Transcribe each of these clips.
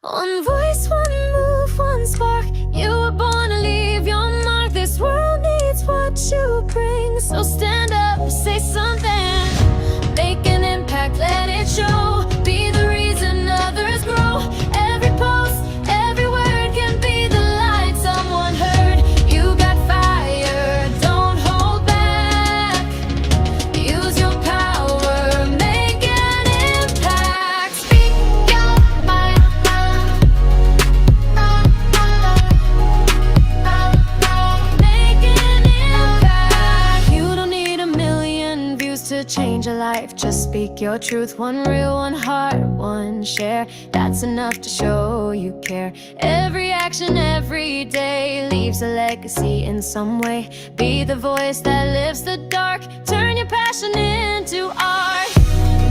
One voice, one move, one spark. You were born to leave your mark. This world needs what you bring. So stand up, say something. Make an impact, let it show. Be the reason others grow. Every post, every word can be the light someone heard. You got fire, don't hold back. Use your power, make an impact. Speak your mind. Make an impact. You don't need a million views to change a life. Just speak your truth. One real, one heart, one share. That's enough to show you care. Every action, every day leaves a legacy in some way. Be the voice that lifts the dark. Turn your passion into art.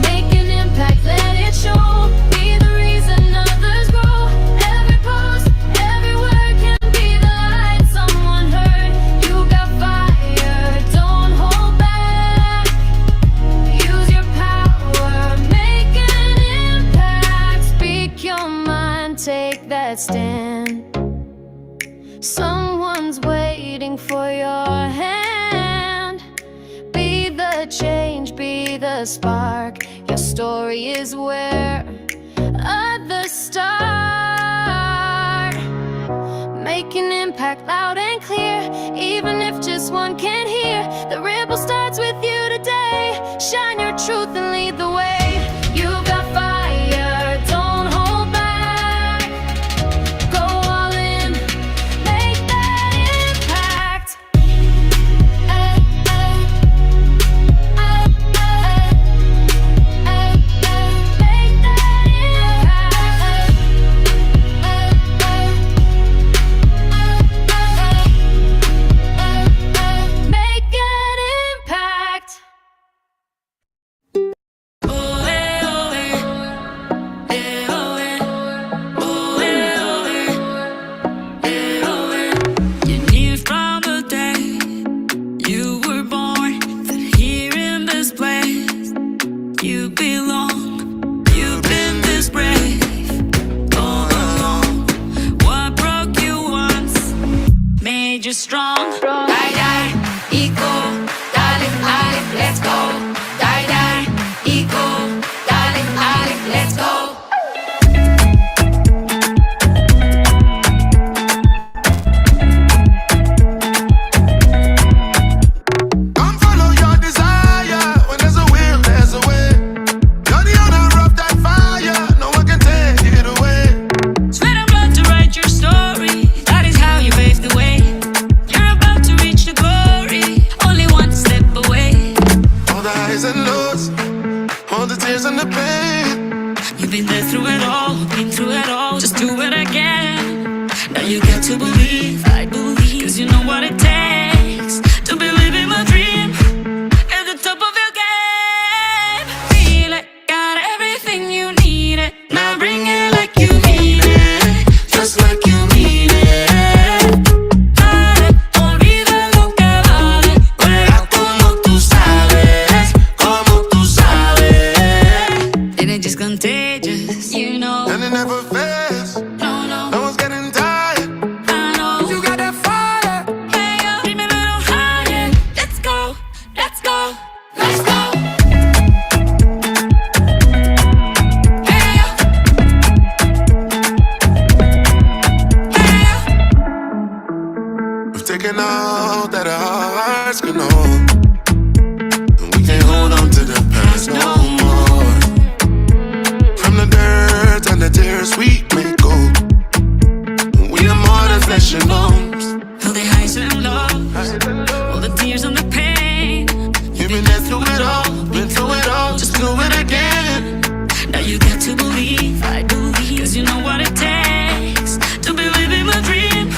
Make an impact, let it show. Be the reason others grow. Every post, every word can be the light someone heard. You got fire, don't hold back. Use your power, make an impact. Speak your mind, take that stand. Someone's waiting for your hand. Be the change, be the spark. Your story is where others start. Make an impact loud and clear. Even if just one can hear. The ripple starts with you today. Shine your truth and lead the way. You got fire, don't hold back. Go all in, make that impact. Make that impact. Make an impact. You knew from the day you were born that here in this place you belong. You've been this brave all along. What broke you once made you strong. Die, die, equal, darling, darling, let's go. Die, die, equal, darling, darling, let's go. Come follow your desire. When there's a will, there's a way. You're the owner of that fire. No one can take it away. Sweat and blood to write your story. That is how you pave the way. You're about to reach the glory. Only one step away. All the highs and lows, all the tears and the pain. You've been there through it all, been through it all. Just do it again. Now you get to believe, I believe. Cause you know what it takes to believe in my dream. At the top of your game. Feel it, got everything you need it. Now bring it like you mean it. Just like you mean it. Vale, olvida lo que vale. Juega como tú sabes, como tú sabes. And it's just contagious, you know. And it never fails. No, no, No one's getting tired. I know. You got that fire. Hey, yo, bring me a little higher. Let's go, let's go, let's go. Hey, yo. Hey, yo. We've taken all that our hearts can hold. And we can't hold on to the past no more. From the dirt and the tears we make gold. We are more than flesh and bones. All the highs and lows, all the tears and the pain. You've been there through it all, been through it all. Just do it again. Now you got to believe, I believe. Cause you know what it takes to believe in my dream.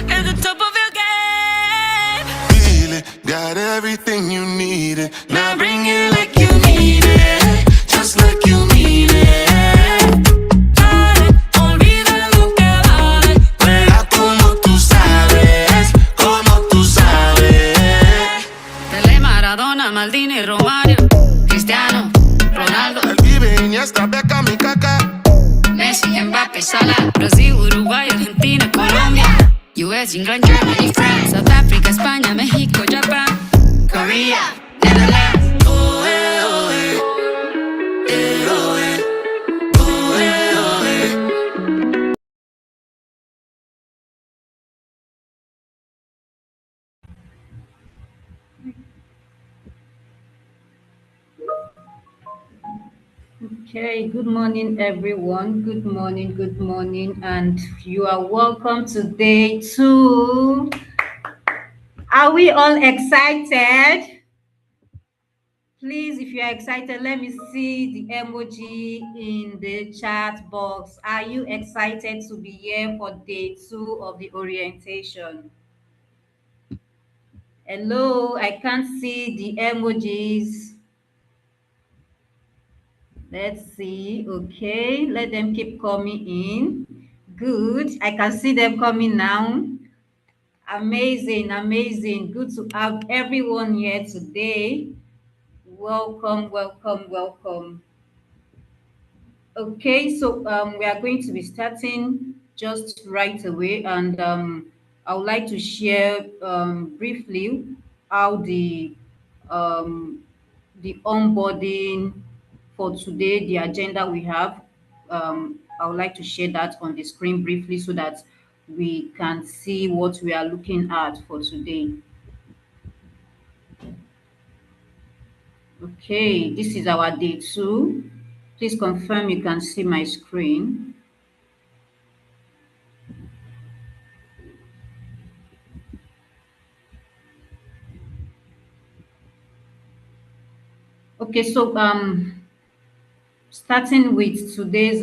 At the top of your game. Feel it, got everything you needed. Now bring it like you mean it. Just like you mean it. Vale, olvida lo que vale. Juega como tú sabes, como tú sabes. Pelé, Maradona, Maldini, Romario, Cristiano, Ronaldo, El Vive, Iniesta, Beckham y Kaká. Messi, Mbappé, sala, Brasil, Uruguay, Argentina, Colombia, US, England, Germany, France, South Africa, España, México, Japan, Korea, Netherlands. Oh, eh, oh, eh. Eh, oh, eh. Oh, eh, oh, eh. Okay, good morning, everyone. Good morning, and you are welcome to day two. Are we all excited? Please, if you are excited, let me see the emoji in the chat box. Are you excited to be here for day two of the orientation? Hello, I can't see the emojis. Let's see. Okay, let them keep coming in. Good. I can see them coming now. Amazing, amazing. Good to have everyone here today. Welcome, welcome, welcome. Okay, so we are going to be starting just right away, and I would like to share briefly how um, the onboarding for today, the agenda we have. I would like to share that on the screen briefly so that we can see what we are looking at for today. Okay, this is our day two. Please confirm you can see my screen. Okay, so starting with today's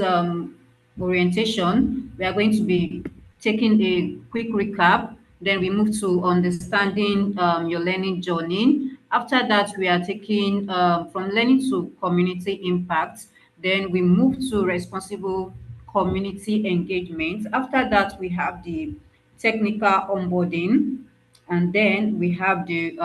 orientation, we are going to be taking a quick recap. Then we move to understanding your learning journey. After that, we are taking from learning to community impact. Then we move to responsible community engagement. After that, we have the technical onboarding, and then we have the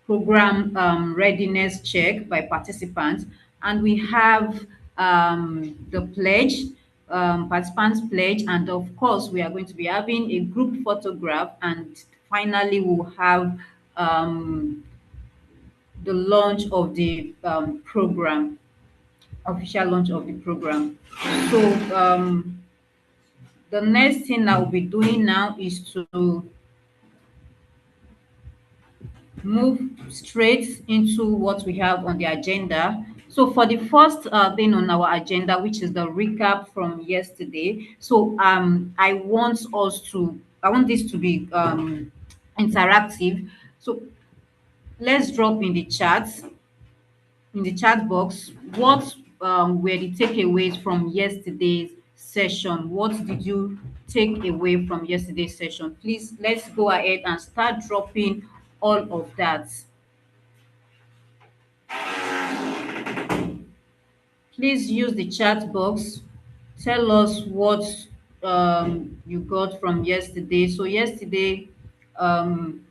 program readiness check by participants, and we have the pledge, participants pledge, and of course we are going to be having a group photograph, and finally we'll have the launch of the program, official launch of the program. So the next thing I'll be doing now is to move straight into what we have on the agenda. So for the first thing on our agenda, which is the recap from yesterday, so I want this to be interactive. So let's drop in the chat box, what were the takeaways from yesterday's session? What did you take away from yesterday's session? Please, let's go ahead and start dropping all of that. Please use the chat box. Tell us what you got from yesterday. So yesterday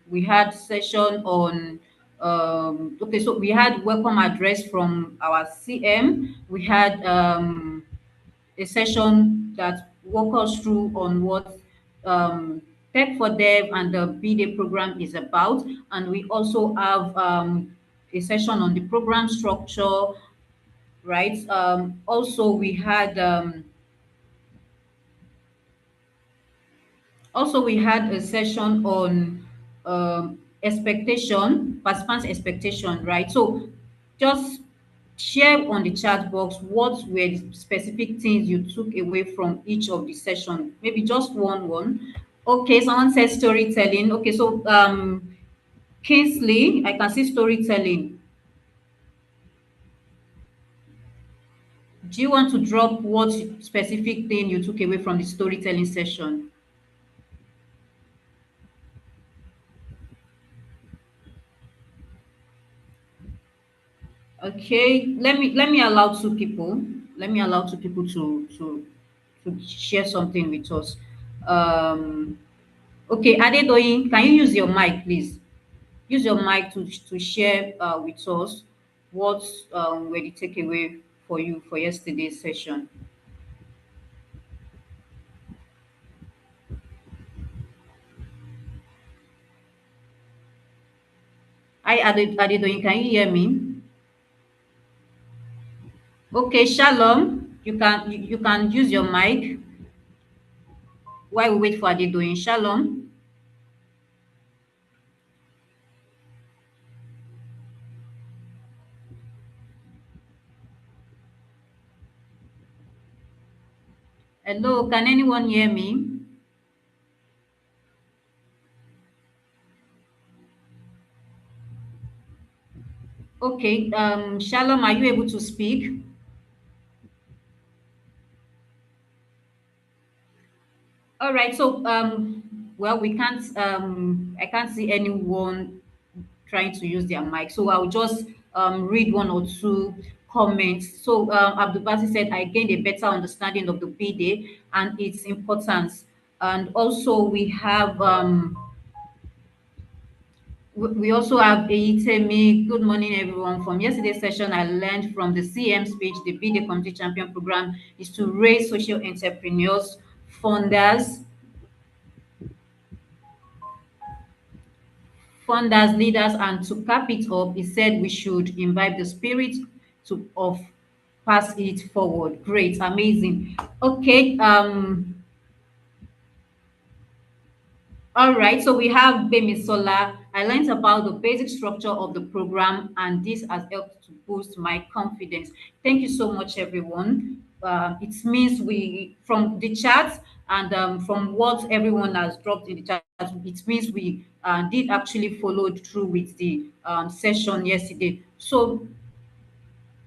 we had session on okay, so we had welcome address from our CM. We had a session that walk us through on what Tech for Dev and the BDEI program is about. And we also have a session on the program structure, right? Also we had a session on expectation, participants expectation, right? So just share on the chat box what were the specific things you took away from each of the session, maybe just one. Okay, someone said storytelling. Okay, so Kingsley, I can see storytelling. Do you want to drop what specific thing you took away from the storytelling session? Okay, let me allow two people. Let me allow two people to share something with us. Um, okay, Adedoyin, can you use your mic, please? Use your mic to share with us what were the takeaway for you for yesterday's session. Hi, Adedoyin, can you hear me? Okay, Shalom. You can use your mic while we wait for Adedoyin. Shalom. Hello, can anyone hear me? Okay, Shalom, are you able to speak? All right, so well, we can't I can't see anyone trying to use their mic. So I'll just read one or two comments. So Abdul Basi said, I gained a better understanding of the B-Day and its importance. And also we have we also have Eitemi. Good morning, everyone. From yesterday's session, I learned from the CM speech, the Be the Community Champion program is to raise social entrepreneurs, funders, leaders, and to cap it up, he said we should imbibe the spirit of pass it forward. Great, amazing. Okay, all right, so we have Bemisola. I learned about the basic structure of the program, and this has helped to boost my confidence. Thank you so much, everyone. It means we, from the chat and from what everyone has dropped in the chat, it means we did actually follow through with the session yesterday. So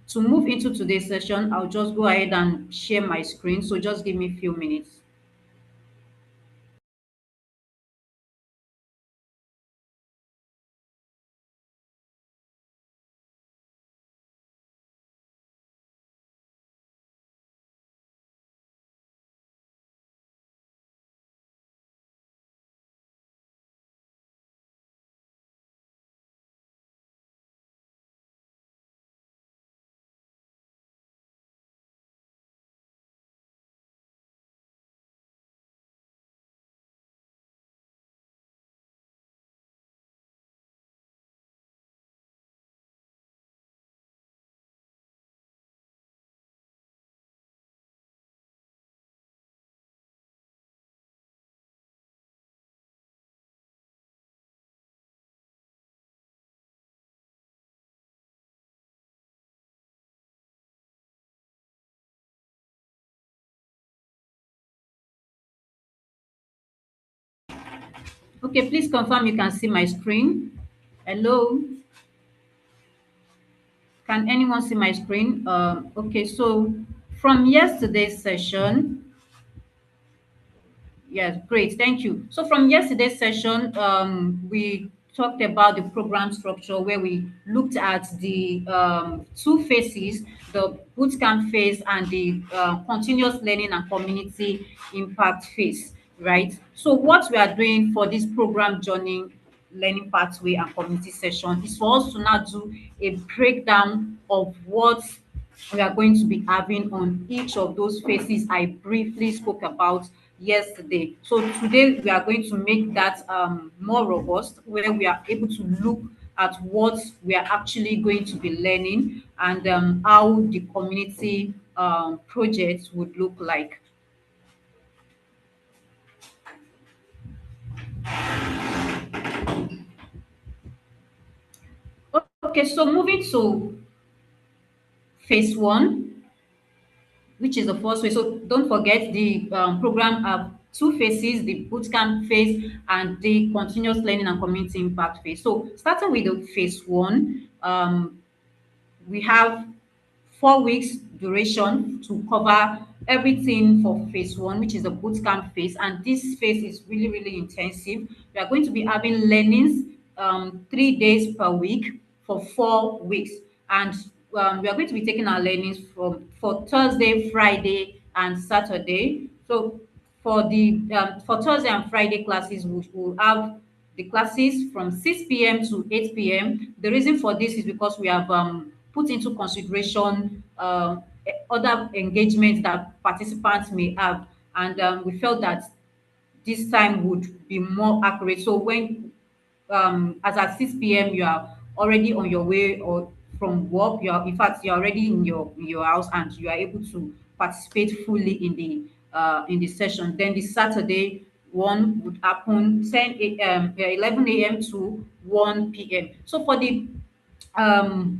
to move into today's session, I'll just go ahead and share my screen. So just give me a few minutes. Okay, please confirm you can see my screen. Hello, can anyone see my screen? Okay, so from yesterday's session, yes, great. Thank you. So from yesterday's session, we talked about the program structure where we looked at the two phases, the bootcamp phase and the continuous learning and community impact phase, right? So what we are doing for this program journey learning pathway and community session is for us to now do a breakdown of what we are going to be having on each of those phases I briefly spoke about yesterday. So today we are going to make that more robust, where we are able to look at what we are actually going to be learning and how the community projects would look like. Okay, so moving to phase one, which is the first phase. So don't forget the program have two phases, the bootcamp phase and the continuous learning and community impact phase. So starting with the phase one, we have 4 weeks duration to cover everything for phase one, which is the bootcamp phase. And this phase is really, really intensive. We are going to be having learnings 3 days per week for 4 weeks. And we are going to be taking our learnings from for Thursday, Friday, and Saturday. So for Thursday and Friday classes, we will have the classes from 6 p.m. to 8 p.m. The reason for this is because we have put into consideration other engagements that participants may have, and we felt that this time would be more accurate. So when as at 6 p.m. you are already on your way or from work, you're in fact you're already in your house and you are able to participate fully in the session. Then the Saturday one would happen 11 a.m. to 1 p.m. So for the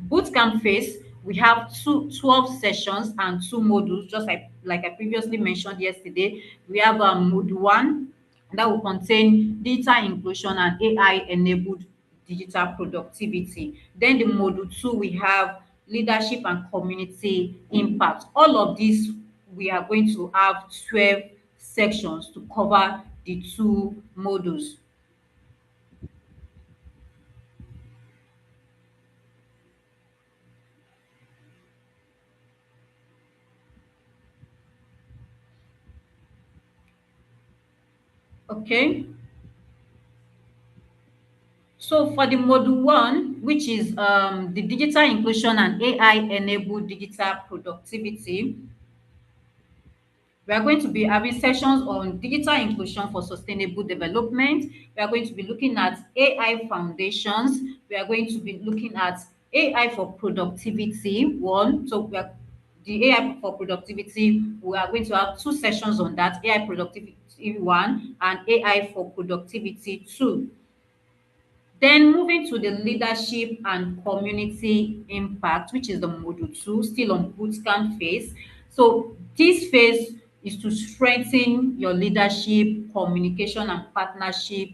boot camp phase, we have 12 sessions and two modules, just like I previously mentioned yesterday. We have module one that will contain data inclusion and AI enabled digital productivity. Then the module two, we have leadership and community impact. All of these, we are going to have 12 sections to cover the two modules. Okay. So for the module one, which is the digital inclusion and AI enabled digital productivity, we are going to be having sessions on digital inclusion for sustainable development. We are going to be looking at AI foundations. We are going to be looking at AI for productivity. One, so we are the AI for productivity. We are going to have two sessions on that: AI productivity one and AI for productivity two. Then moving to the leadership and community impact, which is the module two, still on bootcamp phase. So this phase is to strengthen your leadership, communication, and partnership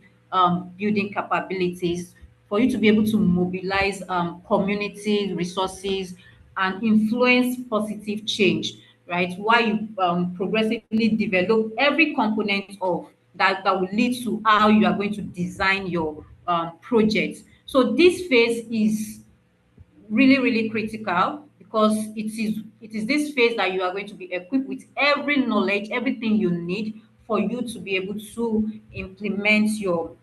building capabilities for you to be able to mobilize community resources and influence positive change, right? While you progressively develop every component of that will lead to how you are going to design your project. So this phase is really critical because it is this phase that you are going to be equipped with every knowledge, everything you need for you to be able to implement your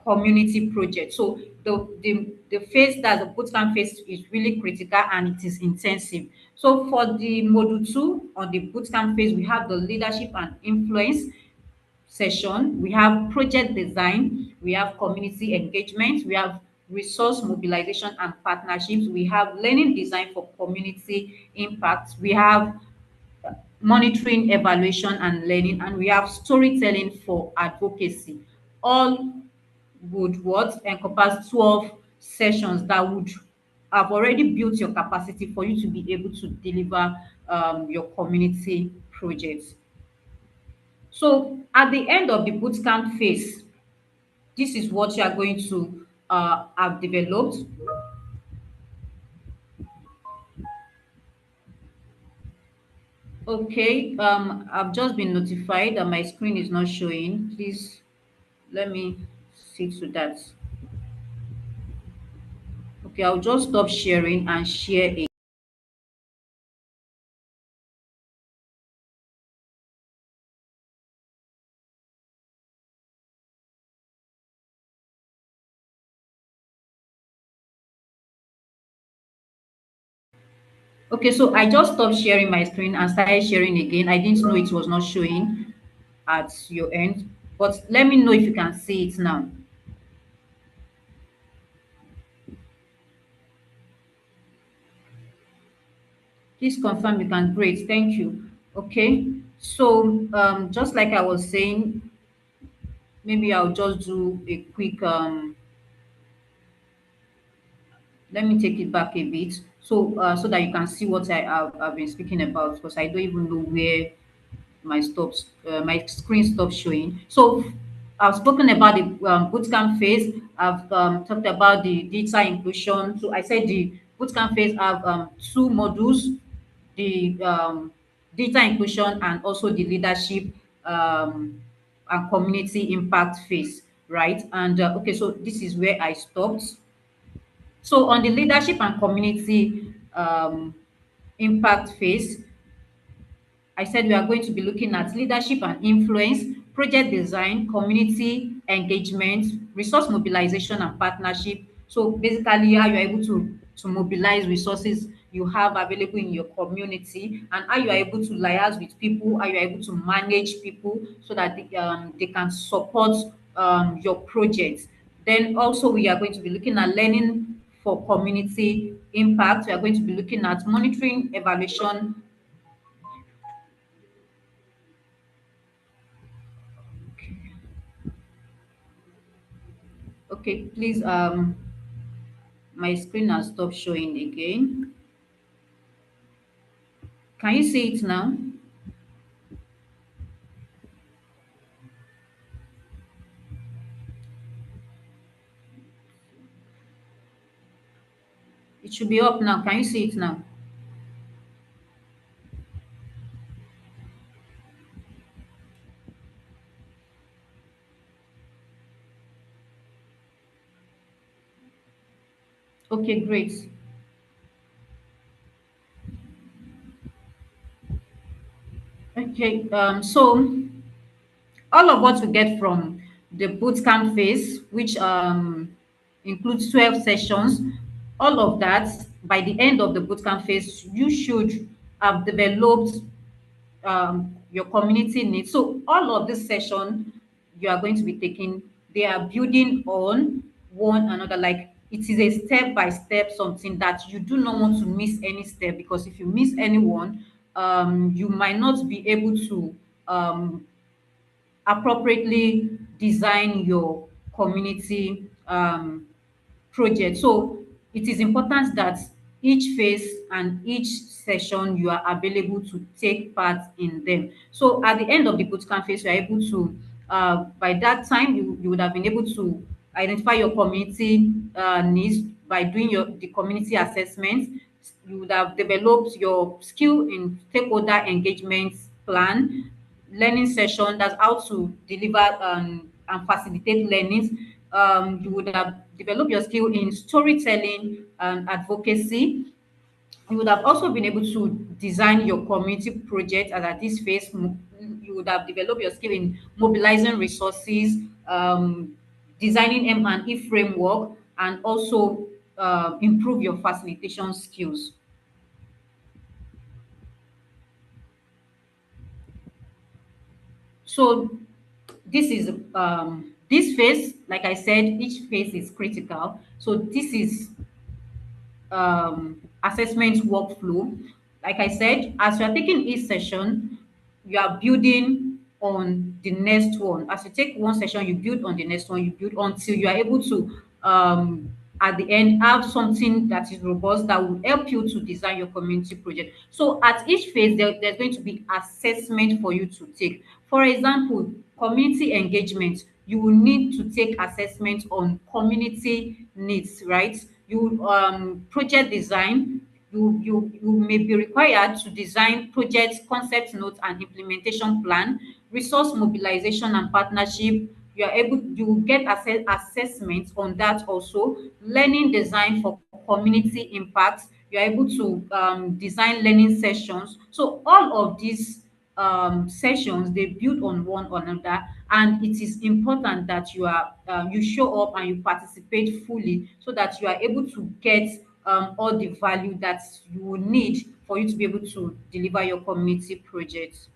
community project. So the phase that the bootcamp phase is really critical and it is intensive. So for the module two on the bootcamp phase, we have the leadership and influence session. We have project design, we have community engagement, we have resource mobilization and partnerships, we have learning design for community impact, we have monitoring, evaluation, and learning, and we have storytelling for advocacy. All would what encompass 12 sessions that would have already built your capacity for you to be able to deliver your community projects. So at the end of the bootcamp phase, this is what you are going to have developed. Okay, I've just been notified that my screen is not showing. Please let me see to that. Okay, I'll just stop sharing and share it. Okay, so I just stopped sharing my screen and started sharing again. I didn't know it was not showing at your end, but let me know if you can see it now. Please confirm you can. Great, thank you. Okay, so just like I was saying, maybe I'll just do a quick let me take it back a bit so that you can see what I've been speaking about because I don't even know where my screen stopped showing. So I've spoken about the bootcamp phase. I've talked about the data inclusion. So I said the bootcamp phase have two modules: the data inclusion and also the leadership um, and community impact phase, right? And okay, so this is where I stopped. So on the leadership and community impact phase, I said we are going to be looking at leadership and influence, project design, community engagement, resource mobilization and partnership. So basically how you're able to mobilize resources you have available in your community and how you are able to liaise with people, how you are able to manage people so that they can support your project. Then also we are going to be looking at learning for community impact. We are going to be looking at monitoring, evaluation. Okay, please, my screen has stopped showing again. Can you see it now? It should be up now. Can you see it now? Okay, great. Okay, so all of what we get from the bootcamp phase, which includes 12 sessions, all of that, by the end of the bootcamp phase, you should have developed your community needs. So all of this session you are going to be taking, they are building on one another. Like it is a step by step something that you do not want to miss any step, because if you miss any one, you might not be able to appropriately design your community project. So it is important that each phase and each session you are available to take part in them. So at the end of the bootcamp phase, you are able to, by that time, you would have been able to identify your community needs by doing the community assessment. You would have developed your skill in stakeholder engagement plan, learning session, that's how to deliver and facilitate learnings. You would have developed your skill in storytelling and advocacy. You would have also been able to design your community project, and at this phase, you would have developed your skill in mobilizing resources, designing M&E framework, and also improve your facilitation skills. So this is this phase, like I said, each phase is critical. So this is assessment workflow. Like I said, as you are taking each session, you are building on the next one. As you take one session, you build on the next one, you build until you are able to, at the end, have something that is robust that will help you to design your community project. So at each phase, there's going to be assessment for you to take. For example, community engagement, you will need to take assessment on community needs, right? You project design, you may be required to design project concept notes and implementation plan, resource mobilization and partnership. You will get assessments on that also. Learning design for community impact, you're able to design learning sessions. So all of these sessions, they build on one another, and it is important that you show up and you participate fully, so that you are able to get all the value that you will need for you to be able to deliver your community project.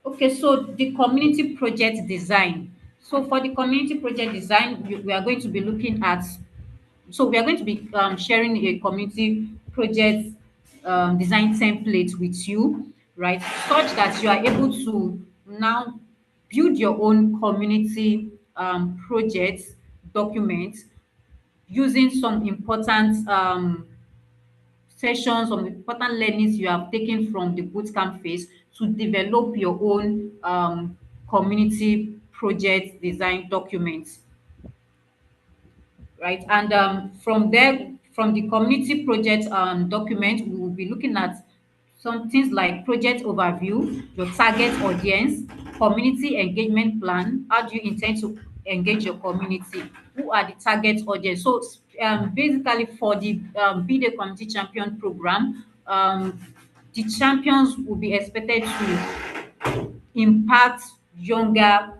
Okay, so the community project design. So for the community project design, we are going to be looking at, so we are going to be sharing a community project design template with you, right? Such that you are able to now build your own community project document using some important sessions, some important learnings you have taken from the bootcamp phase to develop your own community project design documents, right? And from there, from the community project document, we will be looking at some things like project overview, your target audience, community engagement plan. How do you intend to engage your community? Who are the target audience? So basically for the BDEI Community Champion program, the champions will be expected to impact younger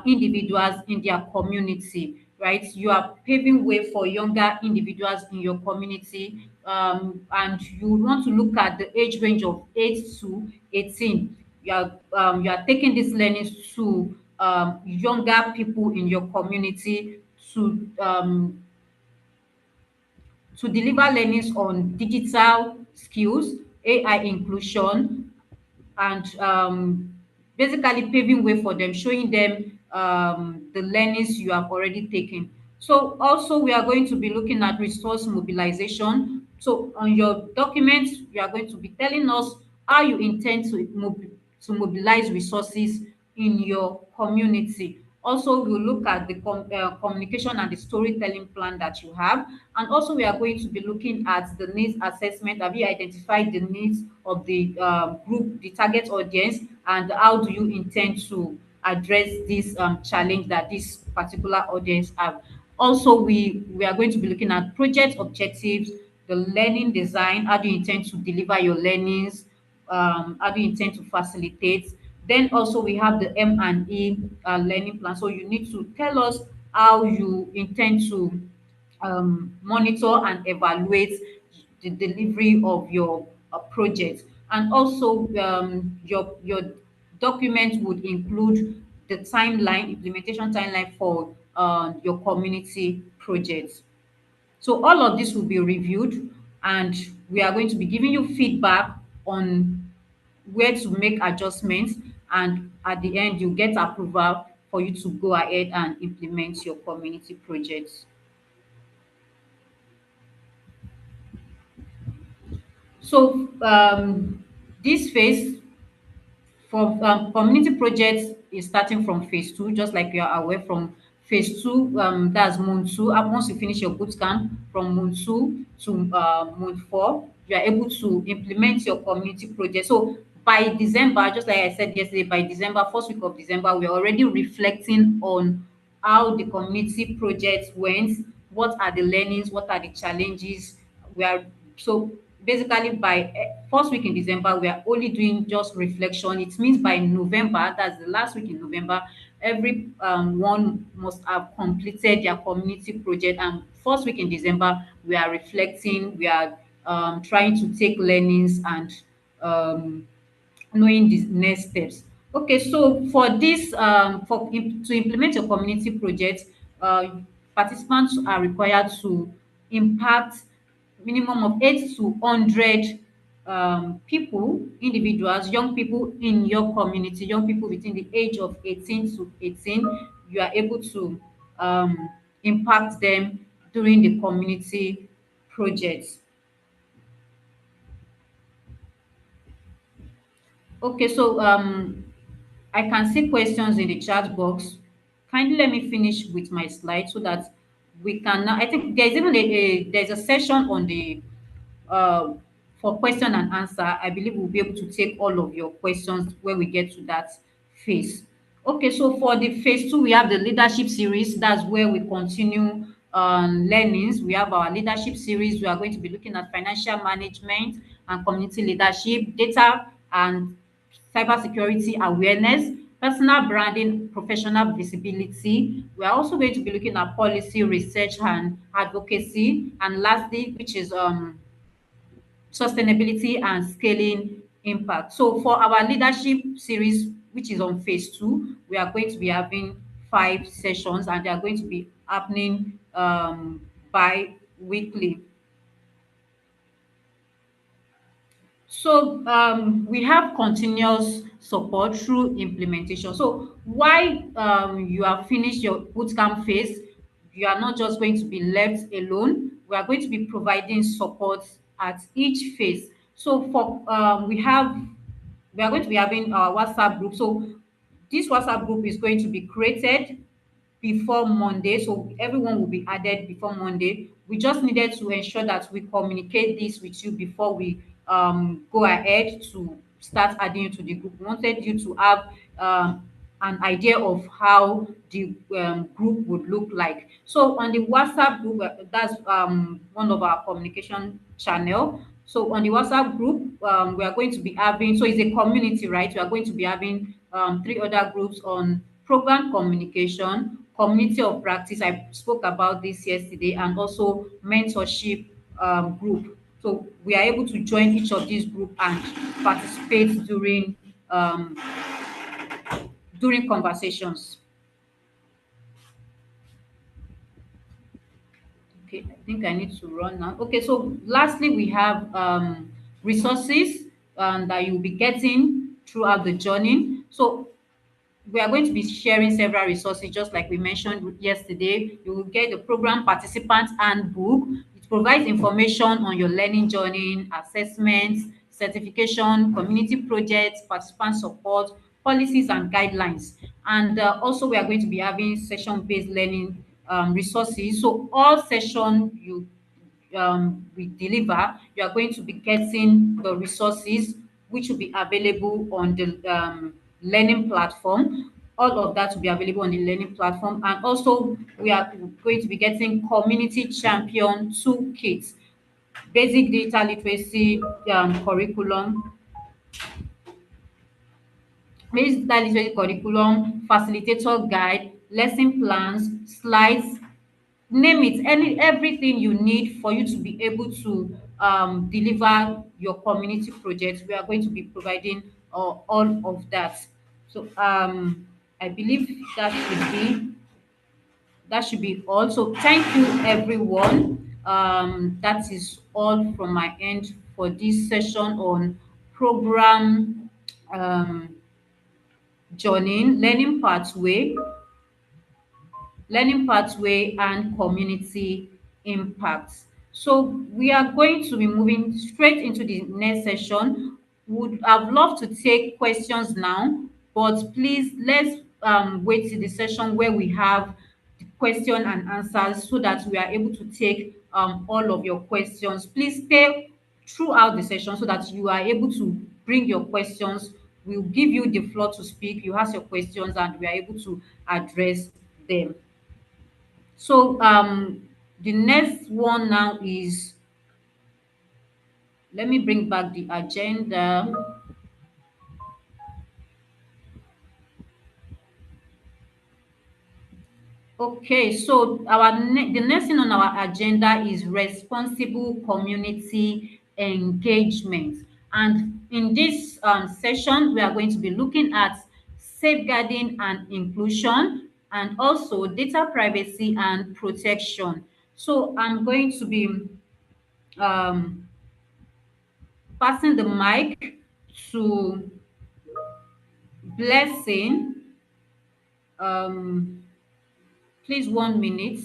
individuals in their community, right? You are paving way for younger individuals in your community, and you want to look at the age range of 8 to 18. You are taking these learnings to younger people in your community to deliver learnings on digital skills, AI inclusion, and basically paving way for them, showing them the learnings you have already taken. So also we are going to be looking at resource mobilization. So on your documents, you are going to be telling us how you intend to mobilize resources in your community. Also, we'll look at the communication and the storytelling plan that you have. And also, we are going to be looking at the needs assessment. Have you identified the needs of the group, the target audience, and how do you intend to address this challenge that this particular audience have? Also, we are going to be looking at project objectives, the learning design. How do you intend to deliver your learnings? How do you intend to facilitate? Then also we have the M&E learning plan. So you need to tell us how you intend to monitor and evaluate the delivery of your project. And also your document would include the timeline, implementation timeline for your community project. So all of this will be reviewed, and we are going to be giving you feedback on where to make adjustments, and at the end you get approval for you to go ahead and implement your community projects. So this phase for community projects is starting from phase two, just like you are aware from phase two, that's month two. Once you finish your boot camp from month two to month four, you are able to implement your community project. So by December, just like I said yesterday, by December, first week of December, we are already reflecting on how the community project went, what are the learnings, what are the challenges. We are so basically by first week in December, we are only doing just reflection. It means by November, that's the last week in November, every one must have completed their community project. And first week in December, we are reflecting, we are trying to take learnings and um, knowing the next steps. Okay, so for this, to implement your community project, participants are required to impact minimum of 8 to 100 people, individuals, young people in your community, young people within the age of 18 to 18. You are able to impact them during the community project. Okay, so I can see questions in the chat box. Kindly let me finish with my slide so that we can now. I think there's even there's a session on the uh, for question and answer. I believe we'll be able to take all of your questions when we get to that phase. Okay, so for the phase two, we have the leadership series. That's where we continue learnings. We have our leadership series. We are going to be looking at financial management and community leadership, data and cybersecurity awareness, personal branding, professional visibility. We are also going to be looking at policy research and advocacy. And lastly, which is sustainability and scaling impact. So for our leadership series, which is on phase two, we are going to be having 5 sessions, and they are going to be happening bi-weekly. So we have continuous support through implementation. So while you have finished your bootcamp phase, you are not just going to be left alone. We are going to be providing support at each phase. So for we are going to be having our WhatsApp group. So this WhatsApp group is going to be created before Monday. So everyone will be added before Monday. We just needed to ensure that we communicate this with you before we go ahead to start adding you to the group. We wanted you to have an idea of how the group would look like. So on the WhatsApp group, that's one of our communication channel. So on the WhatsApp group, we are going to be having, so it's a community, right? We are going to be having 3 other groups on program communication, community of practice. I spoke about this yesterday, and also mentorship group. So we are able to join each of these group and participate um, during conversations. Okay, I think I need to run now. Okay, so lastly, we have resources that you'll be getting throughout the journey. So we are going to be sharing several resources, just like we mentioned yesterday. You will get the program participant handbook. It provides information on your learning journey, assessments, certification, community projects, participant support, policies and guidelines. And also, we are going to be having session-based learning resources. So all session we deliver, you are going to be getting the resources which will be available on the learning platform. All of that will be available on the learning platform. And also, we are going to be getting community champion toolkits, basic digital literacy curriculum, basic digital literacy curriculum, facilitator guide, lesson plans, slides, name it, any everything you need for you to be able to deliver your community project. We are going to be providing all of that. So I believe that should be all. So thank you everyone. That is all from my end for this session on program um joining learning pathway and community impact. So we are going to be moving straight into the next session. Would have loved to take questions now, but please let's wait till the session where we have the question and answers so that we are able to take all of your questions. Please stay throughout the session so that you are able to bring your questions. We'll give you the floor to speak. You ask your questions and we are able to address them. So the next one now is, let me bring back the agenda. Okay, so the next thing on our agenda is responsible community engagement. And in this session, we are going to be looking at safeguarding and inclusion and also data privacy and protection. So I'm going to be um, passing the mic to Blessing. Um, please, 1 minute.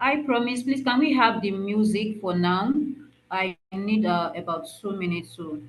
I promise, please, can we have the music for now? I need about 2 minutes to.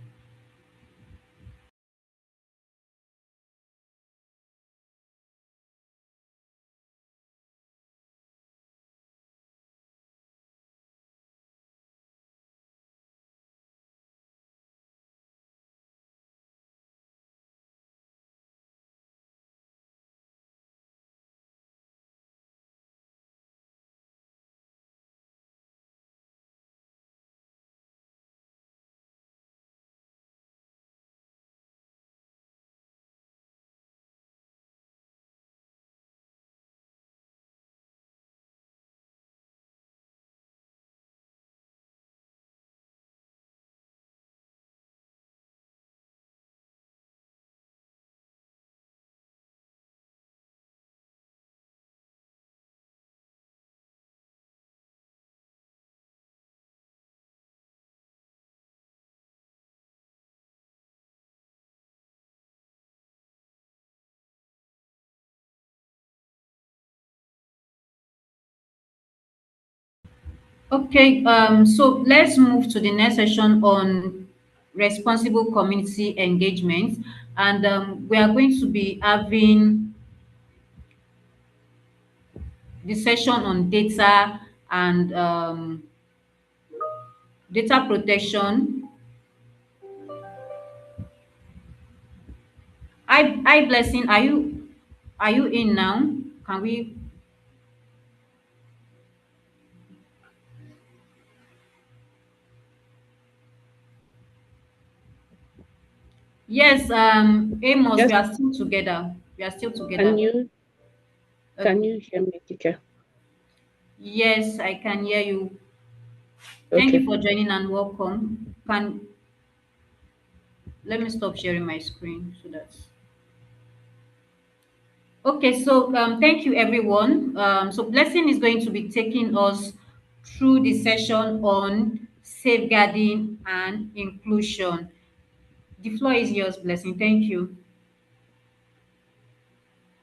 Okay, so let's move to the next session on responsible community engagement. And we are going to be having the session on data and data protection. I Blessing, are you in now? Can we? Yes, Amos, we Yes, are still together. We are still can together. you can Okay. you hear me, Kike? Yes, I can hear you. Thank you Okay. for joining and welcome. Can Let me stop sharing my screen so that's okay. So thank you everyone. So Blessing is going to be taking us through the session on safeguarding and inclusion. The floor is yours, Blessing. Thank you.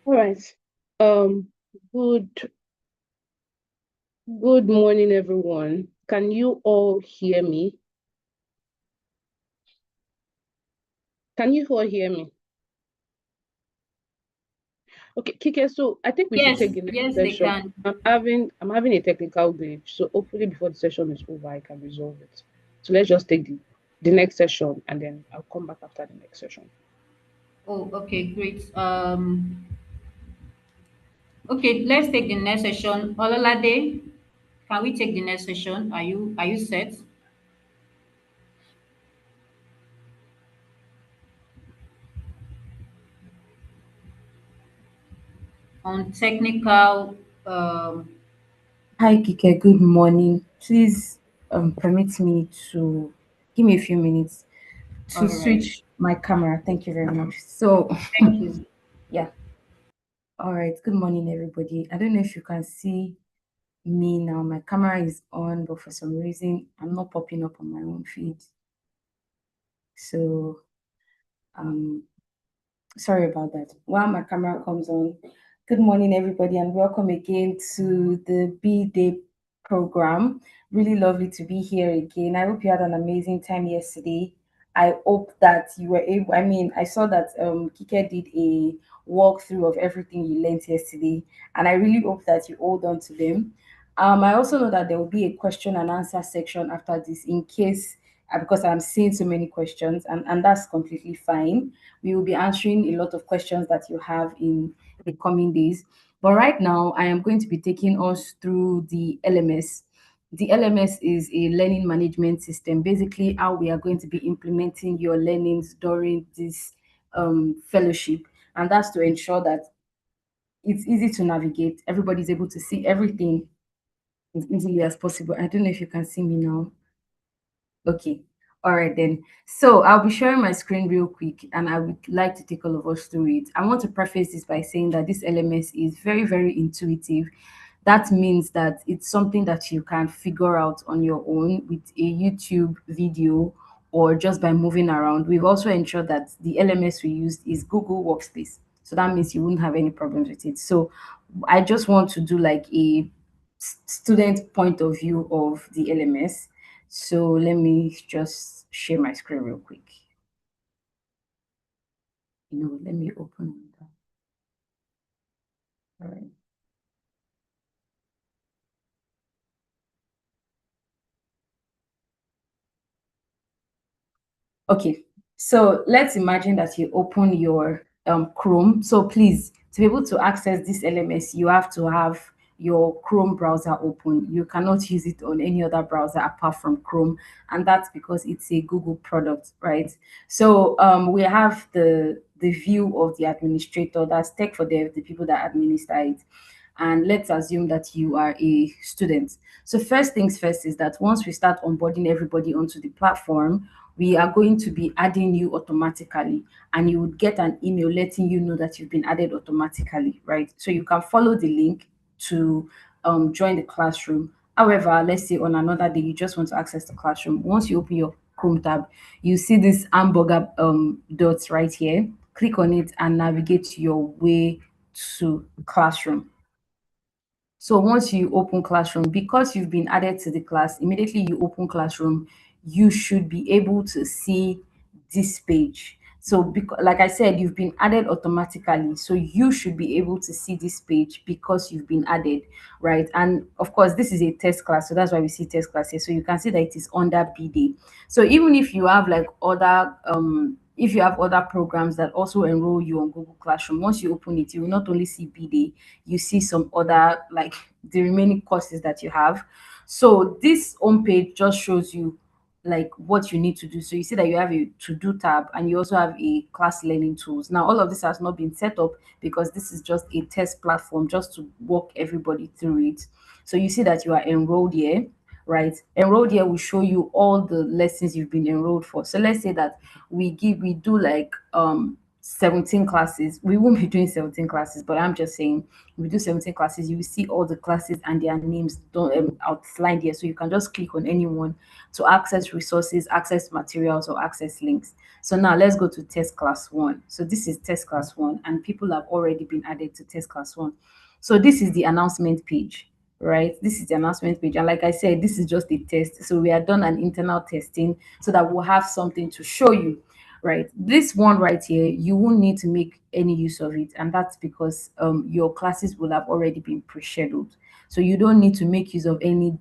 All right. Um, good good morning, everyone. Can you all hear me? Can you all hear me? Okay, Kike, so I think we should take Yes, the next yes, they session. can. I'm having a technical glitch, so hopefully before the session is over, I can resolve it. So let's just take the next session and then I'll come back after the next session. Oh, okay, great. Okay, let's take the next session. Ololade, can we take the next session? Are you set on technical? Hi, Kike. Good morning. Please permit me to give me a few minutes All to right. switch my camera. Thank you very much. So, Thank you. yeah. All right. Good morning, everybody. I don't know if you can see me now. My camera is on, but for some reason, I'm not popping up on my own feed. So, um, sorry about that. While my camera comes on, good morning, everybody, and welcome again to the B-Day program. Really lovely to be here again. I hope you had an amazing time yesterday. I hope that you were able, I mean, I saw that Kike did a walkthrough of everything you learned yesterday, and I really hope that you hold on to them. I also know that there will be a question and answer section after this in case, because I'm seeing so many questions, and that's completely fine. We will be answering a lot of questions that you have in the coming days. But right now, I am going to be taking us through the LMS. The LMS is a learning management system, basically, how we are going to be implementing your learnings during this fellowship. And that's to ensure that it's easy to navigate. Everybody's able to see everything as easily as possible. I don't know if you can see me now. Okay. All right then. So I'll be sharing my screen real quick and I would like to take all of us through it. I want to preface this by saying that this LMS is very, very intuitive. That means that it's something that you can figure out on your own with a YouTube video or just by moving around. We've also ensured that the LMS we used is Google Workspace. So that means you wouldn't have any problems with it. So I just want to do like a student point of view of the LMS. So let me just share my screen real quick. Let me open that. All right. Okay, so let's imagine that you open your Chrome. So please, to be able to access this LMS, you have to have your Chrome browser open. You cannot use it on any other browser apart from Chrome, and that's because it's a Google product, right? So we have the view of the administrator. That's tech for the people that administer it. And let's assume that you are a student. So first things first is that once we start onboarding everybody onto the platform, we are going to be adding you automatically, and you would get an email letting you know that you've been added automatically, right? So you can follow the link to join the classroom. However, let's say on another day you just want to access the classroom. Once you open your Chrome tab, you see this hamburger dots right here. Click on it and navigate your way to classroom. So once you open Classroom, because you've been added to the class, immediately you open Classroom, you should be able to see this page. So like I said, you've been added automatically. So you should be able to see this page because you've been added, right? And of course, this is a test class. So that's why we see test class here. So you can see that it is under BD. So even if you have like other if you have other programs that also enroll you on Google Classroom, once you open it, you will not only see BD, you see some other like the remaining courses that you have. So this homepage just shows you like what you need to do. So you see that you have a to do tab and you also have a class learning tools. Now all of this has not been set up because this is just a test platform just to walk everybody through it. So you see that you are enrolled here, right? Enrolled here will show you all the lessons you've been enrolled for. So let's say that we do like 17 classes. We won't be doing 17 classes, but I'm just saying we do 17 classes. You will see all the classes and their names don't outlined here. So you can just click on anyone to access resources, access materials, or access links. So now let's go to test class one. So this is test class one, and people have already been added to test class one. So this is the announcement page, right? This is the announcement page. And like I said, this is just a test. So we have done an internal testing so that we'll have something to show you, right? This one right here, you won't need to make any use of it. And that's because your classes will have already been pre-scheduled. So you don't need to make use of any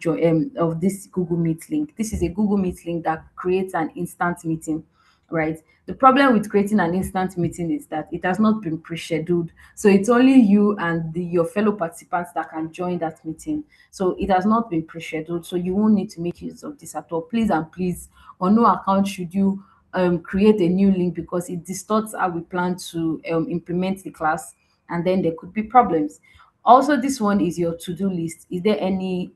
of this Google Meet link. This is a Google Meet link that creates an instant meeting, right? The problem with creating an instant meeting is that it has not been pre-scheduled. So it's only you and your fellow participants that can join that meeting. So it has not been pre-scheduled. So you won't need to make use of this at all. Please and please, on no account should you create a new link because it distorts how we plan to implement the class, and then there could be problems. Also, this one is your to-do list. Is there any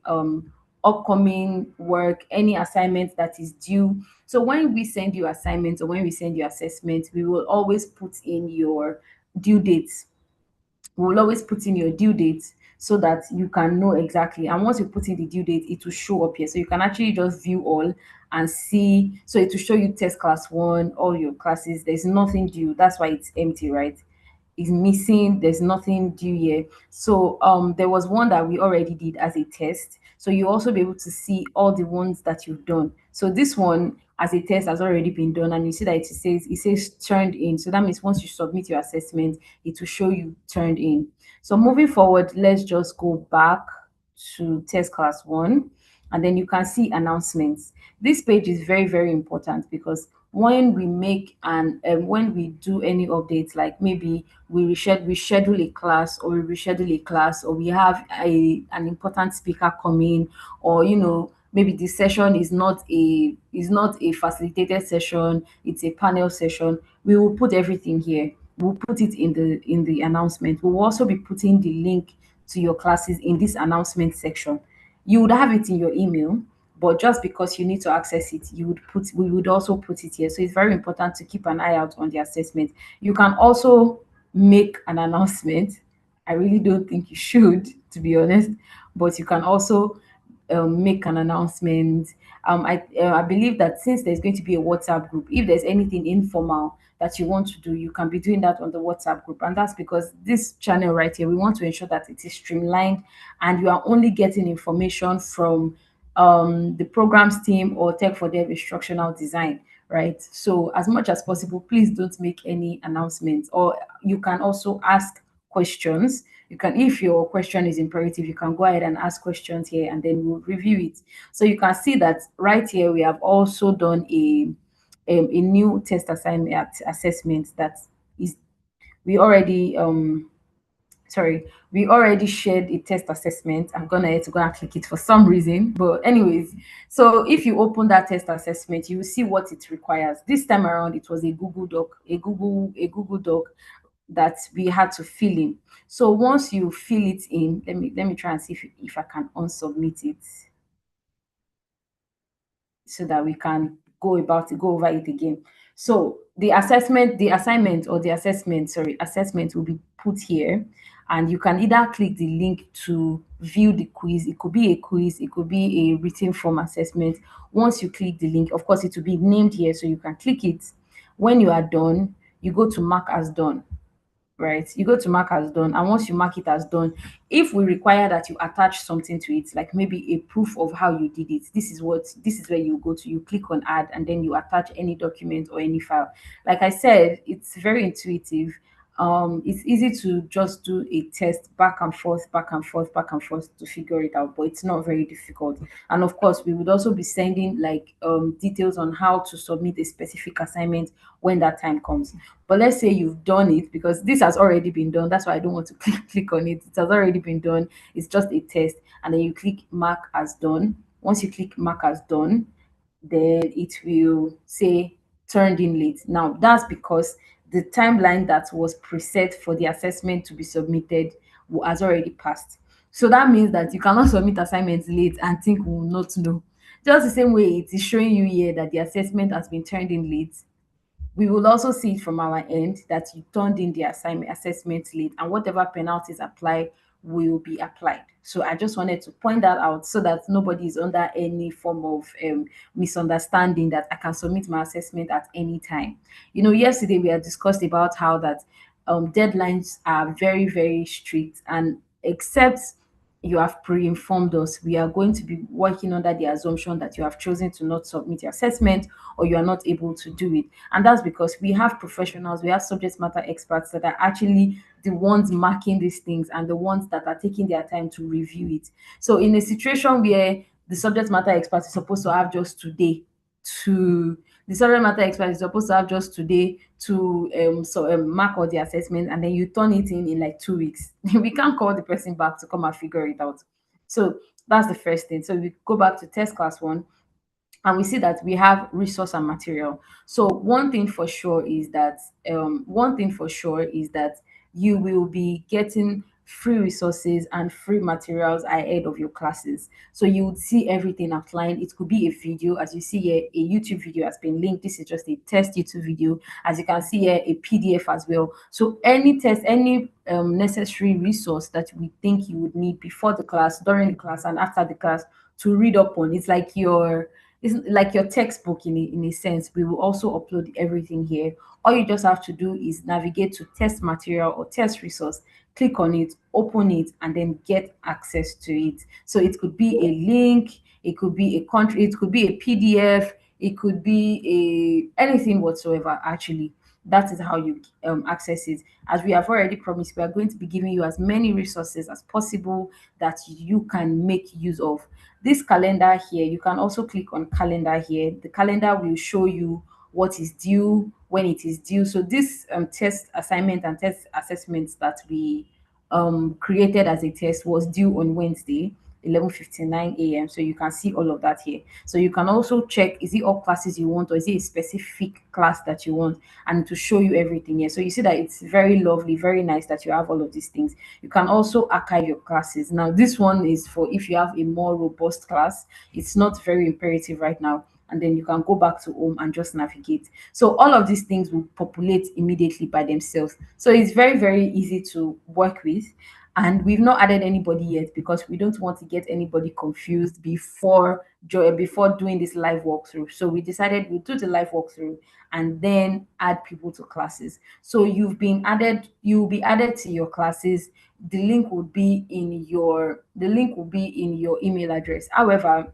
upcoming work, any assignment that is due? So when we send you assignments or when we send you assessments, we will always put in your due dates. We will always put in your due date so that you can know exactly. And once you put in the due date, it will show up here. So you can actually just view all and see. So it will show you test class one, all your classes. There's nothing due. That's why it's empty, right? Is missing. There's nothing due here. So there was one that we already did as a test. So you also be able to see all the ones that you've done. So this one as a test has already been done, and you see that it says turned in. So that means once you submit your assessment, it will show you turned in. So moving forward, let's just go back to test class one, and then you can see announcements. This page is very, very important because when we make and when we do any updates, like maybe we schedule a class or we reschedule a class, or we have an important speaker coming, or maybe the session is not a facilitated session, it's a panel session, we will put everything here. We'll put it in the announcement. We'll also be putting the link to your classes in this announcement section. You would have it in your email, but just because you need to access it, we would also put it here. So it's very important to keep an eye out on the assessment. You can also make an announcement. I really don't think you should, to be honest, but you can also make an announcement. I believe that since there's going to be a WhatsApp group, if there's anything informal that you want to do, you can be doing that on the WhatsApp group. And that's because this channel right here, we want to ensure that it is streamlined and you are only getting information from the programs team or Tech for Dev instructional design, right? So as much as possible, please don't make any announcements, or you can also ask questions. You can, if your question is imperative, you can go ahead and ask questions here and then we'll review it. So you can see that right here we have also done a new test assignment assessment that is we already sorry, we already shared a test assessment. I'm gonna have to go and click it for some reason, but anyways, so if you open that test assessment, you will see what it requires. This time around it was a Google Doc, a Google Doc that we had to fill in. So once you fill it in, let me try and see if I can unsubmit it so that we can go over it again. So the assignment or the assessment, sorry, assessment will be put here, and you can either click the link to view the quiz. It could be a quiz, it could be a written form assessment. Once you click the link, of course, it will be named here, so you can click it. When you are done, you go to mark as done, right? You go to mark as done, and once you mark it as done, if we require that you attach something to it, like maybe a proof of how you did it, this is where you go to. You click on add, and then you attach any document or any file. Like I said, it's very intuitive. It's easy to just do a test back and forth, back and forth, back and forth to figure it out, but it's not very difficult. And of course, we would also be sending like details on how to submit a specific assignment when that time comes. But let's say you've done it, because this has already been done. That's why I don't want to click on it. It has already been done. It's just a test. And then you click mark as done. Once you click mark as done, then it will say turned in late. Now that's because the timeline that was preset for the assessment to be submitted has already passed. So that means that you cannot submit assignments late and think we will not know. Just the same way it is showing you here that the assessment has been turned in late, we will also see it from our end that you turned in the assignment assessment late, and whatever penalties apply will be applied. So I just wanted to point that out so that nobody is under any form of misunderstanding that I can submit my assessment at any time. You know, yesterday we had discussed about how that deadlines are very, very strict, and except you have pre-informed us, we are going to be working under the assumption that you have chosen to not submit your assessment or you are not able to do it. And that's because we have professionals, we have subject matter experts that are actually the ones marking these things and the ones that are taking their time to review it. So in a situation where the subject matter expert is supposed to have just today to the subject matter expert is supposed to have just today to mark all the assessment, and then you turn it in like 2 weeks. We can't call the person back to come and figure it out. So that's the first thing. So we go back to test class one, and we see that we have resource and material. So one thing for sure is that you will be getting free resources and free materials ahead of your classes. So you would see everything outlined. It could be a video, as you see here, a YouTube video has been linked. This is just a test YouTube video. As you can see here, a PDF as well. So any test, any necessary resource that we think you would need before the class, during the class, and after the class to read up on. It's like your textbook in a sense. We will also upload everything here. All you just have to do is navigate to test material or test resource, click on it, open it, and then get access to it. So it could be a link, it could be a country, it could be a PDF, it could be a anything whatsoever actually. That is how you access it. As we have already promised, we are going to be giving you as many resources as possible that you can make use of. This calendar here, you can also click on calendar here. The calendar will show you what is due, when it is due. So this test assignment and test assessments that we created as a test was due on Wednesday, 11:59 a.m. So you can see all of that here. So you can also check, is it all classes you want or is it a specific class that you want, and to show you everything here. So you see that it's very lovely, very nice that you have all of these things. You can also archive your classes. Now this one is for if you have a more robust class. It's not very imperative right now, and then you can go back to home and just navigate. So all of these things will populate immediately by themselves. So it's very, very easy to work with. And we've not added anybody yet because we don't want to get anybody confused before doing this live walkthrough. So we decided we'll do the live walkthrough and then add people to classes. So you'll be added to your classes. The link will be in your email address. However,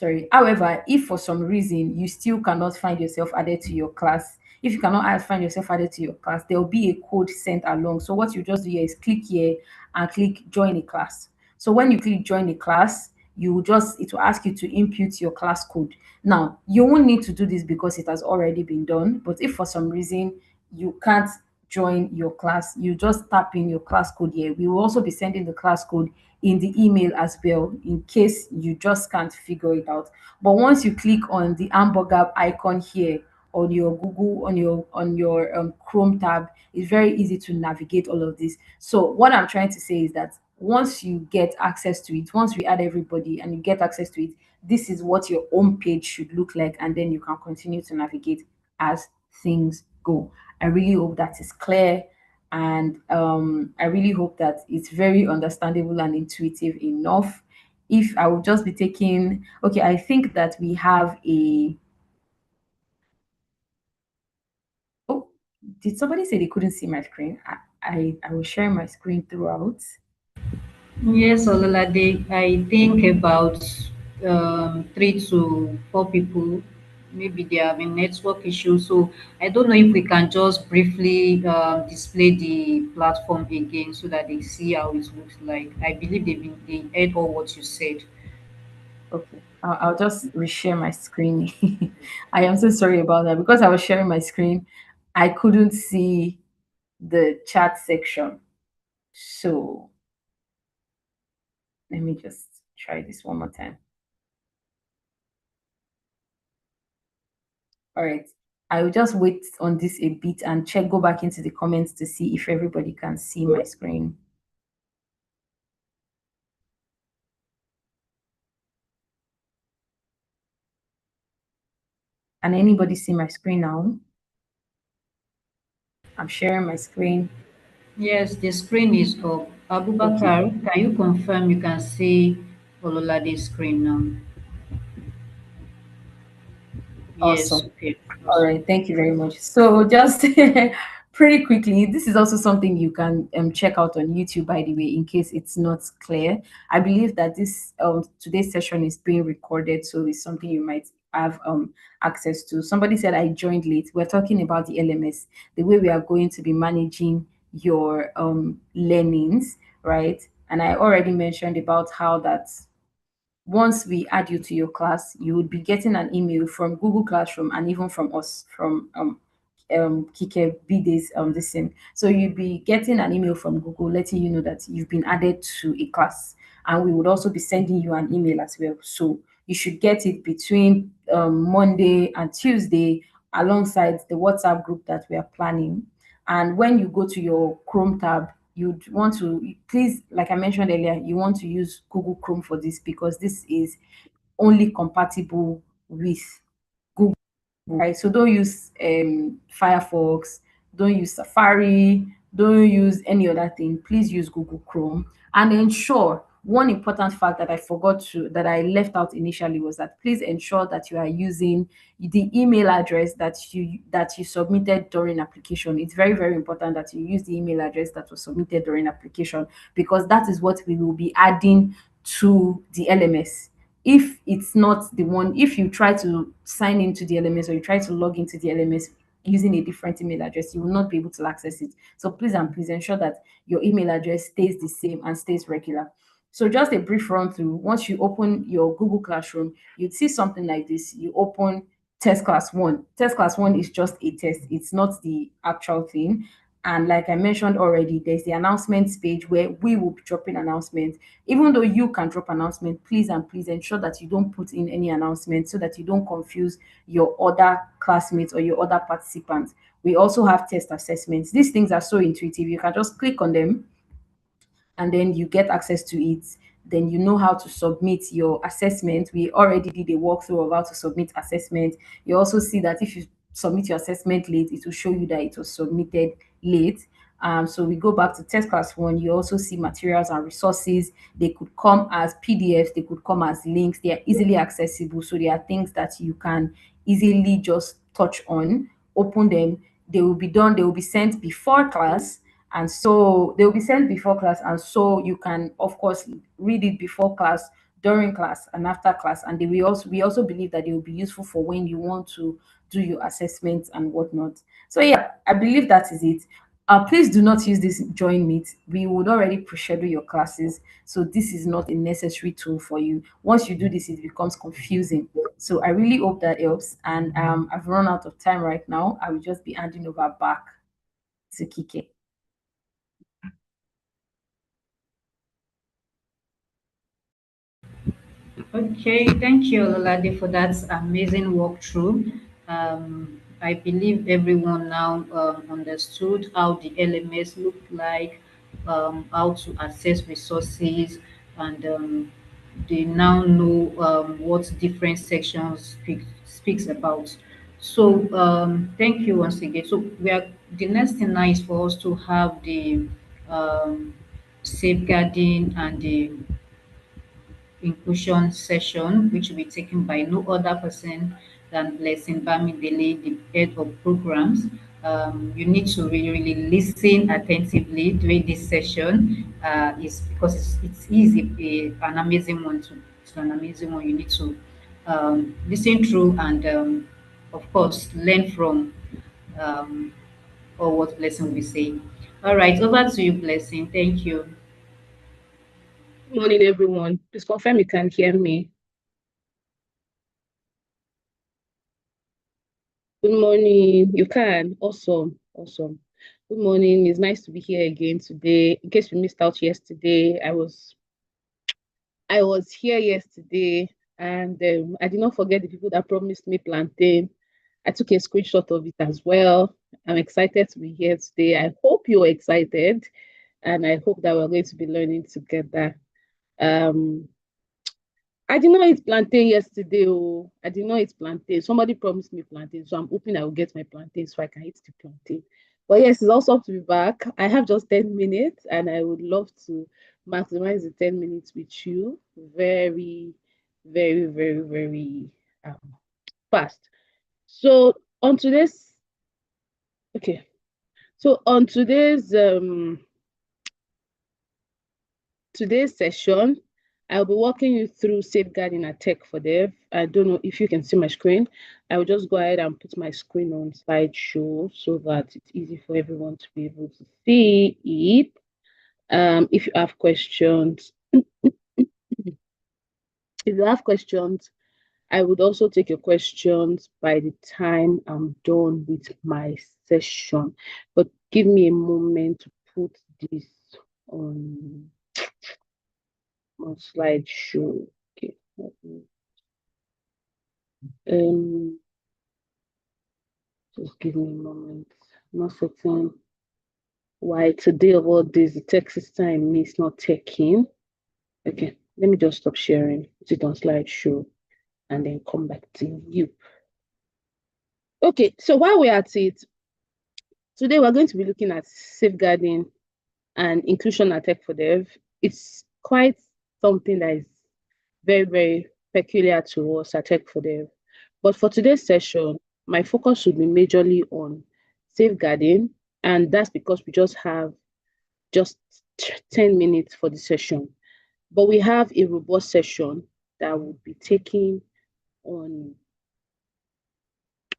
if for some reason you still cannot find yourself added to your class, if you cannot find yourself added to your class, there will be a code sent along. So what you just do here is click here and click join a class. So when you click join a class, it will ask you to input your class code. Now, you won't need to do this because it has already been done. But if for some reason you can't join your class, you just tap in your class code here. We will also be sending the class code in the email as well in case you just can't figure it out. But once you click on the hamburger icon here on your Google on your Chrome tab, it's very easy to navigate all of this. So what I'm trying to say is that once you get access to it, once we add everybody and you get access to it, this is what your home page should look like, and then you can continue to navigate as things go. I really hope that is clear, and I really hope that it's very understandable and intuitive enough. If I will just be taking, okay, I think that we have a, oh, did somebody say they couldn't see my screen? I was sharing my screen throughout. Yes, Ololade, I think about 3 to 4 people. Maybe they have a network issue. So I don't know if we can just briefly display the platform again so that they see how it looks like. I believe they heard all what you said. Okay, I'll just reshare my screen. I am so sorry about that because I was sharing my screen. I couldn't see the chat section. So let me just try this one more time. All right. I will just wait on this a bit and check, go back into the comments to see if everybody can see my screen. Can anybody see my screen now? I'm sharing my screen. Yes, the screen is up. Okay. Abubakar, can you confirm you can see Ololade's screen now? Yes, Awesome. okay, All awesome. right, thank you very much. So, just pretty quickly, this is also something you can check out on YouTube, by the way, in case it's not clear. I believe that this today's session is being recorded, so it's something you might have access to. Somebody said I joined late. We're talking about the LMS, the way we are going to be managing your learnings, right? And I already mentioned about how that once we add you to your class, you would be getting an email from Google Classroom and even from us, from Kike BD's this thing. So you'll be getting an email from Google letting you know that you've been added to a class, and we would also be sending you an email as well. So you should get it between Monday and Tuesday, alongside the WhatsApp group that we are planning. And when you go to your Chrome tab, you'd want to please, like I mentioned earlier, you want to use Google Chrome for this, because this is only compatible with Google, right? So don't use Firefox, don't use Safari, don't use any other thing. Please use Google Chrome, and ensure one important fact that I forgot to that I left out initially was that please ensure that you are using the email address that you submitted during application. It's very, very important that you use the email address that was submitted during application, because that is what we will be adding to the LMS. If it's not the one, if you try to sign into the LMS or you try to log into the LMS using a different email address, you will not be able to access it. So please and please ensure that your email address stays the same and stays regular. So just a brief run through. Once you open your Google Classroom, you'd see something like this. You open test class one. Test class one is just a test. It's not the actual thing. And like I mentioned already, there's the announcements page where we will be dropping announcements. Even though you can drop announcement, please and please ensure that you don't put in any announcement so that you don't confuse your other classmates or your other participants. We also have test assessments. These things are so intuitive. You can just click on them and then you get access to it. Then you know how to submit your assessment. We already did a walkthrough of how to submit assessment. You also see that if you submit your assessment late, it will show you that it was submitted late. So we go back to test class one. You also see materials and resources. They could come as PDFs, they could come as links. They are easily accessible. So they are things that you can easily just touch on, open them. They will be done, they will be sent before class, and so they will be sent before class, and so you can of course read it before class, during class, and after class. And they will also, we also believe that they will be useful for when you want to do your assessments and whatnot. So yeah, I believe that is it. Please do not use this join meet. We would already pre-schedule your classes, so this is not a necessary tool for you. Once you do this, it becomes confusing. So I really hope that helps, and I've run out of time right now. I will just be handing over back to Kike. Okay, thank you, Ololade, for that amazing walkthrough. I believe everyone now understood how the LMS looked like, how to access resources, and they now know what different sections speaks about. So, thank you once again. So, we are the next thing now is for us to have the um, safeguarding and the inclusion session, which will be taken by no other person than Blessing Bamidele, the head of programs. You need to really, really listen attentively during this session. Is because it's easy, an amazing one to it's an amazing one. You need to listen through and, of course, learn from um, or what Blessing will be saying. All right, over to you, Blessing. Thank you. Good morning, everyone. Please confirm you can hear me. Good morning. You can. Awesome. Awesome. Good morning. It's nice to be here again today. In case you missed out yesterday, I was here yesterday, and I did not forget the people that promised me plantain. I took a screenshot of it as well. I'm excited to be here today. I hope you're excited, and I hope that we're going to be learning together. Um, I did not eat plantain yesterday. Oh, I did not eat plantain. Somebody promised me plantain, so I'm hoping I will get my plantain so I can eat the plantain. But yes, it's also to be back. I have just 10 minutes, and I would love to maximize the 10 minutes with you very, very, very, very fast. So on today's okay, so on today's session, I'll be walking you through safeguarding a tech for dev. I don't know if you can see my screen. I will just go ahead and put my screen on slideshow so that it's easy for everyone to be able to see it. If you have questions, I would also take your questions by the time I'm done with my session. But give me a moment to put this on slideshow. Okay. Um, just give me a moment. I'm not certain why today of all this the text time is not taking. Okay, let me just stop sharing, put it on slideshow, and then come back to you. Okay, so while we're at it, today we're going to be looking at safeguarding and inclusion at Tech for Dev. It's quite something that is very, very peculiar to us at Tech for Dev. But for today's session, my focus should be majorly on safeguarding, and that's because we just have just 10 minutes for the session. But we have a robust session that will be taking on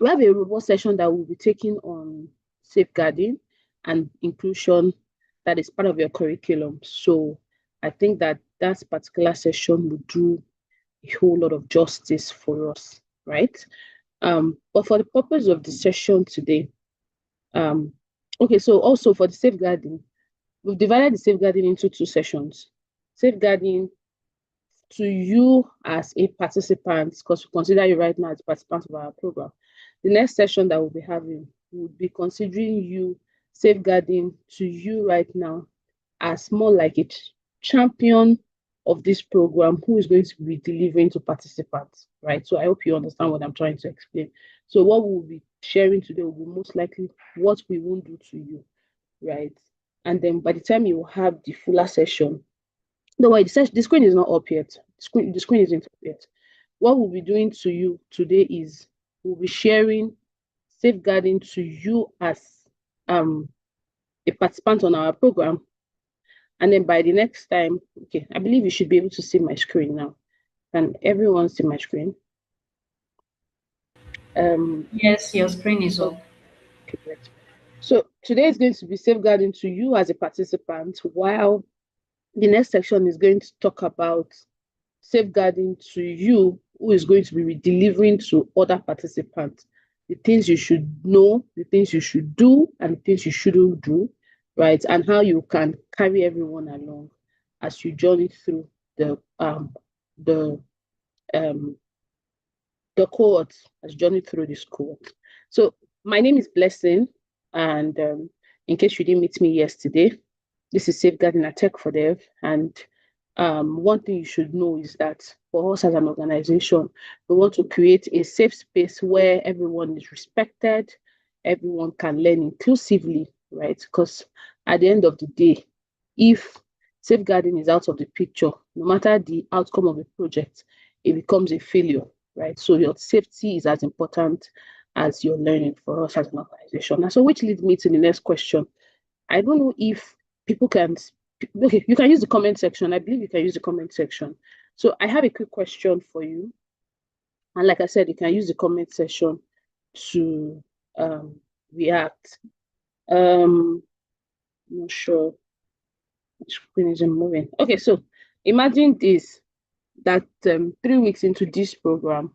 we have a robust session that will be taking on safeguarding and inclusion that is part of your curriculum. So I think that that particular session will do a whole lot of justice for us, right? But for the purpose of the session today, okay, so also for the safeguarding, we've divided the safeguarding into two sessions. Safeguarding to you as a participant, because we consider you right now as a participant of our program. The next session that we'll be having would be considering you safeguarding to you right now as more like a champion of this program who is going to be delivering to participants, right? So I hope you understand what I'm trying to explain. So what we'll be sharing today will be most likely what we won't do to you, right? And then by the time you have the fuller session, no, wait, the screen is not up yet. The screen isn't up yet. What we'll be doing to you today is we'll be sharing safeguarding to you as a participant on our program. And then by the next time, okay, I believe you should be able to see my screen now. Can everyone see my screen? Yes, your screen is up. Okay, great. So today is going to be safeguarding to you as a participant, while the next section is going to talk about safeguarding to you who is going to be delivering to other participants the things you should know, the things you should do, and the things you shouldn't do, right? And how you can carry everyone along as you journey through the um the cohort, as you journey through this cohort. So my name is Blessing, and in case you didn't meet me yesterday, this is Safeguarding a Tech for Dev. And one thing you should know is that for us as an organization, we want to create a safe space where everyone is respected, everyone can learn inclusively, right? Because at the end of the day, if safeguarding is out of the picture, no matter the outcome of the project, it becomes a failure, right? So your safety is as important as your learning for us as an organization. And so which leads me to the next question. I don't know if people can, okay, you can use the comment section. I believe you can use the comment section. So I have a quick question for you. And like I said, you can use the comment section to react. I'm not sure which screen isn't moving. Okay, so imagine this, that 3 weeks into this program,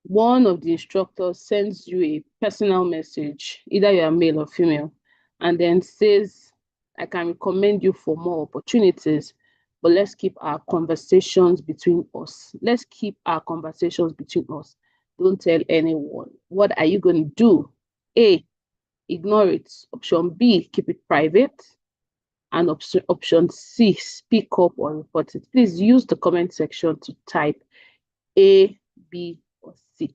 one of the instructors sends you a personal message, either you're male or female, and then says, I can recommend you for more opportunities, but let's keep our conversations between us. Let's keep our conversations between us. Don't tell anyone. What are you going to do? A, ignore it. Option B, keep it private. And option C, speak up or report it. Please use the comment section to type A, B, or C.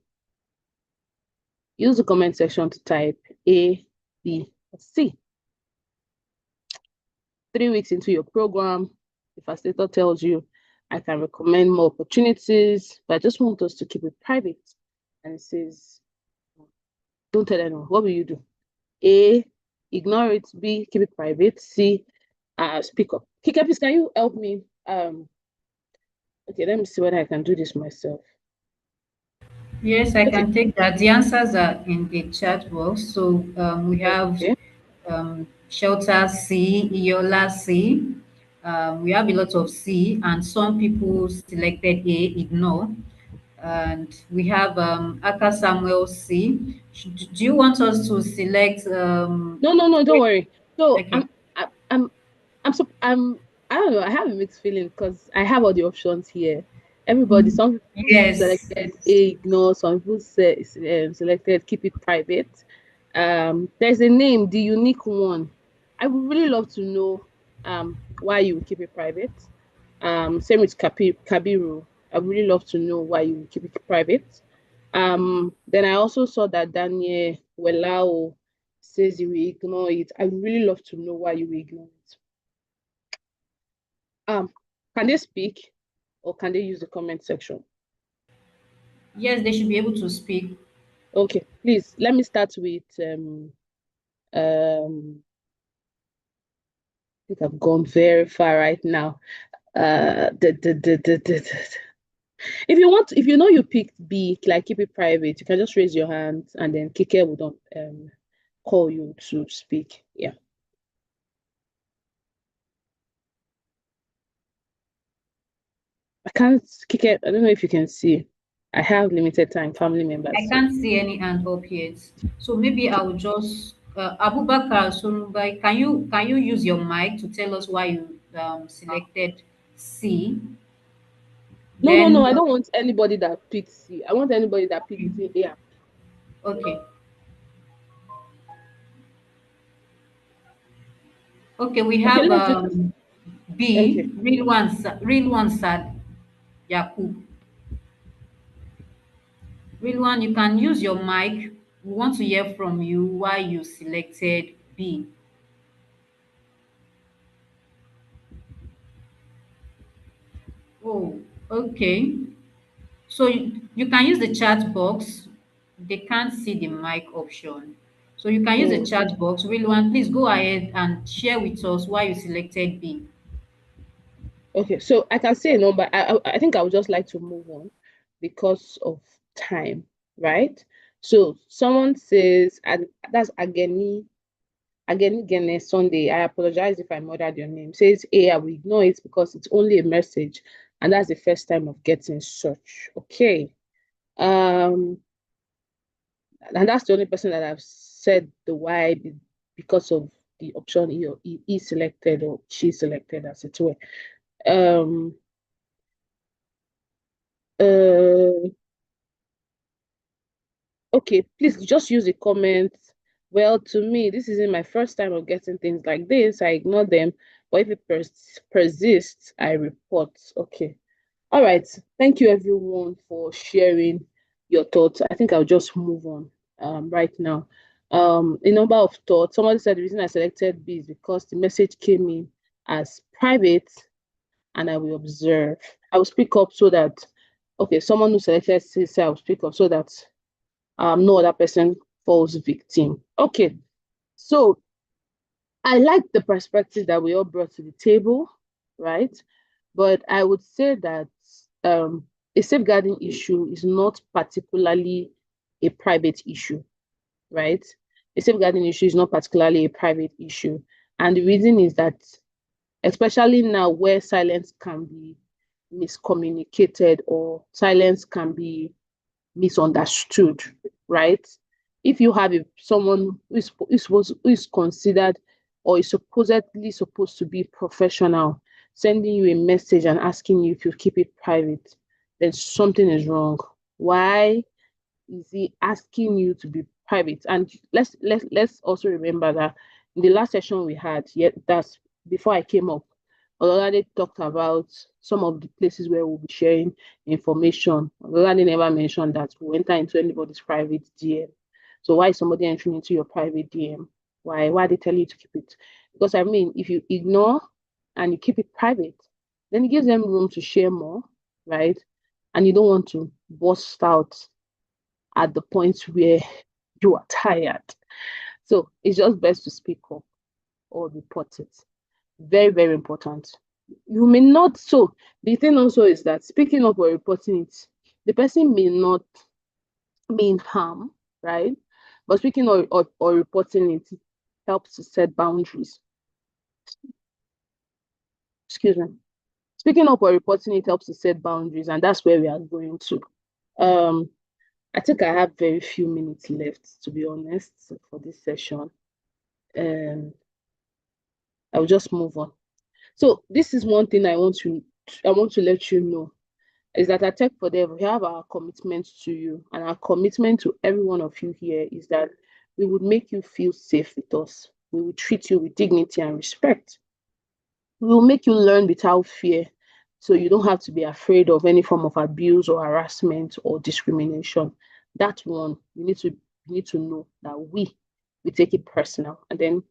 Use the comment section to type A, B, or C. 3 weeks into your program, the facilitator tells you, I can recommend more opportunities, but I just want us to keep it private. And it says, don't tell anyone. What will you do? A, ignore it. B, keep it private. C, speak up. Kika, please, can you help me? Okay, let me see whether I can do this myself. Yes, I Okay. can take that. The answers are in the chat box. So we have Okay. Shelter C, Iola C. We have a lot of C, and some people selected A, ignore. And we have Aka Samuel C. Do you want us to select? No, don't worry. So Okay. I'm I don't know. I have a mixed feeling because I have all the options here. Everybody, Mm, some people yes. selected A, ignore. Some people say selected keep it private. There's a name, the unique one. I would really love to know why you would keep it private. Same with Kabiru. I would really love to know why you would keep it private. Then I also saw that Daniel Welao says you will ignore it. I would really love to know why you will ignore it. Can they speak or can they use the comment section? Yes, they should be able to speak. Okay, please let me start with I think I've gone very far right now. If you want, if you know you picked B, like keep it private, you can just raise your hand and then Kike will call you to speak. Yeah. I can't, Kike, I don't know if you can see. I have limited time, family members. I So, can't see any hand up yet. So maybe I okay. will just Abubakar Sorumbai, can you use your mic to tell us why you selected C? No, Then I don't want anybody that picks C. I want anybody that picks between A and B. okay. Okay, we Okay, have let's do this. Okay. B, real one sad Yakub. Real one, you can use your mic. We want to hear from you why you selected B. Oh, okay. So you can use the chat box. They can't see the mic option. So you can use the Mm. chat box. Real one, please go ahead and share with us why you selected B. Okay, so I can say a number. I think I would just like to move on because of time, right? So someone says, and that's Gene Sunday. I apologize if I murdered your name. Says, hey, I will ignore it because it's only a message, and that's the first time of getting such. Okay. Um, and that's the only person that I've said the why because of the option he selected or she selected as it were. Um, uh, okay, please just use the comments. Well, to me, this isn't my first time of getting things like this. I ignore them, but if it persists, I report. Okay. All right. Thank you, everyone, for sharing your thoughts. I think I'll just move on right now. A number of thoughts. Somebody said the reason I selected B is because the message came in as private and I will observe. I will speak up so that, okay, someone who selected C say I will speak up so that no other person falls victim. Okay, so I like the perspective that we all brought to the table, right? But I would say that a safeguarding issue is not particularly a private issue, right? A safeguarding issue is not particularly a private issue. And the reason is that, especially now where silence can be miscommunicated or silence can be misunderstood, right? If you have someone who is considered or is supposedly supposed to be professional sending you a message and asking you if you keep it private, then something is wrong. Why? is he asking you to be private? And let's also remember that in the last session we had, yet that's before I came up, Ololade talked about some of the places where we'll be sharing information. Ololade never mentioned that we'll enter into anybody's private DM. So why is somebody entering into your private DM? Why are they telling you to keep it? Because I mean, if you ignore and you keep it private, then it gives them room to share more, right? And you don't want to burst out at the point where you are tired. So it's just best to speak up or report it. Very, very important. You may not, so the thing also is that speaking up or reporting it, the person may not mean harm, right? But speaking or reporting it helps to set boundaries. Excuse me. Speaking up or reporting it helps to set boundaries, and that's where we are going to. I think I have very few minutes left, to be honest, for this session. I'll just move on. So this is one thing I want to let you know is that at Tech for Dev, we have our commitment to you, and our commitment to every one of you here is that we would make you feel safe with us. We will treat you with dignity and respect. We will make you learn without fear, so you don't have to be afraid of any form of abuse or harassment or discrimination. That one, you need to know that we take it personal. And then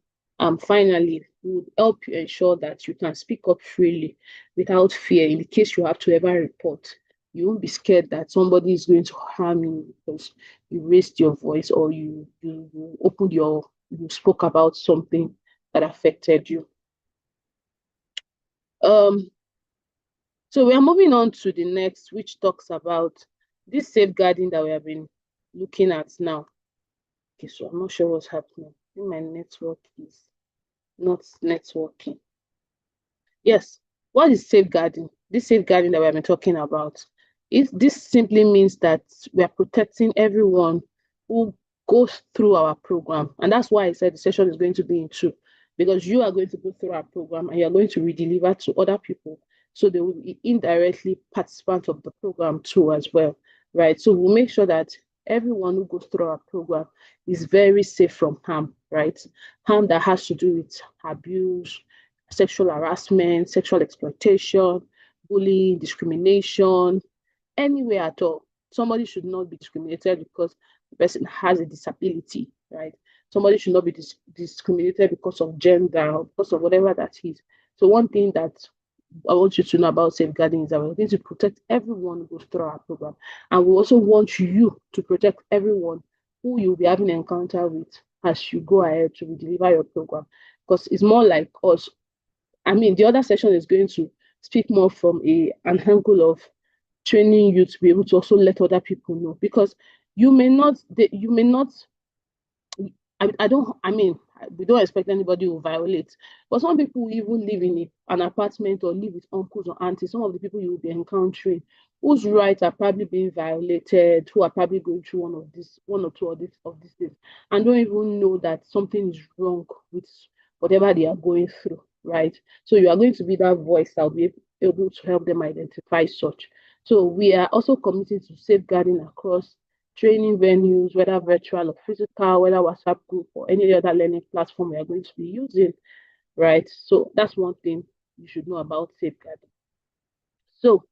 finally, we would help you ensure that you can speak up freely without fear in the case you have to ever report. You won't be scared that somebody is going to harm you because you raised your voice or you opened you spoke about something that affected you. So we are moving on to the next, which talks about this safeguarding that we have been looking at now. Okay, so I'm not sure what's happening. I think my network is not networking. Yes, what is safeguarding? This safeguarding that we have been talking about, this simply means that we are protecting everyone who goes through our program. And that's why I said the session is going to be in two, because you are going to go through our program and you're going to redeliver to other people. So they will be indirectly participants of the program too as well, right? So we'll make sure that everyone who goes through our program is very safe from harm, right? Harm that has to do with abuse, sexual harassment, sexual exploitation, bullying, discrimination, anywhere at all. Somebody should not be discriminated because the person has a disability, right? Somebody should not be discriminated because of gender or because of whatever that is. So one thing that I want you to know about safeguarding is that we're going to protect everyone who goes through our program. And we also want you to protect everyone who you'll be having an encounter with as you go ahead to deliver your program. Because it's more like us. I mean, the other session is going to speak more from an angle of training you to be able to also let other people know, because you may not I mean, we don't expect anybody to violate, but some people even live in an apartment or live with uncles or aunties. Some of the people you will be encountering whose rights are probably being violated, who are probably going through one or two of these things, and don't even know that something is wrong with whatever they are going through, right? So you are going to be that voice that will be able to help them identify such. So we are also committed to safeguarding across training venues, whether virtual or physical, whether WhatsApp group or any other learning platform we are going to be using, right? So that's one thing you should know about safeguarding. So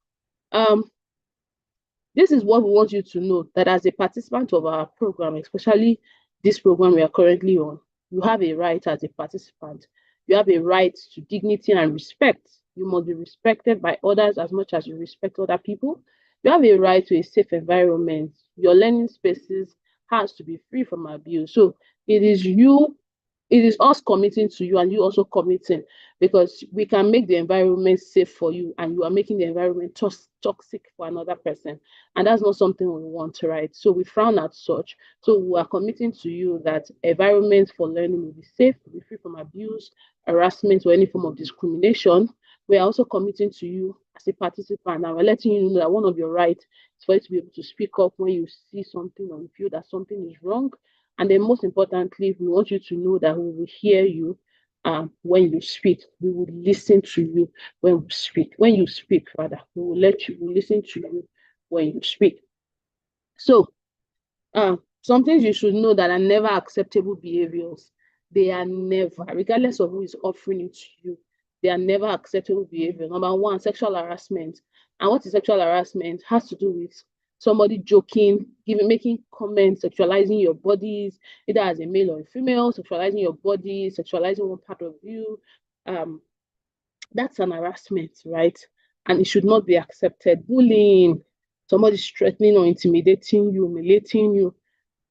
this is what we want you to know, that as a participant of our program, especially this program we are currently on, you have a right as a participant. You have a right to dignity and respect. You must be respected by others as much as you respect other people. You have a right to a safe environment. Your learning spaces has to be free from abuse. So it is us committing to you and you also committing, because we can make the environment safe for you and you are making the environment toxic for another person, and that's not something we want, right? So we frown at such. So we are committing to you that environment for learning will be safe, will be free from abuse, harassment, or any form of discrimination. We are also committing to you as a participant, and we're letting you know that one of your rights is for you to be able to speak up when you see something or you feel that something is wrong. And then most importantly, we want you to know that we will hear you when you speak. We will listen to you when we speak. When you speak, rather, we will listen to you when you speak. So Some things you should know that are never acceptable behaviors. They are never, regardless of who is offering it to you, they are never acceptable behavior. Number one, sexual harassment. And what is sexual harassment? Has to do with somebody joking, making comments, sexualizing your bodies, either as a male or a female, sexualizing your body, sexualizing one part of you. Um, that's an harassment, right? And it should not be accepted. Bullying, somebody threatening or intimidating you, humiliating you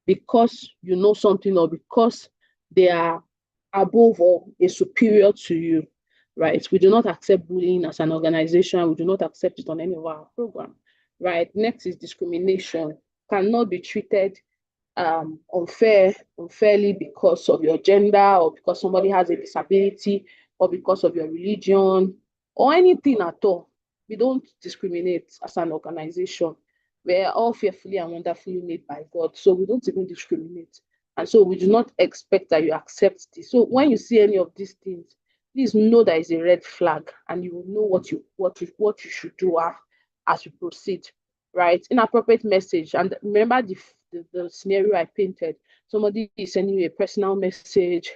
because you know something or because they are above or a superior to you, right? We do not accept bullying as an organization. We do not accept it on any of our program, right? Next is discrimination. Cannot be treated unfairly because of your gender or because somebody has a disability or because of your religion or anything at all. We don't discriminate as an organization. We're all fearfully and wonderfully made by God, so we don't even discriminate. And so we do not expect that you accept this. So when you see any of these things, please know that is a red flag, and you will know what you should do as you proceed, right? Inappropriate message. And remember the scenario I painted. Somebody is sending you a personal message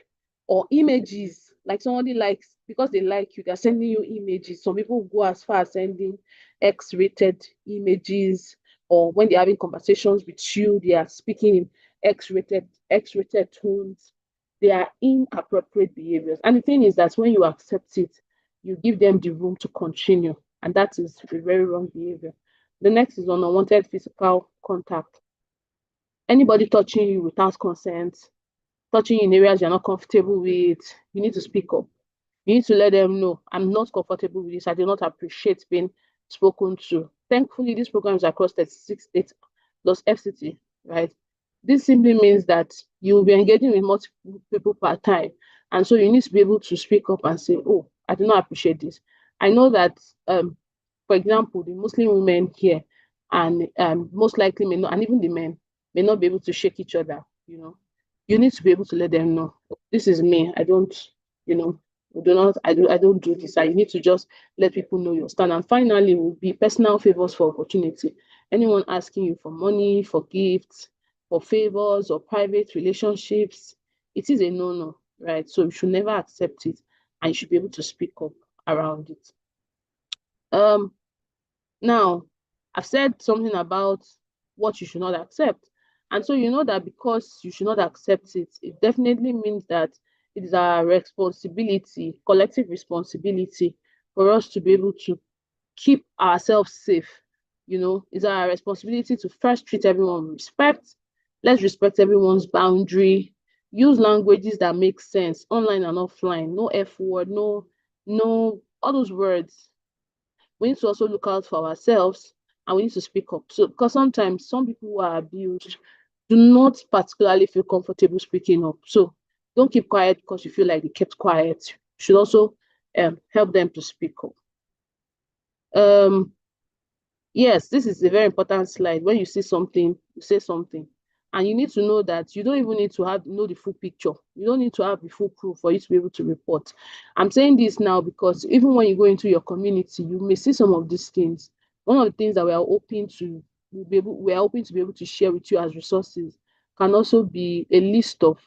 or images, like somebody likes, because they like you, they're sending you images. Some people go as far as sending X-rated images, or when they're having conversations with you, they are speaking in X-rated tones. They are inappropriate behaviors. And the thing is that when you accept it, you give them the room to continue. And that is a very wrong behavior. The next is unwanted physical contact. Anybody touching you without consent, touching you in areas you're not comfortable with, you need to speak up. You need to let them know, I'm not comfortable with this. I do not appreciate being spoken to. Thankfully, this program is across 36 states plus FCT, right? This simply means that you'll be engaging with multiple people per time. And so you need to be able to speak up and say, oh, I do not appreciate this. I know that, for example, the Muslim women here and most likely may not, and even the men may not be able to shake each other, you need to be able to let them know, this is me. I don't, you know, I don't do this. I need to just let people know your stand. And finally will be personal favors for opportunity. Anyone asking you for money, for gifts, for favors or private relationships, it is a no-no, right? So you should never accept it and you should be able to speak up around it. Now, I've said something about what you should not accept. And so you know that because you should not accept it, it definitely means that it is our responsibility, collective responsibility, for us to be able to keep ourselves safe. It's our responsibility to first treat everyone with respect. Let's respect everyone's boundary. Use languages that make sense, online and offline. No F word, no, all those words. We need to also look out for ourselves and we need to speak up. So, because sometimes some people who are abused do not particularly feel comfortable speaking up. So, don't keep quiet because you feel like they kept quiet. You should also help them to speak up. Yes, this is a very important slide. When you see something, you say something. And you need to know that you don't even need to know the full picture. You don't need to have the full proof for you to be able to report. I'm saying this now because even when you go into your community, you may see some of these things. One of the things that we are hoping to be able to share with you as resources can also be a list of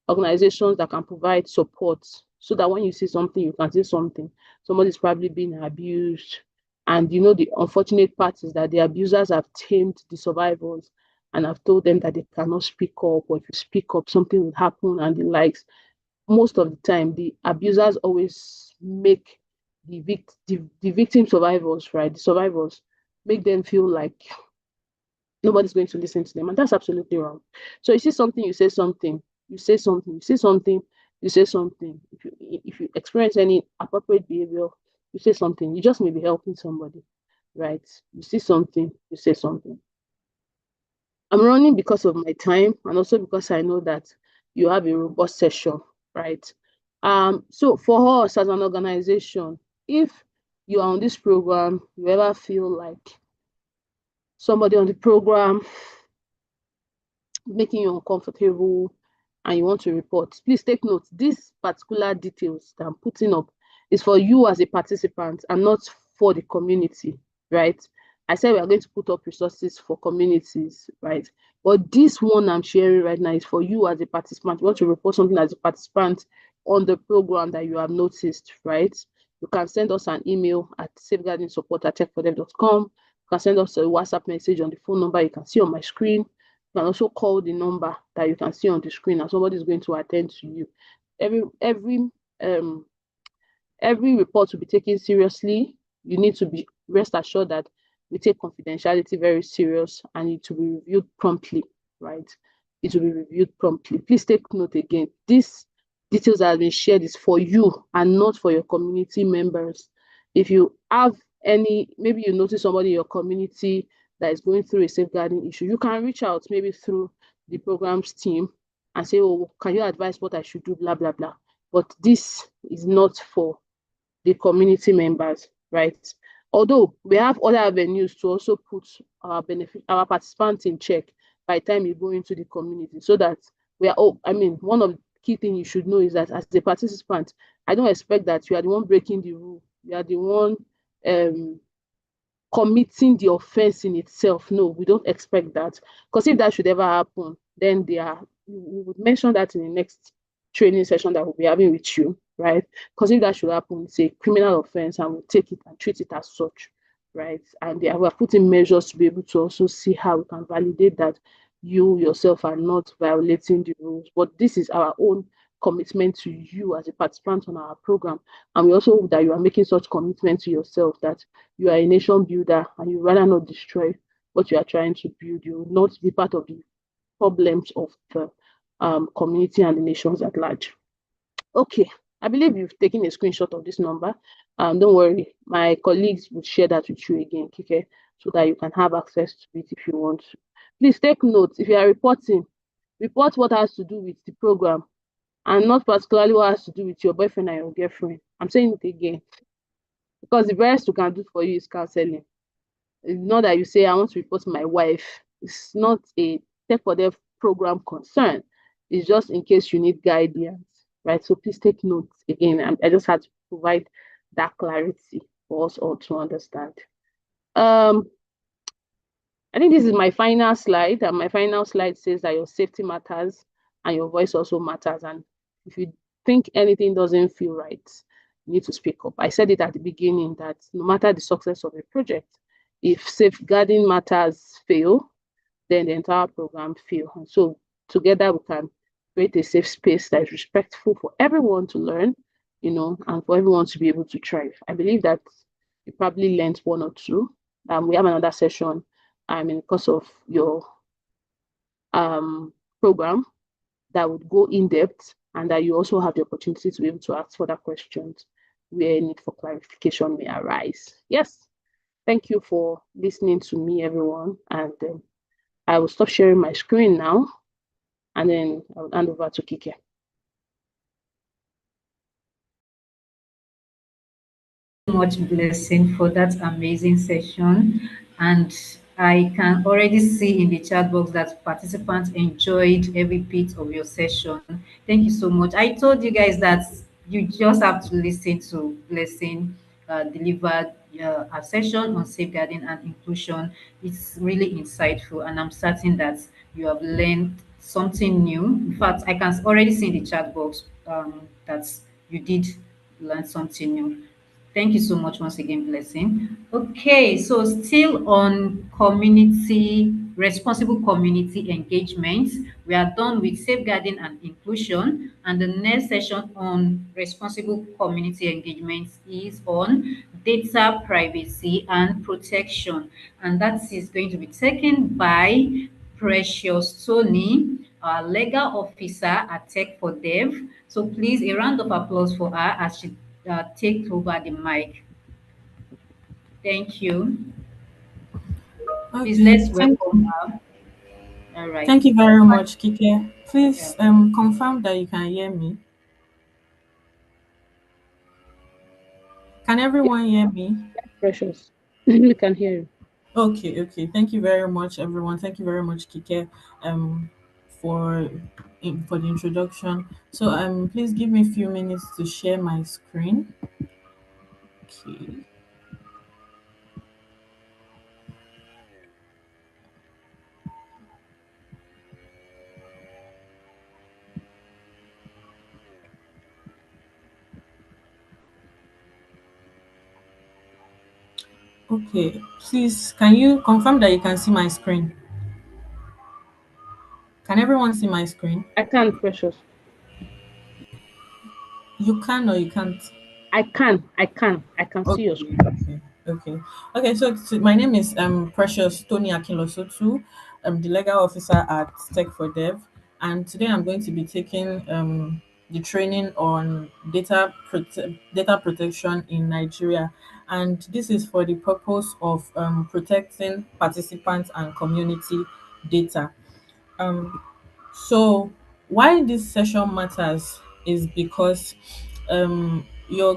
organizations that can provide support so that when you see something, you can say something. Somebody's probably being abused. And the unfortunate part is that the abusers have tamed the survivors and I've told them that they cannot speak up, or if you speak up, something will happen and the likes. Most of the time, the abusers always make the victim survivors, right? The survivors make them feel like nobody's going to listen to them, and that's absolutely wrong. So you see something, you say something, you say something, you say something, you say something. If you experience any appropriate behavior, you say something. You just may be helping somebody, right? You see something, you say something. I'm running because of my time and also because I know that you have a robust session, right? So for us as an organization, if you are on this program, you ever feel like somebody on the program making you uncomfortable and you want to report, please take note. These particular details that I'm putting up is for you as a participant and not for the community, right? I said we are going to put up resources for communities, right? But this one I'm sharing right now is for you as a participant. You want to report something as a participant on the program that you have noticed, right? You can send us an email at safeguardingsupport@techfordev.com. You can send us a WhatsApp message on the phone number you can see on my screen. You can also call the number that you can see on the screen, and somebody is going to attend to you. Um every report will be taken seriously. You need to be rest assured that we take confidentiality very serious, and it will be reviewed promptly, right? It will be reviewed promptly. Please take note again. These details that have been shared is for you and not for your community members. If you have any, maybe you notice somebody in your community that is going through a safeguarding issue, you can reach out maybe through the programs team and say, oh, can you advise what I should do, blah, blah, blah. But this is not for the community members, right? Although we have other avenues to also put our participants in check by the time you go into the community, so that we are all, I mean, one of the key things you should know is that as a participant, I don't expect that you are the one breaking the rule. You are the one um, committing the offense in itself. No, we don't expect that. Because if that should ever happen, then we would mention that in the next training session that we'll be having with you, right? Because if that should happen, it's a criminal offense and we'll take it and treat it as such, right? And we're putting measures to be able to also see how we can validate that you yourself are not violating the rules. But this is our own commitment to you as a participant on our program. And we also hope that you are making such commitment to yourself, that you are a nation builder and you rather not destroy what you are trying to build. You will not be part of the problems of the community and the nations at large. Okay, I believe you've taken a screenshot of this number. Don't worry, my colleagues will share that with you again, okay, so that you can have access to it if you want to. Please take note, if you are reporting, report what has to do with the program and not particularly what has to do with your boyfriend and your girlfriend. I'm saying it again, because the best we can do for you is counseling. It's not that you say, I want to report to my wife. It's not a Tech for Dev program concern. It's just in case you need guidance, right? So please take notes again. I just had to provide that clarity for us all to understand. I think this is my final slide, and my final slide says that your safety matters and your voice also matters. And if you think anything doesn't feel right, you need to speak up. I said it at the beginning that no matter the success of a project, if safeguarding matters fail, then the entire program fail. And so together we can create a safe space that is respectful for everyone to learn, and for everyone to be able to thrive. I believe that you probably learned one or two. We have another session in the course of your program that would go in depth, and that you also have the opportunity to be able to ask further questions where need for clarification may arise. Yes, thank you for listening to me, everyone. And I will stop sharing my screen now, and then I will hand over to Kike. Much blessing for that amazing session. And I can already see in the chat box that participants enjoyed every bit of your session. Thank you so much. I told you guys that you just have to listen to Blessing deliver a session on safeguarding and inclusion. It's really insightful, and I'm certain that you have learned something new. In fact, I can already see in the chat box that you did learn something new. Thank you so much once again, Blessing. Okay, so still on community, responsible community engagement, we are done with safeguarding and inclusion. And the next session on responsible community engagement is on data privacy and protection. And that is going to be taken by Precious Tony, our legal officer at Tech for Dev. So please, a round of applause for her as she take over the mic. Thank you. Please Okay, let's welcome her. All right. thank you very much, Kike. Yeah. Please confirm that you can hear me. Can Yeah, everyone hear me? Precious. We can hear you. Okay, okay. Thank you very much, everyone. Thank you very much, Kike, um, for for the introduction. So please give me a few minutes to share my screen. Okay. Okay, please can you confirm that you can see my screen? Can everyone see my screen? I can, Precious. You can or you can't? I can see your Okay, screen. okay. So my name is Precious Tony Akinlosotu. I'm the legal officer at Tech for Dev, and today I'm going to be taking the training on data protection in Nigeria, and this is for the purpose of protecting participants and community data. Um, so why this session matters is because your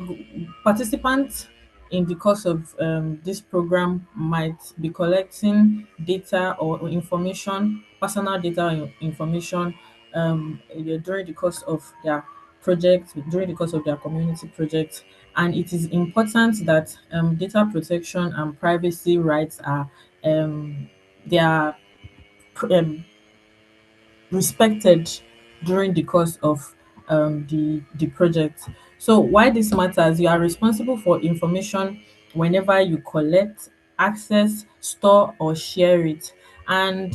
participants in the course of this program might be collecting data or information, personal data or information during the course of their project, during the course of their community project. And it is important that data protection and privacy rights are they are um, respected during the course of the project. So why this matters, you are responsible for information whenever you collect, access, store or share it. And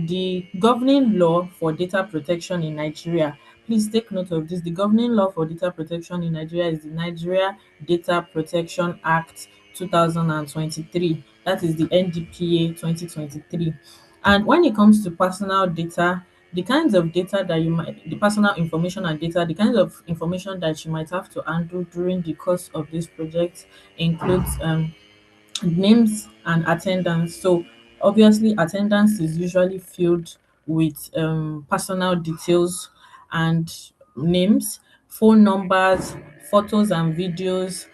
the governing law for data protection in Nigeria, please take note of this. The governing law for data protection in Nigeria is the Nigeria Data Protection Act 2023. That is the NDPA 2023. And when it comes to personal data, the kinds of data that you might, the personal information and data, the kinds of information that you might have to handle during the course of this project includes names and attendance. So obviously attendance is usually filled with personal details and names, phone numbers, photos and videos,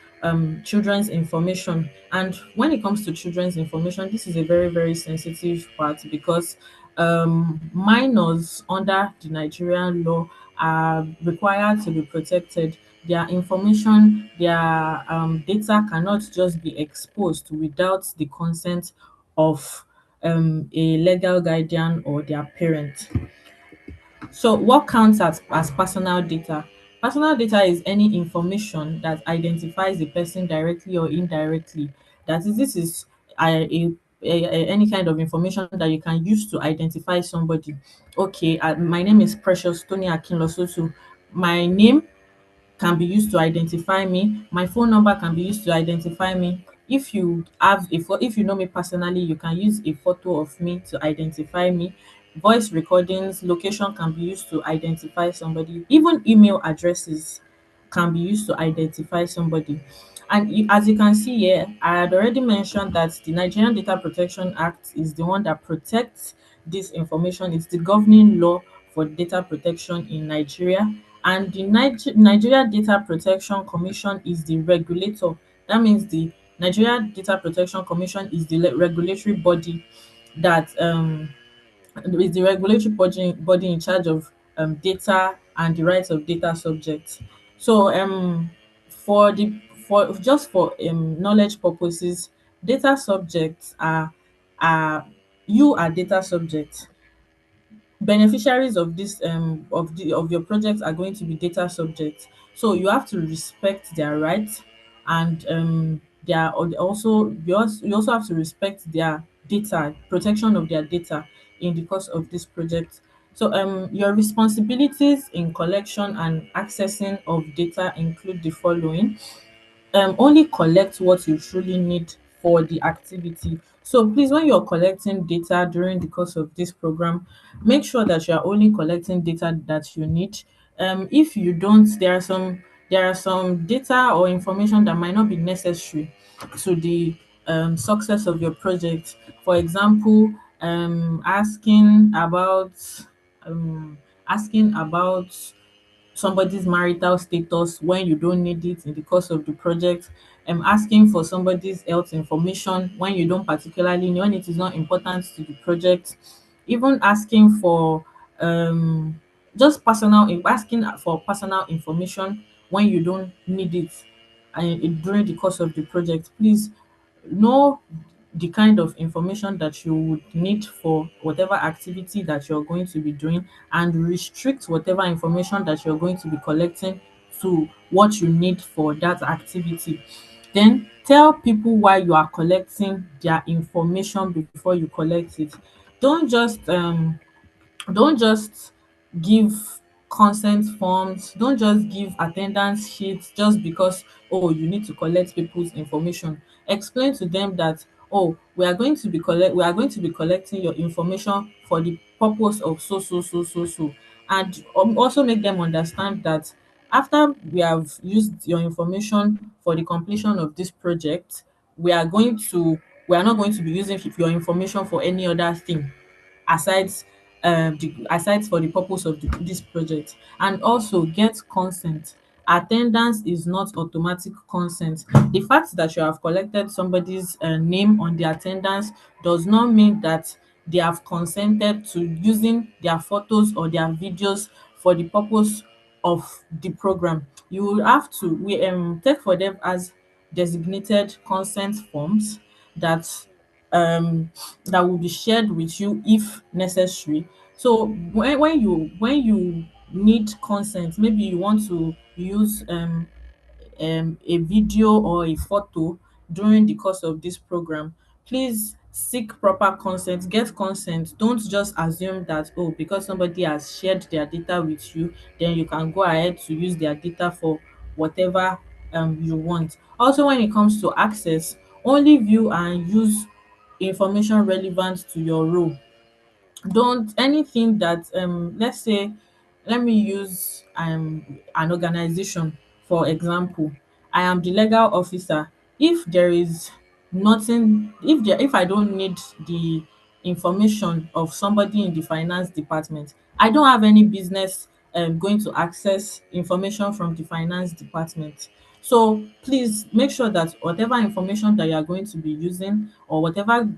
children's information. And when it comes to children's information, this is a very, very sensitive part because minors under the Nigerian law are required to be protected. Their information, their data cannot just be exposed without the consent of a legal guardian or their parent. So what counts as personal data? Personal data is any information that identifies the person directly or indirectly. That is, this is any kind of information that you can use to identify somebody. Okay, my name is Precious Tony Akinlosotu. My name can be used to identify me. My phone number can be used to identify me. If you have if you know me personally, you can use a photo of me to identify me. Voice recordings, location can be used to identify somebody. Even email addresses can be used to identify somebody. And as you can see here, I had already mentioned that the Nigerian Data Protection Act is the one that protects this information. It's the governing law for data protection in Nigeria. And the Nigeria Data Protection Commission is the regulator. That means the Nigeria Data Protection Commission is the regulatory body that is the regulatory body in charge of data and the rights of data subjects. So for the for just for knowledge purposes, data subjects are you are data subjects. Beneficiaries of this of your project are going to be data subjects, so you have to respect their rights, and you also have to respect their data, protection of their data in the course of this project. So your responsibilities in collection and accessing of data include the following: only collect what you truly need for the activity. So please, when you're collecting data during the course of this program, make sure that you are only collecting data that you need. If you don't, there are some data or information that might not be necessary to the success of your project. For example, um, asking about somebody's marital status when you don't need it in the course of the project, asking for somebody's health information when you don't particularly know, when it is not important to the project, even just asking for personal information when you don't need it during the course of the project. Please know the kind of information that you would need for whatever activity that you're going to be doing, and restrict whatever information that you're going to be collecting to what you need for that activity. Den tell pipu why you are collecting their information before you collect it. Don't just um don't just give consent forms, don't just give attendance sheets just because you need to collect people's information. Explain to them that we are going to be collecting your information for the purpose of so. And also make them understand that after we have used your information for the completion of this project, we are not going to be using your information for any other thing aside aside for the purpose of this project. And also get consent. Attendance is not automatic consent. The fact that you have collected somebody's name on the attendance does not mean that they have consented to using their photos or their videos for the purpose of the program. You will have to we take for them as designated consent forms that um that will be shared with you if necessary. So when you need consent, maybe you want to use a video or a photo during the course of this program, please seek proper consent, get consent. Don't just assume that because somebody has shared their data with you, then you can go ahead to use their data for whatever you want. Also, when it comes to access, only view and use information relevant to your role. Don't anything that let's say, let me use an organization for example. I am the legal officer. If there is nothing, if I don't need the information of somebody in the finance department, I don't have any business going to access information from the finance department. So please make sure that whatever information that you are going to be using, or whatever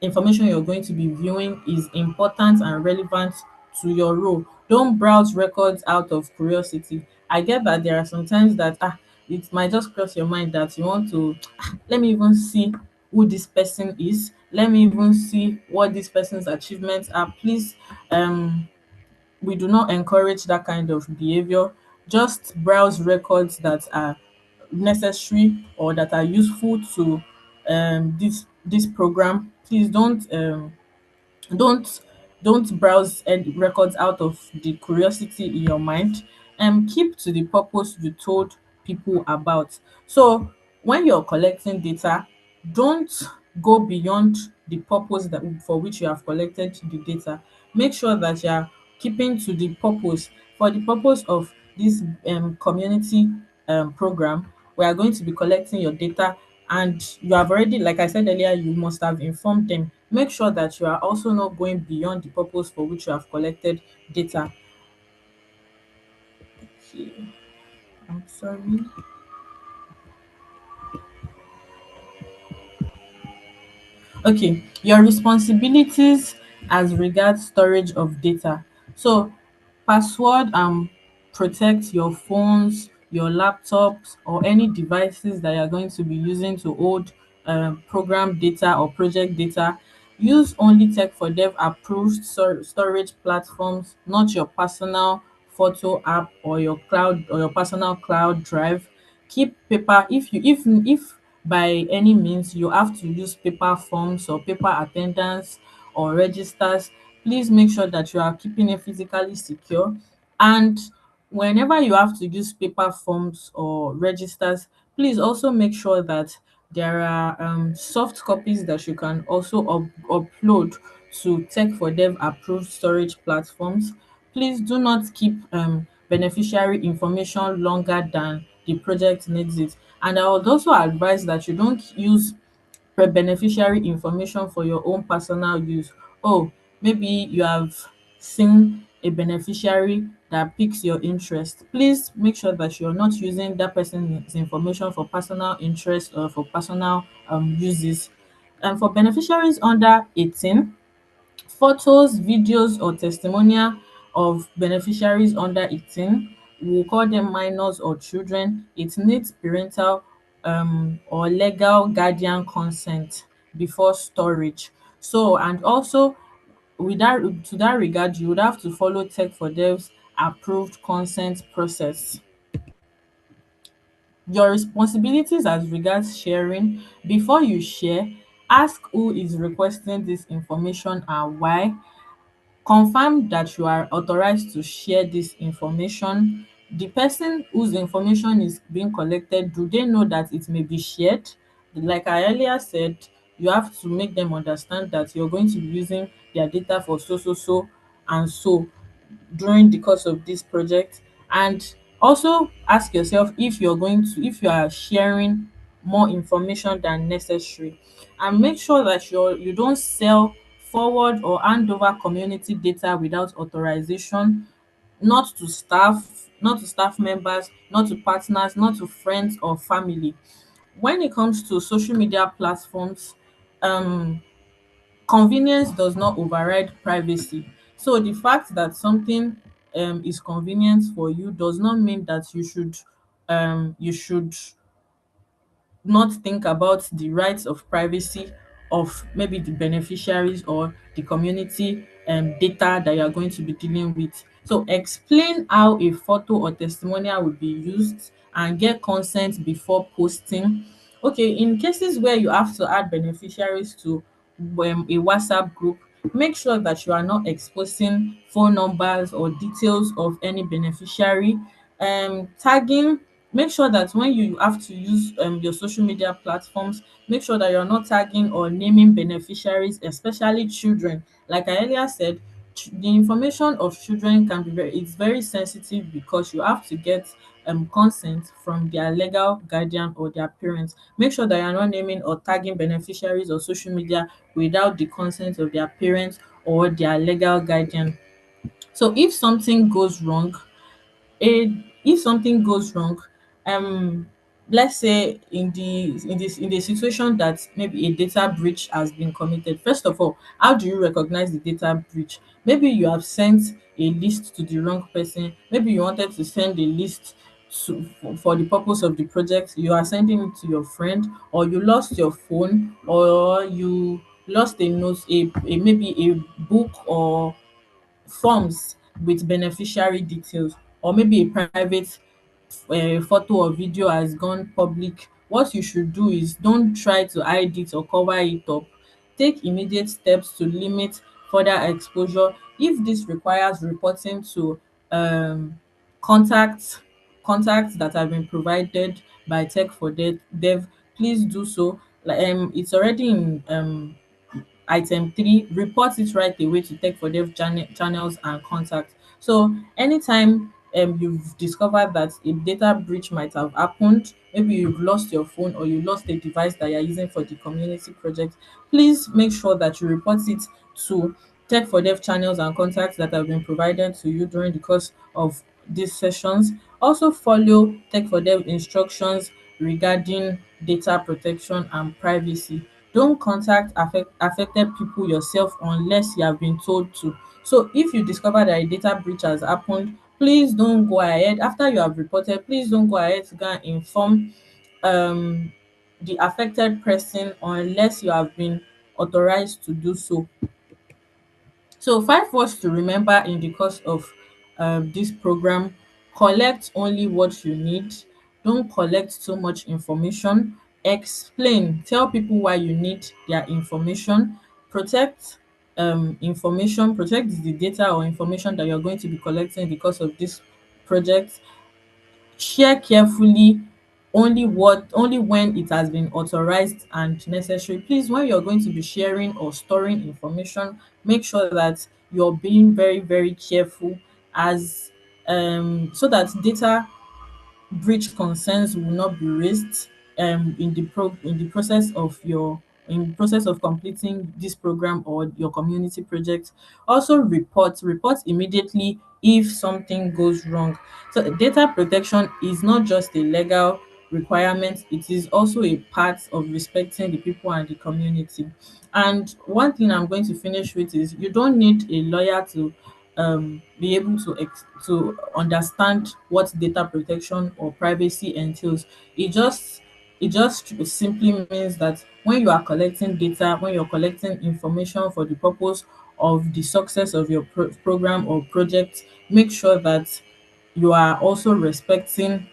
information you're going to be viewing, is important and relevant to your role. Don't browse records out of curiosity. I get that there are some times that it might just cross your mind that you want to let me even see who this person is. Let me even see what this person's achievements are. Please, we do not encourage that kind of behavior. Just browse records that are necessary or that are useful to this program. Please don't don't browse any records out of the curiosity in your mind, and keep to the purpose you told people about. So when you're collecting data, don't go beyond the purpose that for which you have collected the data. Make sure that you are keeping to the purpose. For the purpose of this community program, we are going to be collecting your data, and you have already, like I said earlier, you must have informed them. Make sure that you are also not going beyond the purpose for which you have collected data. Okay, I'm sorry. Okay, your responsibilities as regards storage of data. So password and protect your phones, your laptops, or any devices that you're going to be using to hold program data or project data. Use only tech for dev approved storage platforms, not your personal photo app or your cloud or your personal cloud drive. Keep paper if by any means you have to use paper forms or paper attendance or registers, please make sure that you are keeping it physically secure. And whenever you have to use paper forms or registers, please also make sure that there are soft copies that you can also upload to tech for dev approved storage platforms. Please do not keep beneficiary information longer than the project needs it. And I would also advise that you don't use beneficiary information for your own personal use. Maybe you have seen a beneficiary that piques your interest. Please make sure that you're not using that person's information for personal interest or for personal uses. And for beneficiaries under 18, photos, videos, or testimonial of beneficiaries under 18, we will call them minors or children. It needs parental or legal guardian consent before storage. So, and also with that, to that regard, you would have to follow Tech for Dev's approved consent process. Your responsibilities as regards sharing: before you share, ask who is requesting this information and why. Confirm that you are authorized to share this information. The person whose information is being collected, do they know that it may be shared? Like I earlier said, you have to make them understand that you're going to be using their data for so so so and so during the course of this project. And also ask yourself if if you are sharing more information than necessary, and make sure that you don't sell, forward or hand over community data without authorization, not to staff members, not to partners, not to friends or family. When it comes to social media platforms, um convenience does not override privacy. So the fact that something is convenient for you does not mean that you should not think about the rights of privacy of maybe the beneficiaries or the community data that you are going to be dealing with. So explain how a photo or testimonial will be used and get consent before posting. Okay, in cases where you have to add beneficiaries to a WhatsApp group, make sure that you are not exposing phone numbers or details of any beneficiary. Tagging, make sure that when you have to use your social media platforms, make sure that you're not tagging or naming beneficiaries, especially children. Like I earlier said, the information of children can be it's very sensitive because you have to get consent from their legal guardian or their parents. Make sure that you're not naming or tagging beneficiaries or social media without the consent of their parents or their legal guardian. So if something goes wrong, um let's say in the situation that maybe a data breach has been committed. First of all, how do you recognize the data breach? Maybe you have sent a list to the wrong person. Maybe you wanted to send a list for the purpose of the project, you are sending it to your friend, or you lost your phone, or you lost a note, a maybe a book or forms with beneficiary details, or maybe a private photo or video has gone public. What you should do is don't try to hide it or cover it up. Take immediate steps to limit further exposure. If this requires reporting to um contact contacts that have been provided by Tech for Dev, please do so. Like it's already in item 3, report it right away to Tech for Dev channels and contacts. So anytime you've discovered that a data breach might have happened, maybe you've lost your phone or you lost a device that you're using for the community project, please make sure that you report it to Tech for Dev channels and contacts that have been provided to you during the course of these sessions. Also follow Tech for Dev instructions regarding data protection and privacy. Don't contact affected people yourself unless you have been told to. So if you discover that a data breach has happened, please don't go ahead. After you have reported, please don't go ahead to go and inform um the affected person unless you have been authorized to do so. So 5 words to remember in the course of dis program: collect only what you need, don't collect too much information, explain, tell people why you need their information, protect information, protect the data or information that you're going to be collecting because of this project. Share carefully, only when it has been authorized and necessary. Please, when you're going to be sharing or storing information, make sure that you're being very very careful, as so that data breach concerns will not be raised in the process of completing this program or your community project. Also report immediately if something goes wrong. So data protection is not just a legal requirement, it is also a part of respecting the people and the community. And one thing I'm going to finish with is you don't need a lawyer to be able to understand what data protection or privacy entails. It just simply means that when you are collecting data, when you're collecting information for the purpose of the success of your program or project, make sure that you are also respecting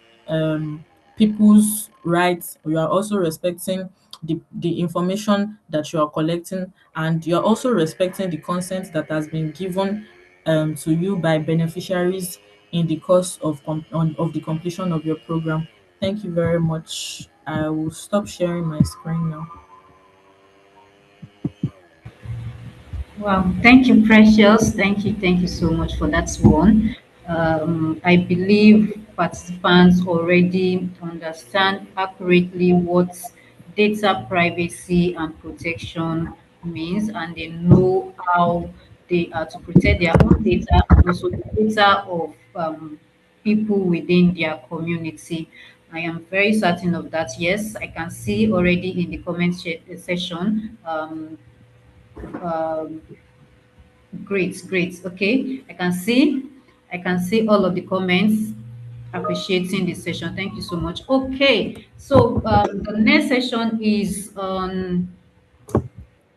people's rights. You are also respecting the information that you are collecting, and you're also respecting the consent that has been given to you by beneficiaries in the course of of the completion of your program. Thank you very much. I will stop sharing my screen now. Wow, thank you, Precious. Thank you so much for that one. I believe participants already understand accurately what data privacy and protection means, and they know how they are to protect their own data and also the data of people within their community. I am very certain of that. Yes, I can see already in the section. Um, Great, great. Okay, I can see all of the comments appreciating the session. Thank you so much. Okay, so the next session is on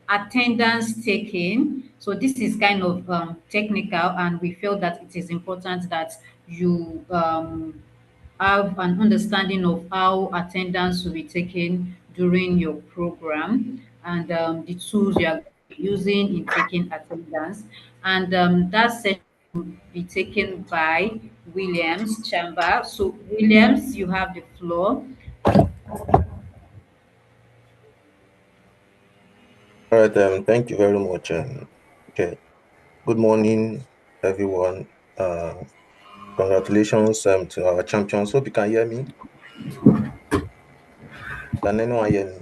attendance taking. So this is kind of technical, and we feel that it is important that you have an understanding of how attendance will be taken during your program, and the tools you are using in taking attendance. And that session will be taken by Williams Chamber. So Williams, you have the floor. All right, thank you very much. Okay, good morning, everyone. Congratulations to our champions. Hope you can hear me. Can anyone hear me?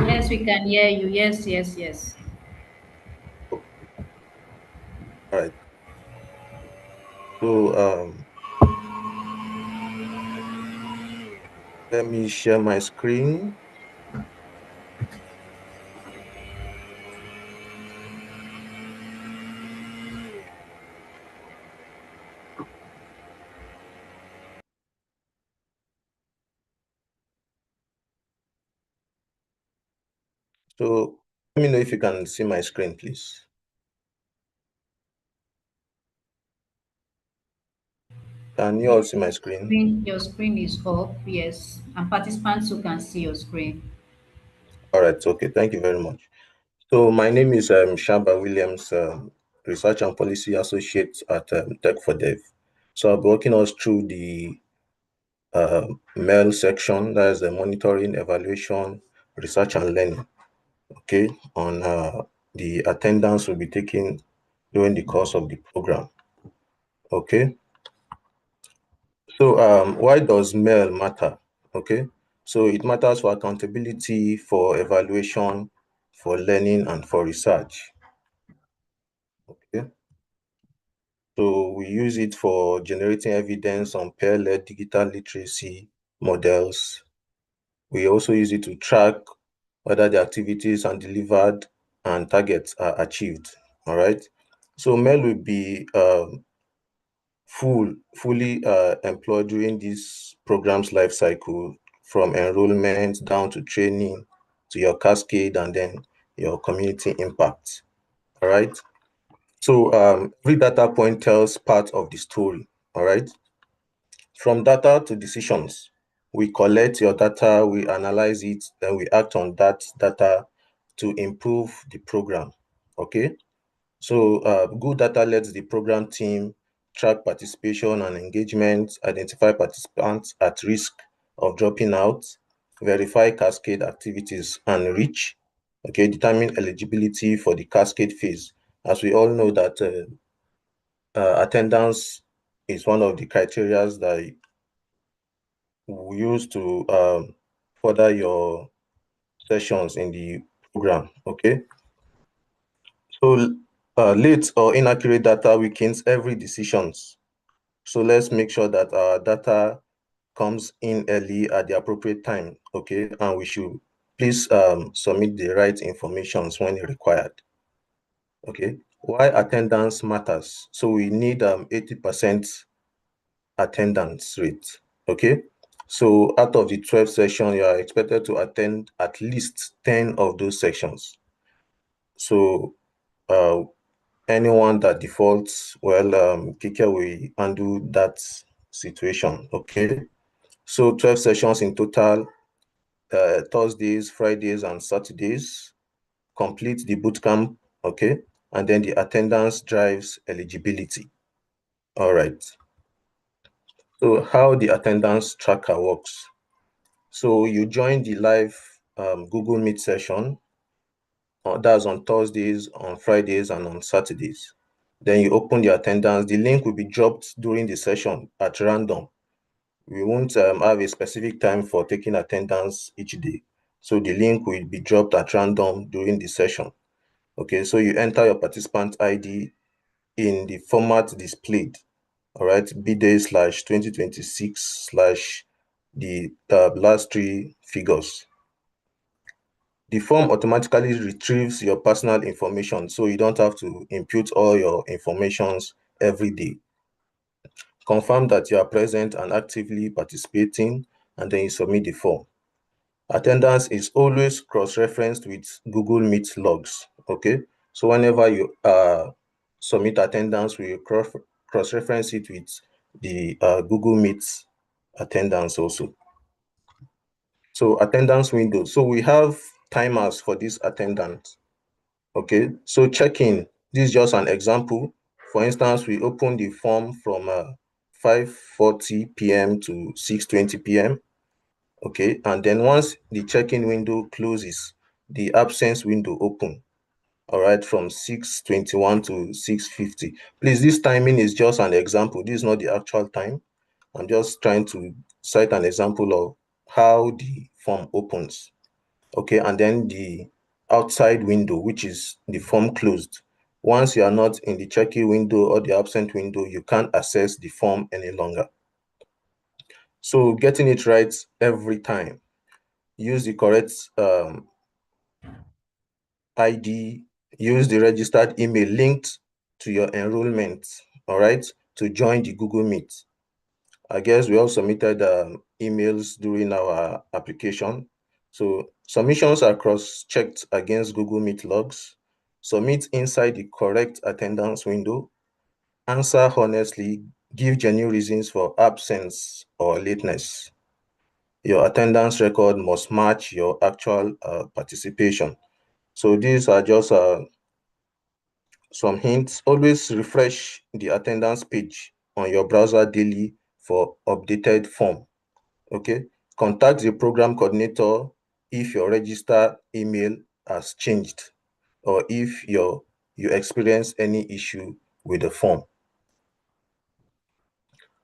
Yes, we can hear you. Yes, yes, yes. Oh, all right. So let me share my screen. So let me know if you can see my screen, please. Can you all see my screen? Your screen is up, yes, and participants who can see your screen. All right. Okay. Thank you very much. So my name is Shaba Williams, Research and Policy Associate at Tech for Dev. So I'll be walking us through the mail section, that is the monitoring, evaluation, research and learning. Okay, on the attendance will be taken during the course of the program. Okay, so why does mail matter? Okay, so it matters for accountability, for evaluation, for learning, and for research. Okay, so we use it for generating evidence on peer-led digital literacy models. We also use it to track whether the activities are delivered and targets are achieved. All right. So mail will be fully employed during this program's life cycle, from enrollment down to training to your cascade and then your community impact. All right. So every data point tells part of the story. All right. From data to decisions, we collect your data, we analyze it, then we act on that data to improve the program. Okay. So good data lets the program team track participation and engagement, identify participants at risk of dropping out, verify cascade activities and reach, okay, determine eligibility for the cascade phase. As we all know that attendance is one of the criteria that we use to further your sessions in the program, okay? So late or inaccurate data weakens every decisions. So let's make sure that our data comes in early at the appropriate time, okay? And we should please submit the right informations when required, okay? Why attendance matters? So we need 80% attendance rate, okay? So out of the 12 sessions, you are expected to attend at least 10 of those sections. So uh, anyone that defaults, well, Kike will undo that situation, okay? So 12 sessions in total, Thursdays, Fridays, and Saturdays. Complete the bootcamp, okay? And then the attendance drives eligibility. All right. So how the attendance tracker works. So you join the live Google Meet session. That's on Thursdays, on Fridays, and on Saturdays. Then you open the attendance. The link will be dropped during the session at random. We won't have a specific time for taking attendance each day. So the link will be dropped at random during the session. Okay, so you enter your participant ID in the format displayed. All right, BDEI/2026/ the last three figures. The form automatically retrieves your personal information, so you don't have to input all your informations every day. Confirm that you are present and actively participating, and then you submit the form. Attendance is always cross-referenced with Google Meet logs, okay? So whenever you submit attendance, we cross-reference it with the Google Meet attendance also. So attendance window. So we have timers for this attendance. Okay, so check-in. This is just an example. For instance, we open the form from 5:40 p.m. to 6:20 p.m. Okay, and then once the check-in window closes, the absence window open. All right, from 6:21 to 6:50. Please, this timing is just an example. This is not the actual time. I'm just trying to cite an example of how the form opens. Okay, and then the outside window, which is the form closed. Once you are not in the check-in window or the absent window, you can't access the form any longer. So getting it right every time. Use the correct ID, use the registered email linked to your enrollment, all right, to join the Google Meet. I guess we all submitted emails during our application. So submissions are cross-checked against Google Meet logs. Submit inside the correct attendance window. Answer honestly. Give genuine reasons for absence or lateness. Your attendance record must match your actual participation. So these are just some hints. Always refresh the attendance page on your browser daily for updated form. Okay, contact the program coordinator if your register email has changed or if you experience any issue with the form.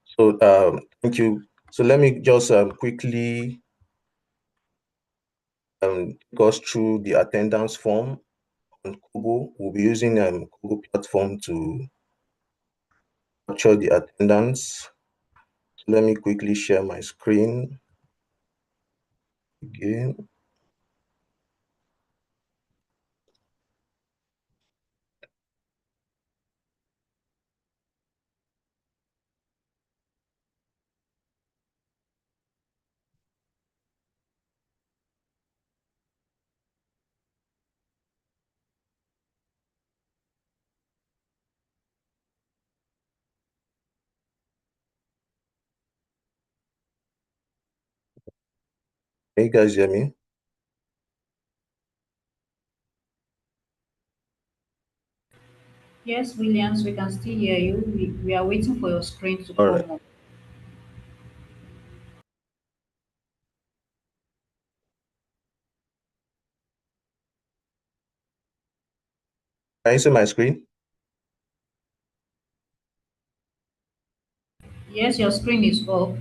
So thank you. So let me just quickly go through the attendance form on Google. We'll be using Google platform to capture the attendance. Let me quickly share my screen again. Can you guys hear me? Yes, Williams, we can still hear you. We are waiting for your screen to All right. come up. Can you see my screen? Yes, your screen is up.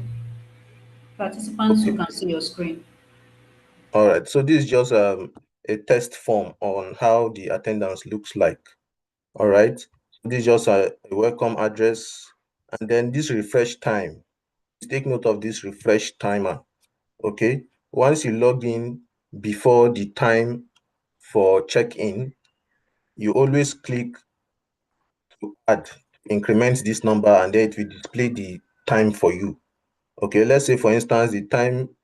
Participants who Okay. can see your screen. All right. So this is just a test form on how the attendance looks like. All right. This is just a welcome address. And then this refresh time. Take note of this refresh timer. Okay. Once you log in before the time for check-in, you always click to add, increment this number, and then it will display the time for you. Okay. Let's say, for instance, the time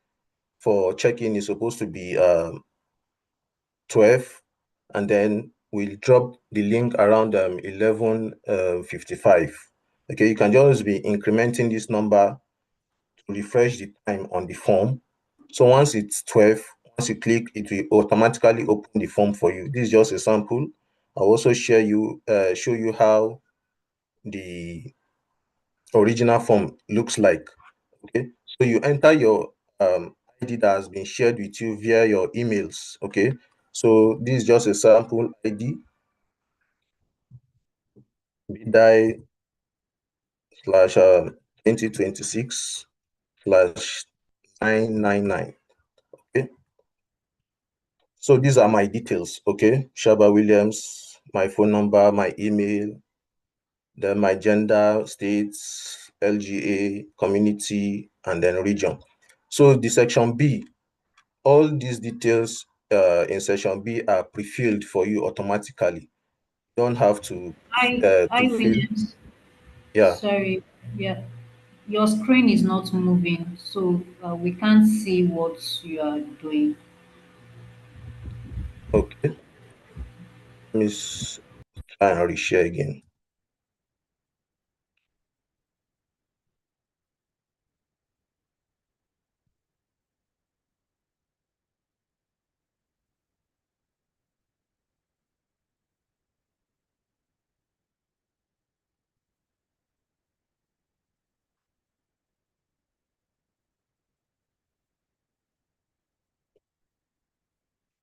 for check-in is supposed to be 12, and then we'll drop the link around 11:55. Okay, you can just be incrementing this number refresh the time on the form. So once it's 12, once you click, it will automatically open the form for you. This is just a sample. I'll also show you how the original form looks like. Okay, so you enter your ID that has been shared with you via your emails. Okay, so this is just a sample ID, BDI slash 2026 slash 999. Okay, so these are my details. Okay, Shaba Williams, my phone number, my email, then my gender, states, LGA, community, and then region. So the section B, all these details in section B are pre-filled for you automatically. You don't have I to fill. Williams. Yeah. Sorry. Yeah. Your screen is not moving, so we can't see what you are doing. Okay. Let me try and reshare again.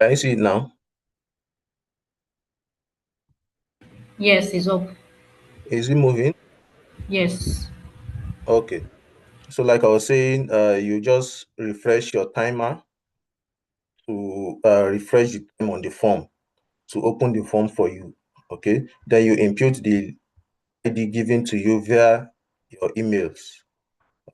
Can you see it now? Yes, it's up. Is it moving? Yes. Okay. So like I was saying, you just refresh your timer to refresh the time on the form to open the form for you. Okay. Then you input the ID given to you via your emails,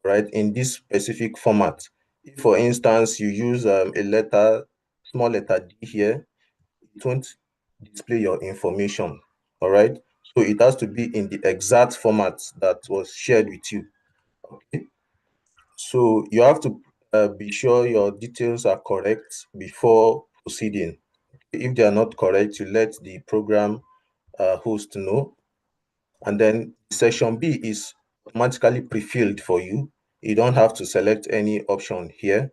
right? In this specific format. If, for instance, you use a letter, small letter D here, it won't display your information. All right. So it has to be in the exact format that was shared with you. Okay. So you have to be sure your details are correct before proceeding. If they are not correct, you let the program host know. And then section B is automatically pre-filled for you. You don't have to select any option here.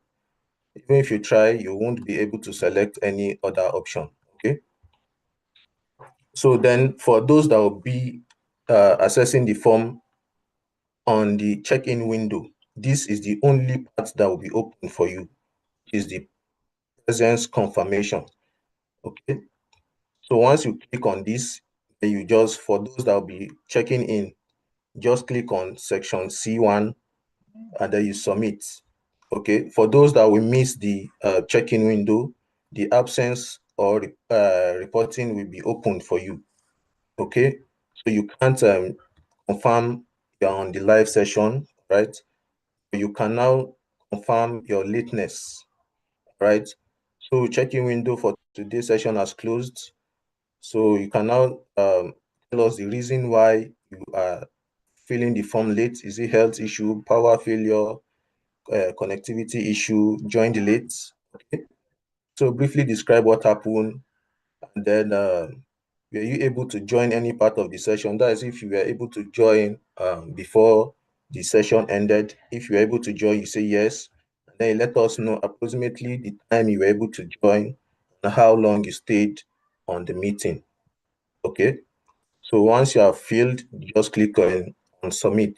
Even if you try, you won't be able to select any other option. Okay. So then for those that will be accessing the form on the check-in window, this is the only part that will be open for you, is the presence confirmation. Okay. So once you click on this, then you just, for those that will be checking in, just click on section C1 and then you submit. Okay. For those that will miss the check-in window, the absence or reporting will be opened for you. Okay. So you can't confirm you're on the live session, right? You can now confirm your lateness, right? So check-in window for today's session has closed. So you can now tell us the reason why you are filling the form late. Is it health issue, power failure, connectivity issue, joined late? Okay. So briefly describe what happened, and then were you able to join any part of the session? That is, if you were able to join before the session ended. If you were able to join, you say yes. And then you let us know approximately the time you were able to join and how long you stayed on the meeting. Okay. So once you have filled, you just click on submit,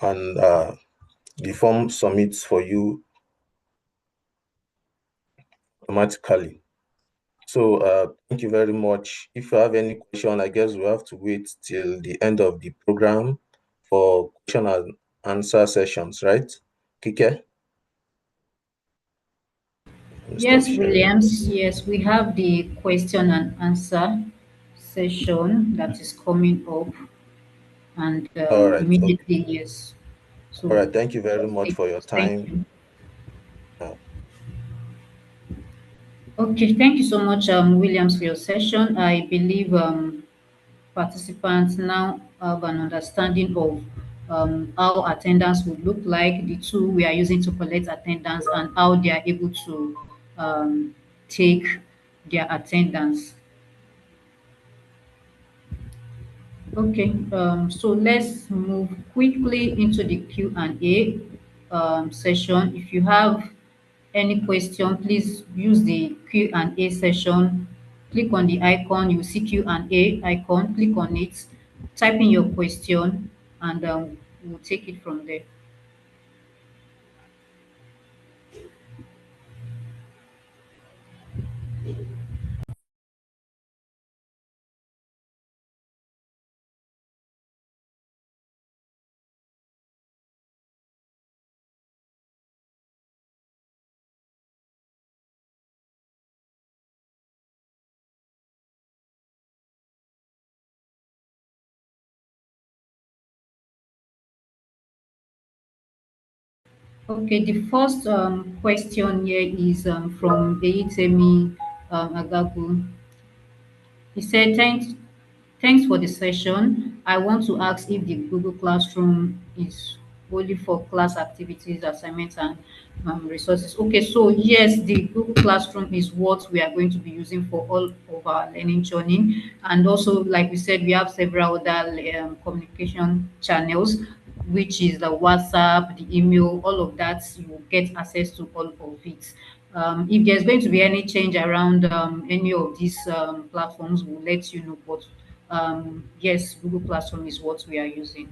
and the form submits for you automatically. So thank you very much. If you have any question, I guess we have to wait till the end of the program for question and answer sessions, right? Kike? Let me stop Yes, sharing. Williams. Yes, we have the question and answer session that is coming up, and All right. Okay. immediately, yes. All So, right. Thank you very much for your thank time. you. Uh, Okay, thank you so much, Williams, for your session. I believe participants now have an understanding of how attendance would look like, the tool we are using to collect attendance, and how they are able to take their attendance. Okay, so let's move quickly into the Q&A session. If you have any question, please use the Q&A session. Click on the icon, you see Q&A icon, click on it, type in your question, and we'll take it from there. Okay, the first question here is from Eyitemi Agagu. He said, thanks for the session. I want to ask if the Google Classroom is only for class activities, assignments, and resources. Okay, so yes, the Google Classroom is what we are going to be using for all of our learning journey. And also, like we said, we have several other communication channels, which is the WhatsApp, the email, all of that. You will get access to all of it. If there's going to be any change around any of these platforms, we'll let you know. But yes, Google Classroom is what we are using.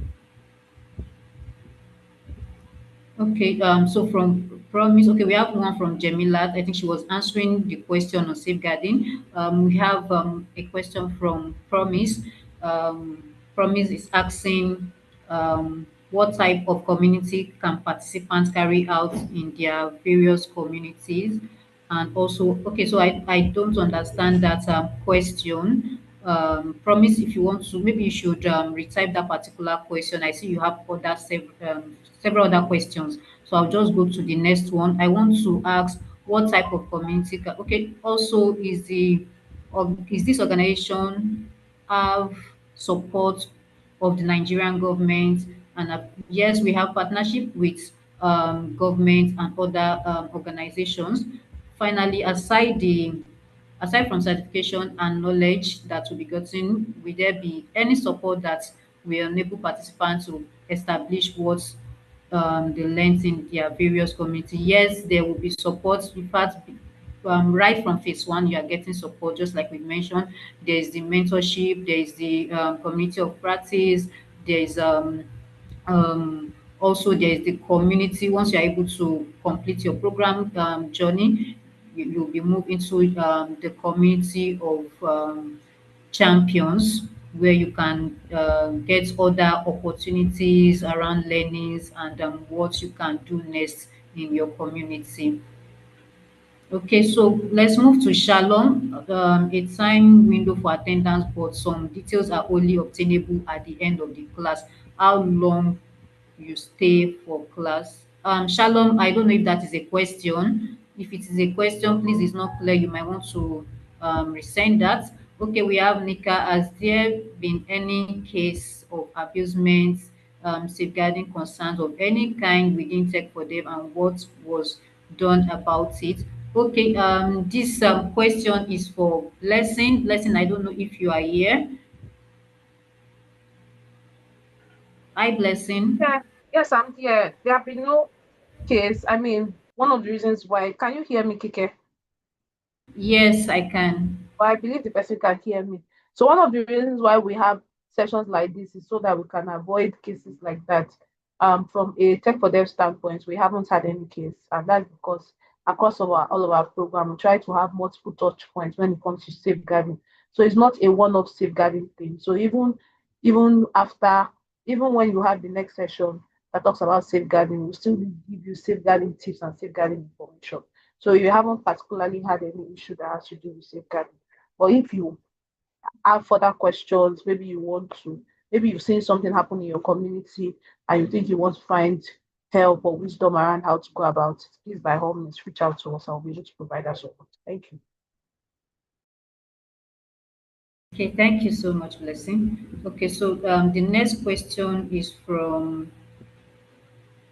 Okay, so from Promise, okay, we have one from Jemilat. I think she was answering the question on safeguarding. We have a question from Promise. Promise is asking what type of community can participants carry out in their various communities? And also, okay, so I don't understand that question. Promise, if you want to, maybe you should retype that particular question. I see you have other several other questions. So I'll just go to the next one. I want to ask what type of community, okay, also is this organization have support of the Nigerian government? And yes, we have partnership with government and other organizations. Finally, aside from certification and knowledge that will be gotten, will there be any support that will enable participants to establish what they learned in their various community? Yes, there will be support. In fact, right from phase one, you are getting support, just like we mentioned. There is the mentorship, there is the community of practice, there is also there is the community. Once you're able to complete your program journey, you'll be moved into the community of champions, where you can get other opportunities around learnings and what you can do next in your community. Okay, so let's move to Shalom, a time window for attendance, but some details are only obtainable at the end of the class. How long you stay for class? Shalom, I don't know if that is a question. If it is a question, please, it's not clear. You might want to resend that. Okay, we have Nika. Has there been any case of abusement, safeguarding concerns of any kind within Tech for Dev, and what was done about it? Okay, this question is for Blessing. Blessing, I don't know if you are here. Hi, Blessing. Yeah, yes, I'm here. There have been no case. I mean, one of the reasons why, can you hear me, Kike? Yes, I can. But I believe the person can hear me. So one of the reasons why we have sessions like this is so that we can avoid cases like that. From a Tech for Dev standpoint, we haven't had any case, and that's because across all of our program, we try to have multiple touch points when it comes to safeguarding. So it's not a one-off safeguarding thing. So even after, even when you have the next session that talks about safeguarding, we'll still give you safeguarding tips and safeguarding information. So you haven't particularly had any issue that has to do with safeguarding. But if you have further questions, maybe you've seen something happen in your community and you think you want to find help or wisdom around how to go about it, please by all means reach out to us. I'll be able to provide that support. Thank you. Okay, thank you so much, Blessing. Okay, so the next question is from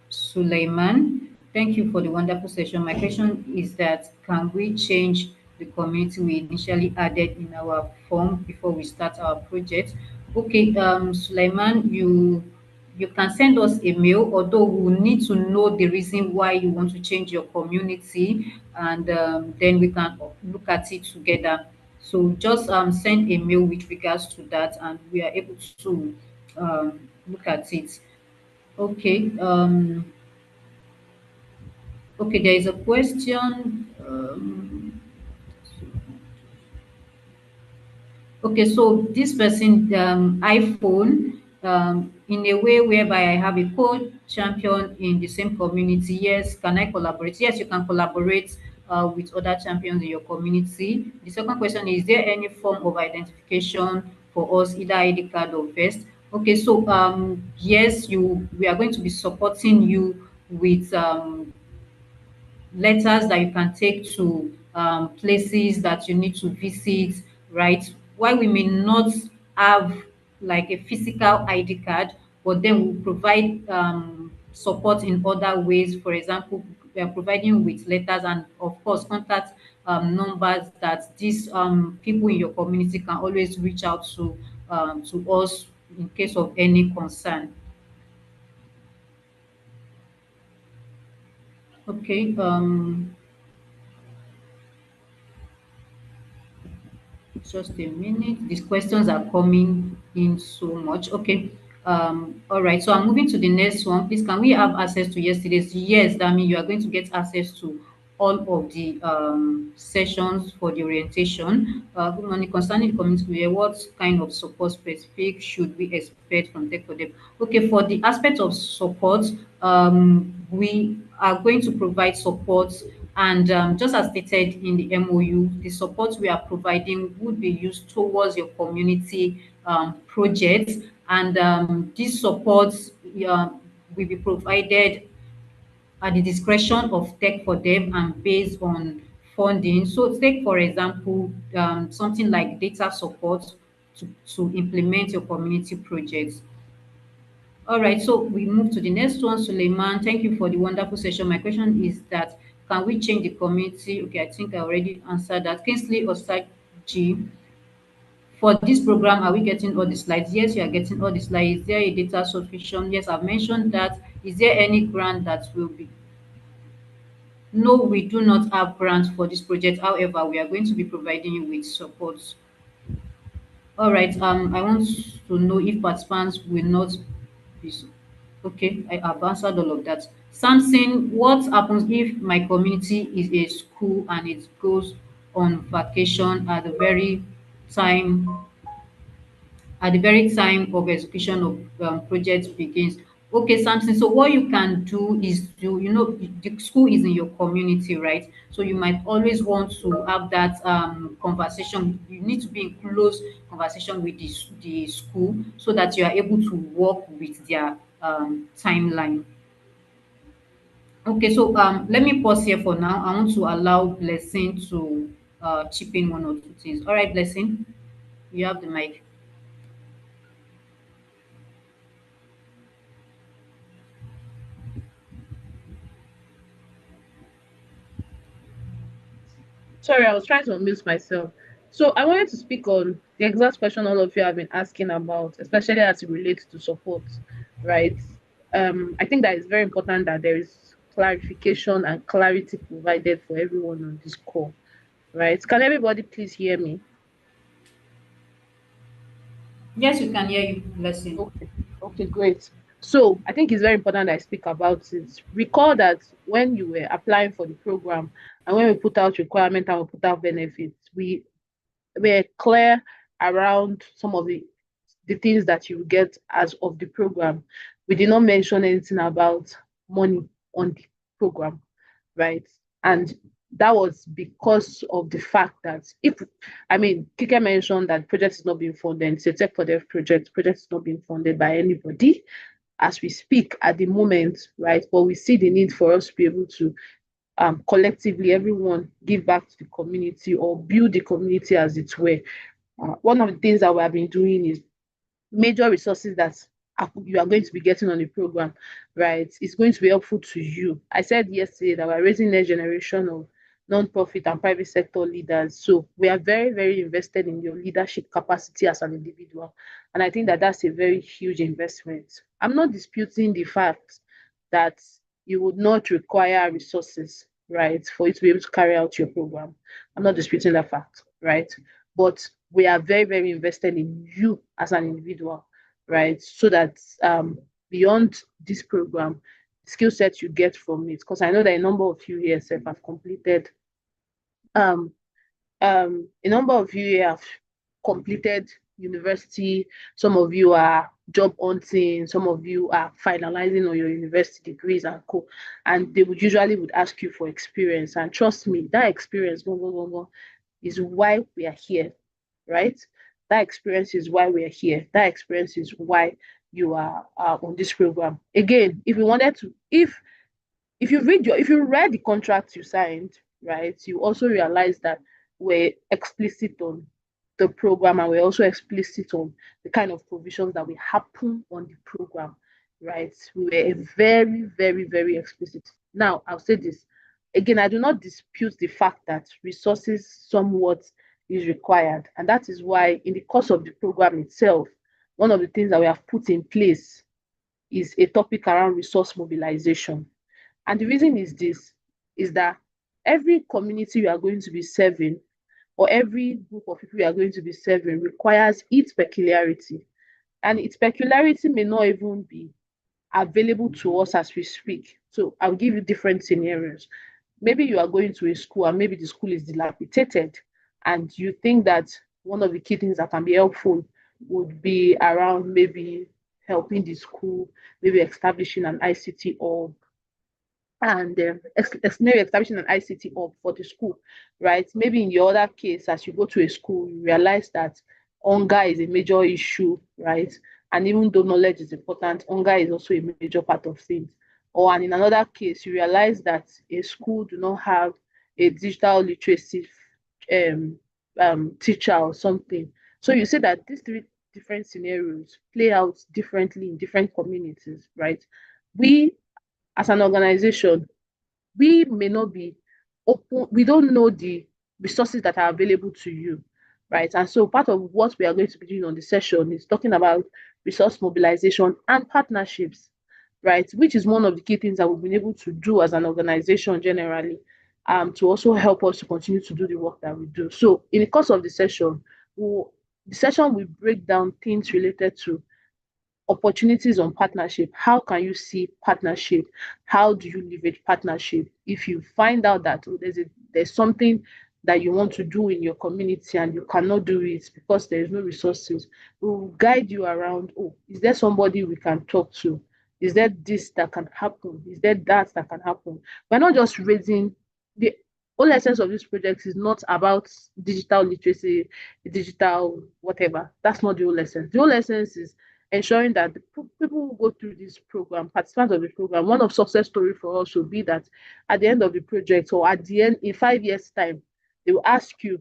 Suleiman. Thank you for the wonderful session. My question is that can we change the community we initially added in our form before we start our project? Okay, Sulaiman, you can send us a mail, although we'll need to know the reason why you want to change your community, and then we can look at it together. So just send a mail with regards to that, and we are able to look at it. Okay. Okay, there is a question. Okay, so this person, iPhone, in a way whereby I have a co-champion in the same community. Yes, can I collaborate? Yes, you can collaborate with other champions in your community. The second question is there any form of identification for us, either ID card or vest? Okay, so yes, we are going to be supporting you with letters that you can take to places that you need to visit, right? While we may not have like a physical ID card, but then we'll provide support in other ways. For example, we are providing with letters and of course contact numbers that these people in your community can always reach out to us in case of any concern. Okay. Just a minute. These questions are coming in so much. Okay. All right. So I'm moving to the next one. Please, can we have access to yesterday's? Yes, that means you are going to get access to all of the sessions for the orientation. Good morning. Concerning the community, what kind of support specific should we expect from Tech for Them? Okay, for the aspect of support, we are going to provide support, and just as stated in the MOU, the support we are providing would be used towards your community projects, and this support will be provided at the discretion of Tech for Dev and based on funding. So take for example something like data support to implement your community projects. All right, so we move to the next one, Suleiman. Thank you for the wonderful session. My question is that can we change the community? Okay, I think I already answered that. Kingsley Osaji, for this program, are we getting all the slides? Yes, you are getting all the slides. Is there a data subscription? Yes, I've mentioned that. Is there any grant that will be? No, we do not have grants for this project. However, we are going to be providing you with support. All right. I want to know if participants will not be. Okay, I have answered all of that. Samson, what happens if my community is a school and it goes on vacation at the very time of execution of project begins? Okay, Samson, so what you can do is the school is in your community, right? So you might always want to have that conversation. You need to be in close conversation with the school so that you are able to work with their timeline. Okay, so let me pause here for now. I want to allow Blessing to chip in one or two things. All right, Blessing, you have the mic. Sorry, I was trying to unmute myself. So I wanted to speak on the exact question all of you have been asking about, especially as it relates to support, right? I think that it's very important that there is clarification and clarity provided for everyone on this call, right? Can everybody please hear me? Yes, you can hear you, Blessing. Okay, okay, great. So I think it's very important that I speak about it. Recall that when you were applying for the program and when we put out requirement and we put out benefits, we were clear around some of the things that you get as of the program. We did not mention anything about money on the program, right? And that was because of the fact that Kike mentioned that project is not being funded. It's a tech for dev project is not being funded by anybody as we speak at the moment, right? But we see the need for us to be able to collectively, everyone give back to the community or build the community as it were. One of the things that we have been doing is major resources that you are going to be getting on the program, right? It's going to be helpful to you. I said yesterday that we're raising next generation of non-profit and private sector leaders. So we are very, very invested in your leadership capacity as an individual. And I think that that's a very huge investment. I'm not disputing the fact that you would not require resources, right, for you to be able to carry out your program. I'm not disputing that fact, right? But we are very, very invested in you as an individual, right? So that beyond this program, skill sets you get from it. Because I know that a number of you here have completed um a number of you have completed university, some of you are job hunting, some of you are finalizing on your university degrees and co. And they would ask you for experience. And trust me, that experience is why we are here, right? That experience is why we are here. That experience is why you are on this program. Again, if you read the contract you signed, right, you also realize that we're explicit on the program, and we're also explicit on the kind of provisions that will happen on the program, right? We were very, very, very explicit. Now, I'll say this again, I do not dispute the fact that resources somewhat is required. And that is why, in the course of the program itself, one of the things that we have put in place is a topic around resource mobilization. And the reason is that every community you are going to be serving, or every group of people you are going to be serving, requires its peculiarity. And its peculiarity may not even be available to us as we speak. So I'll give you different scenarios. Maybe you are going to a school and maybe the school is dilapidated, and you think that one of the key things that can be helpful would be around maybe helping the school, maybe establishing an ICT hub, and maybe establishing an ICT hub for the school, right? Maybe in your other case, as you go to a school, you realize that hunger is a major issue, right? And even though knowledge is important, hunger is also a major part of things. Or and in another case, you realize that a school do not have a digital literacy um, teacher or something. So you say that these three different scenarios play out differently in different communities, right? We as an organization, we may not be open, we don't know the resources that are available to you, right? And so part of what we are going to be doing on the session is talking about resource mobilization and partnerships, right? Which is one of the key things that we've been able to do as an organization generally, to also help us to continue to do the work that we do. So in the course of the session, the session will break down things related to opportunities on partnership. How can you see partnership? How do you leverage partnership? If you find out that there's something that you want to do in your community and you cannot do it because there is no resources, we will guide you around. Oh, is there somebody we can talk to? Is there this that can happen? Is there that can happen? We're not just raising the whole essence of this project is not about digital literacy, digital whatever. That's not the whole essence. The whole essence is ensuring that the people who go through this program, participants of the program, one of success story for us will be that at the end of the project, or at the end in 5 years' time, they will ask you,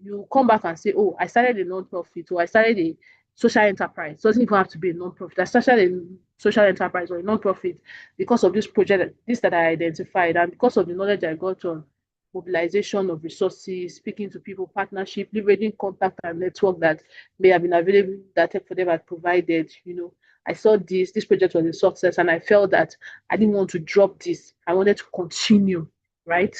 you come back and say, oh, I started a non-profit, or I started a social enterprise. It doesn't even have to be a non-profit. I started a social enterprise or a non-profit because of this project, this that I identified, and because of the knowledge I got on mobilization of resources, speaking to people, partnership, leveraging contact and network that may have been available that Tech for Them had provided. I saw this project was a success, and I felt that I didn't want to drop this. I wanted to continue, right?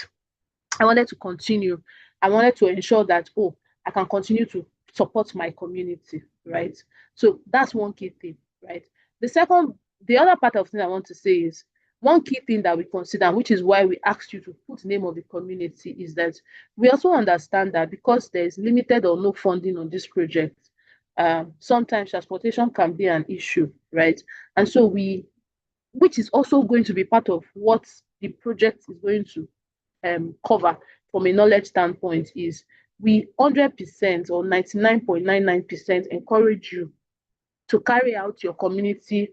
I wanted to continue. I wanted to ensure that, oh, I can continue to support my community, right? So that's one key thing, right? The other part of thing I want to say is one key thing that we consider, which is why we asked you to put the name of the community, is that we also understand that because there is limited or no funding on this project, sometimes transportation can be an issue, right? And so which is also going to be part of what the project is going to cover from a knowledge standpoint, is we 100% or 99.99% encourage you to carry out your community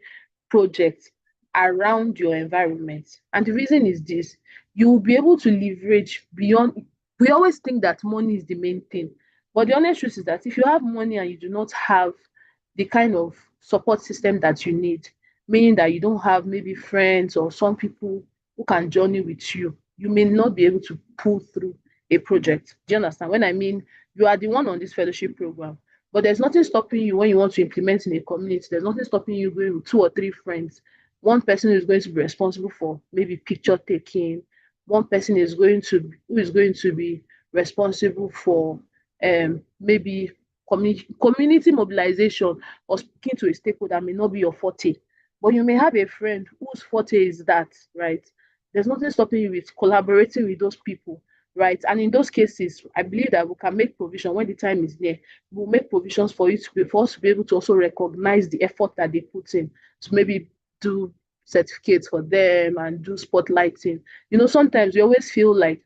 project around your environment. And the reason is this: you will be able to leverage beyond. We always think that money is the main thing, but the honest truth is that if you have money and you do not have the kind of support system that you need, meaning that you don't have maybe friends or some people who can journey with you, you may not be able to pull through a project. Do you understand? When I mean you are the one on this fellowship program, but there's nothing stopping you when you want to implement in a community. There's nothing stopping you going with 2 or 3 friends. One person is going to be responsible for maybe picture taking. One person is going to be responsible for maybe community mobilization or speaking to a stakeholder may not be your forte, but you may have a friend whose forte is that, right? There's nothing stopping you with collaborating with those people, right? And in those cases, I believe that we can make provision when the time is near. We'll make provisions for for us to be able to also recognize the effort that they put in to maybe do certificates for them and do spotlighting. Sometimes we always feel like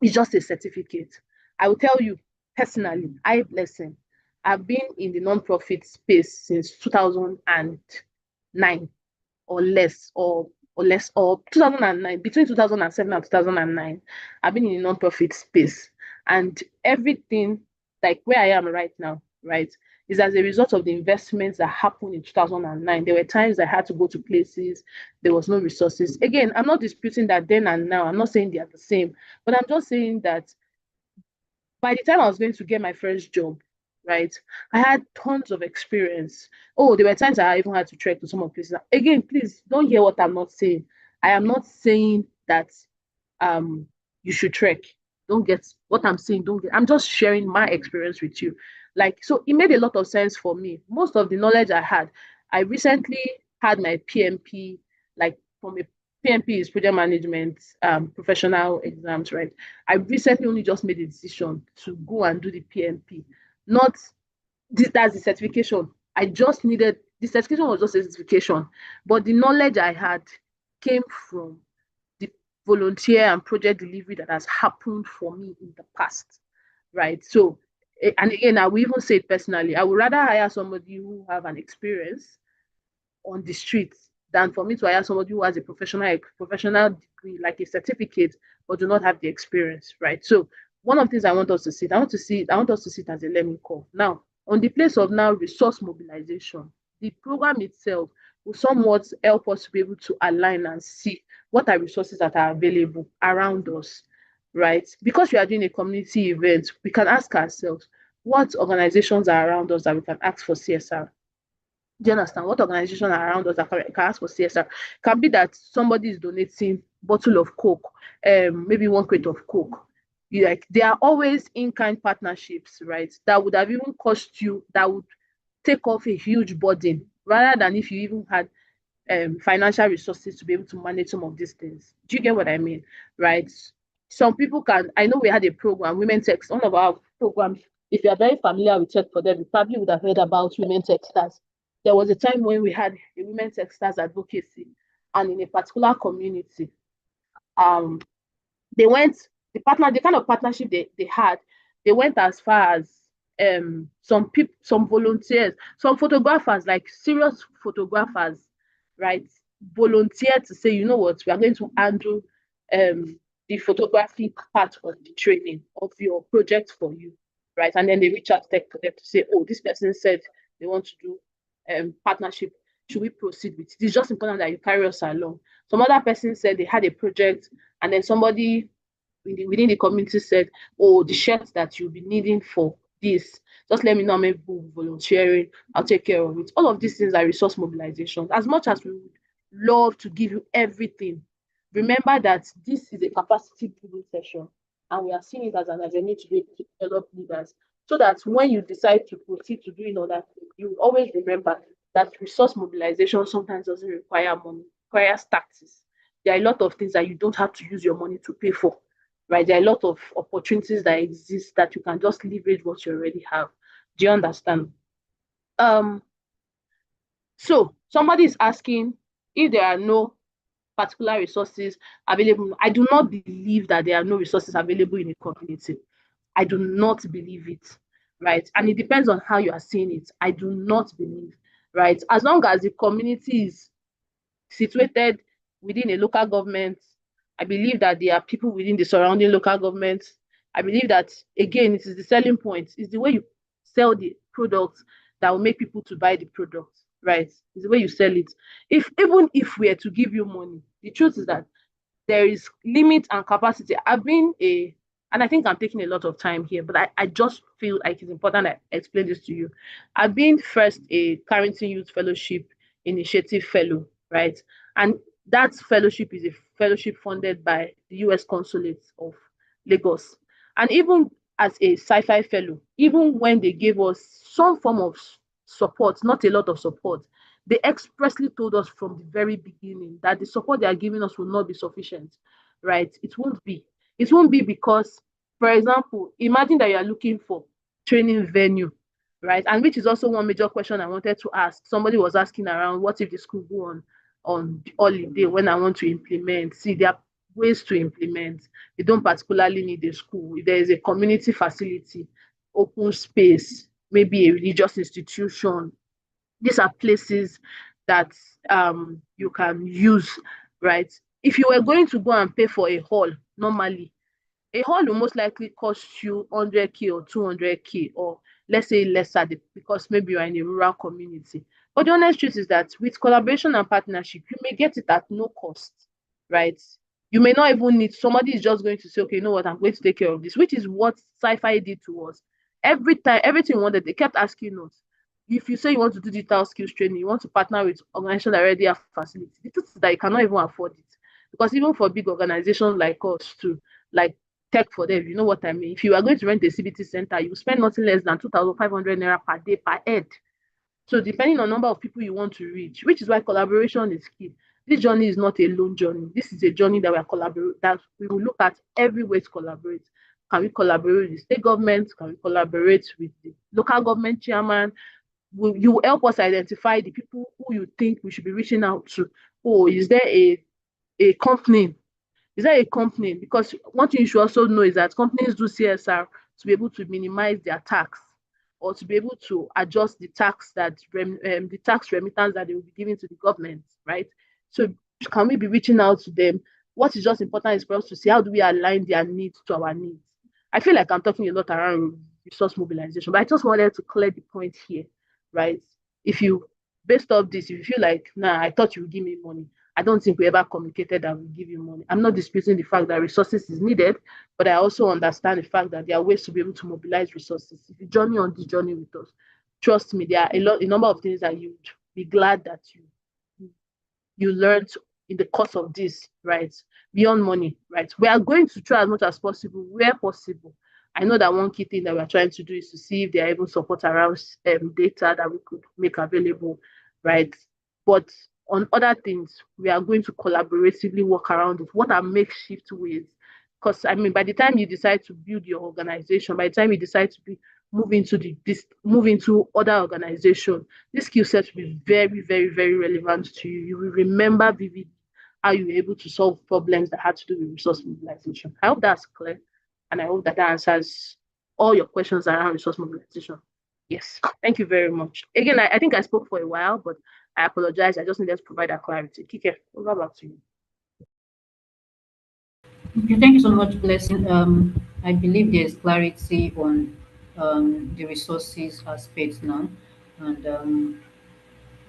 it's just a certificate. I will tell you personally, Blessing, I've been in the nonprofit space since 2009 or 2009, between 2007 and 2009. I've been in the nonprofit space, and everything like where I am right now, right, is as a result of the investments that happened in 2009. There were times I had to go to places, there was no resources. Again, I'm not disputing that then and now. I'm not saying they are the same, but I'm just saying that by the time I was going to get my first job, right, I had tons of experience. Oh, there were times I even had to trek to some of places. Again, please don't hear what I'm not saying. I am not saying that um you should trek. Don't get what I'm saying. Don't get. I'm just sharing my experience with you. Like, so it made a lot of sense for me. Most of the knowledge I had, I recently had my PMP, like from a PMP is project management professional exams, right? I recently only just made a decision to go and do the PMP. Not that's the certification. I just needed the certification was just a certification, but the knowledge I had came from the volunteer and project delivery that has happened for me in the past, right? So, and again, I will even say it personally. I would rather hire somebody who have an experience on the streets than for me to hire somebody who has a professional degree, like a certificate, but do not have the experience, right? So one of the things I want us to see, I want us to see it as a learning curve. Now, on the place of now resource mobilization, the program itself will somewhat help us to be able to align and see what are resources that are available around us, right? Because we are doing a community event, we can ask ourselves what organizations are around us that we can ask for CSR. Do you understand? What organization are around us that can ask for CSR? Can be that somebody is donating bottle of Coke, maybe 1 crate of Coke. Like there are always in-kind partnerships, right? That would have even cost you, that would take off a huge burden rather than if you even had financial resources to be able to manage some of these things. Do you get what I mean? Right? Some people can, I know we had a program, Women Tech, one of our programs. If you are very familiar with Tech for Them, you probably would have heard about Women Tech Stars. There was a time when we had a Women Tech Stars advocacy, and in a particular community, um, they went the kind of partnership they had, they went as far as some volunteers, some photographers, like serious photographers, right, volunteer to say, you know what, we are going to handle the photography part of the training of your project for you, right? And then they reach out to Tech for Them to say, oh, this person said they want to do partnership. Should we proceed with it? It's just important that you carry us along. Some other person said they had a project, and then somebody within the community said, oh, the shirts that you'll be needing for this, just let me know, maybe volunteering, I'll take care of it. All of these things are resource mobilization. As much as we would love to give you everything, remember that this is a capacity building session, and we are seeing it as an avenue to be able to develop leaders, so that when you decide to proceed to doing other things, you always remember that resource mobilization sometimes doesn't require money, requires taxes. There are a lot of things that you don't have to use your money to pay for, right? There are a lot of opportunities that exist that you can just leverage what you already have. Do you understand? Um, so somebody is asking if there are no particular resources available. I do not believe that there are no resources available in a community. I do not believe it, right? And it depends on how you are seeing it. I do not believe, right? As long as the community is situated within a local government, I believe that there are people within the surrounding local governments. I believe that, again, it is the selling point. It's the way you sell the product that will make people to buy the product, right? It's the way you sell it. Even if we are to give you money, the truth is that there is limit and capacity. I've been a, and I think I'm taking a lot of time here, but I just feel like it's important I explain this to you. I've been first a Carrington Youth Fellowship Initiative Fellow, right? And that fellowship is a fellowship funded by the US Consulate of Lagos. And even as a sci-fi fellow, even when they gave us some form of support, not a lot of support, they expressly told us from the very beginning that the support they are giving us will not be sufficient, right? It won't be. It won't be because, for example, imagine that you are looking for training venue, right? And which is also one major question I wanted to ask. Somebody was asking around, what if the school go on holiday when I want to implement? See, there are ways to implement. You don't particularly need a school. If there is a community facility, open space, maybe a religious institution, these are places that you can use, right? If you were going to go and pay for a hall, normally, a hall will most likely cost you 100K or 200K, or let's say lesser because maybe you're in a rural community. But the honest truth is that with collaboration and partnership, you may get it at no cost, right? You may not even need, somebody is just going to say, okay, you know what, I'm going to take care of this, which is what sci-fi did to us. Every time, everything we wanted, they kept asking us. If you say you want to do digital skills training, you want to partner with organizations that already have facilities, the truth is that you cannot even afford it. Because even for big organizations like us too, like tech for them, you know what I mean? If you are going to rent a CBT center, you spend nothing less than 2,500 naira per day per head. So depending on number of people you want to reach, which is why collaboration is key. This journey is not a lone journey. This is a journey that we are collaborate that we will look at every way to collaborate. Can we collaborate with the state government? Can we collaborate with the local government chairman? You will help us identify the people who you think we should be reaching out to. Oh, is there a company? Is that a company? Because one thing you should also know is that companies do CSR to be able to minimize their tax, or to be able to adjust the tax the tax remittance that they will be giving to the government, right? So can we be reaching out to them? What is just important is for us to see how do we align their needs to our needs. I feel like I'm talking a lot around resource mobilization, but I just wanted to clear the point here, right? If you based off this, if you feel like, nah, I thought you would give me money, I don't think we ever communicated that we give you money. I'm not disputing the fact that resources is needed, but I also understand the fact that there are ways to be able to mobilize resources. If you journey on this journey with us, trust me, there are a number of things that you'd be glad that you learned in the course of this, right? Beyond money, right? We are going to try as much as possible, where possible. I know that one key thing that we're trying to do is to see if there are even support around data that we could make available, right? But on other things, we are going to collaboratively work around it. What are makeshift ways? Because I mean, by the time you decide to build your organization, by the time you decide to move into other organization, this skill set will be very, very, very relevant to you. You will remember vividly how you were able to solve problems that had to do with resource mobilization. I hope that's clear, and I hope that answers all your questions around resource mobilization. Yes, thank you very much. Again, I think I spoke for a while, but I apologize. I just needed to provide that clarity. Kike, over back to you. Okay, thank you so much, Blessing. I believe there's clarity on the resources aspects now, and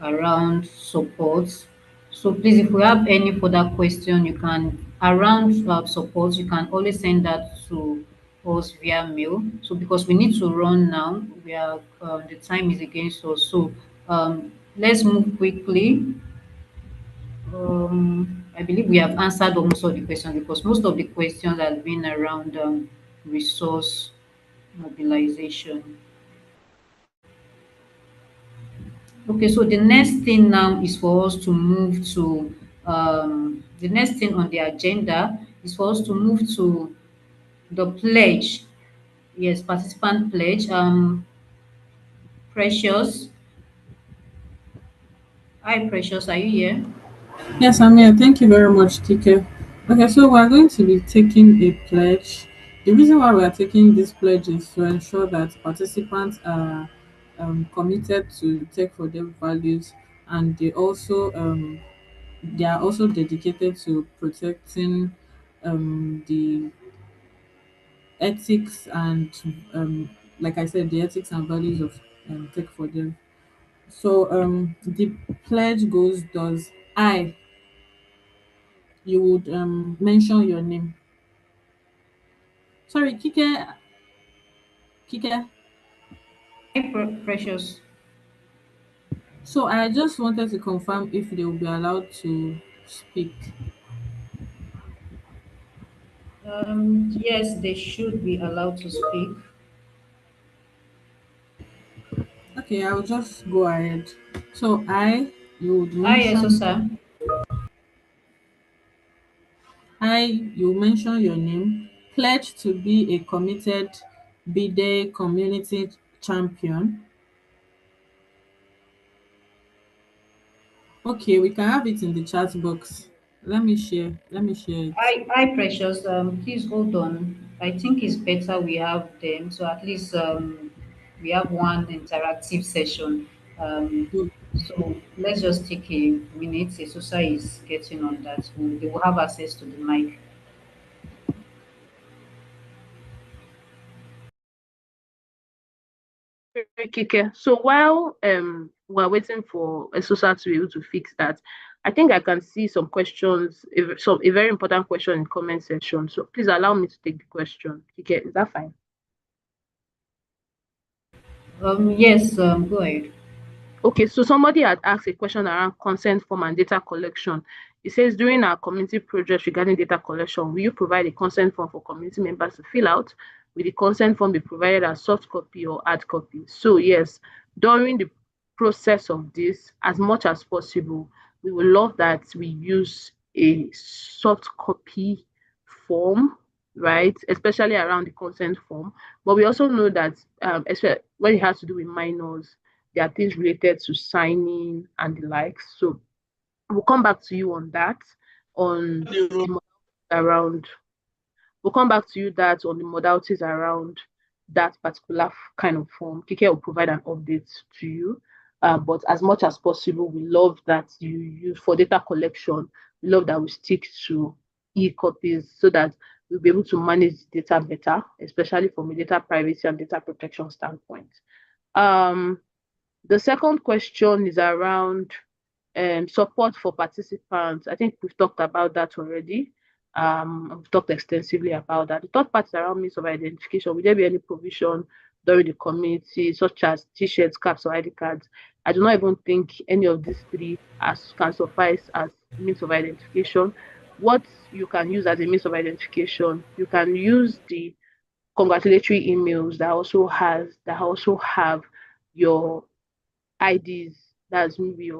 around support. So please, if we have any further question, you can around support, you can always send that to us via mail. So because we need to run now, we are the time is against us. So let's move quickly. I believe we have answered almost all the questions because most of the questions have been around resource mobilization. Okay, so the next thing now is for us to move to the next thing on the agenda is for us to move to the pledge. Yes, participant pledge. Precious. Hi, Precious. Are you here? Yes, I'm here. Thank you very much, Kike. Okay, so we're going to be taking a pledge. The reason why we are taking this pledge is to ensure that participants are committed to Tech for Them values, and they are also dedicated to protecting the ethics and like I said, the ethics and values of Tech for Them. So the pledge goes thus: I, you would mention your name. Sorry, Kike. Hi, Precious. So I just wanted to confirm if they will be allowed to speak. Yes, they should be allowed to speak. Okay, I'll just go ahead. So you would Hi, mention Esosa. you mention your name, pledge to be a committed BDEI community champion. Okay, we can have it in the chat box. Let me share it. Hi, Precious. Please hold on. I think it's better we have them, so at least we have one interactive session. Um, Good. so let's just take a minute. Esosa is getting on that. They will have access to the mic. Kike. So while we're waiting for Esosa to be able to fix that, I think I can see some questions, a very important question in comment section. So please allow me to take the question. Kike, is that fine? Yes, go ahead. Okay, so somebody had asked a question around consent form and data collection. It says during our community project regarding data collection, will you provide a consent form for community members to fill out? Will the consent form be provided as soft copy or hard copy? So yes, during the process of this, as much as possible, we would love that we use a soft copy form, right? Especially around the consent form. But we also know that especially when it has to do with minors, there are things related to signing and the likes. So we'll come back to you on that, on the around. We'll come back to you that on the modalities around that particular kind of form. Kike will provide an update to you. But as much as possible, we love that you use for data collection. We love that we stick to e-copies so that we'll be able to manage data better, especially from a data privacy and data protection standpoint. Um, the second question is around support for participants. I think we've talked about that already. We've talked extensively about that. The third part is around means of identification. Will there be any provision during the community, such as T-shirts, caps, or ID cards? I do not even think any of these three can suffice as means of identification. What you can use as a means of identification, you can use the congratulatory emails that also have your IDs, that's maybe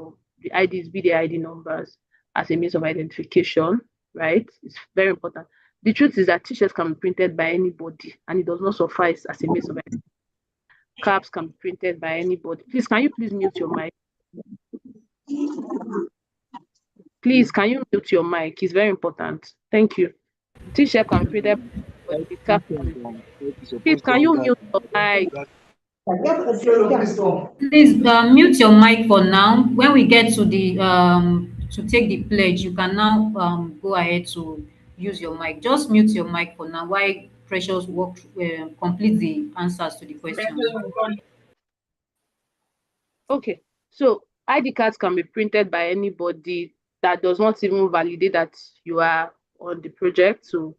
the IDs, be the ID numbers as a means of identification, right? It's very important. The truth is that t-shirts can be printed by anybody and it does not suffice as a means of identification. Caps can be printed by anybody. Please, can you please mute your mic? Please, can you mute your mic? It's very important. Thank you. T-shirt can be printed by anybody. Cap can be... Please, can you mute your mic? Please mute your mic for now. When we get to the to take the pledge, you can now go ahead to use your mic. Just mute your mic for now while Precious complete the answers to the questions. Okay, so ID cards can be printed by anybody that does not even validate that you are on the project. So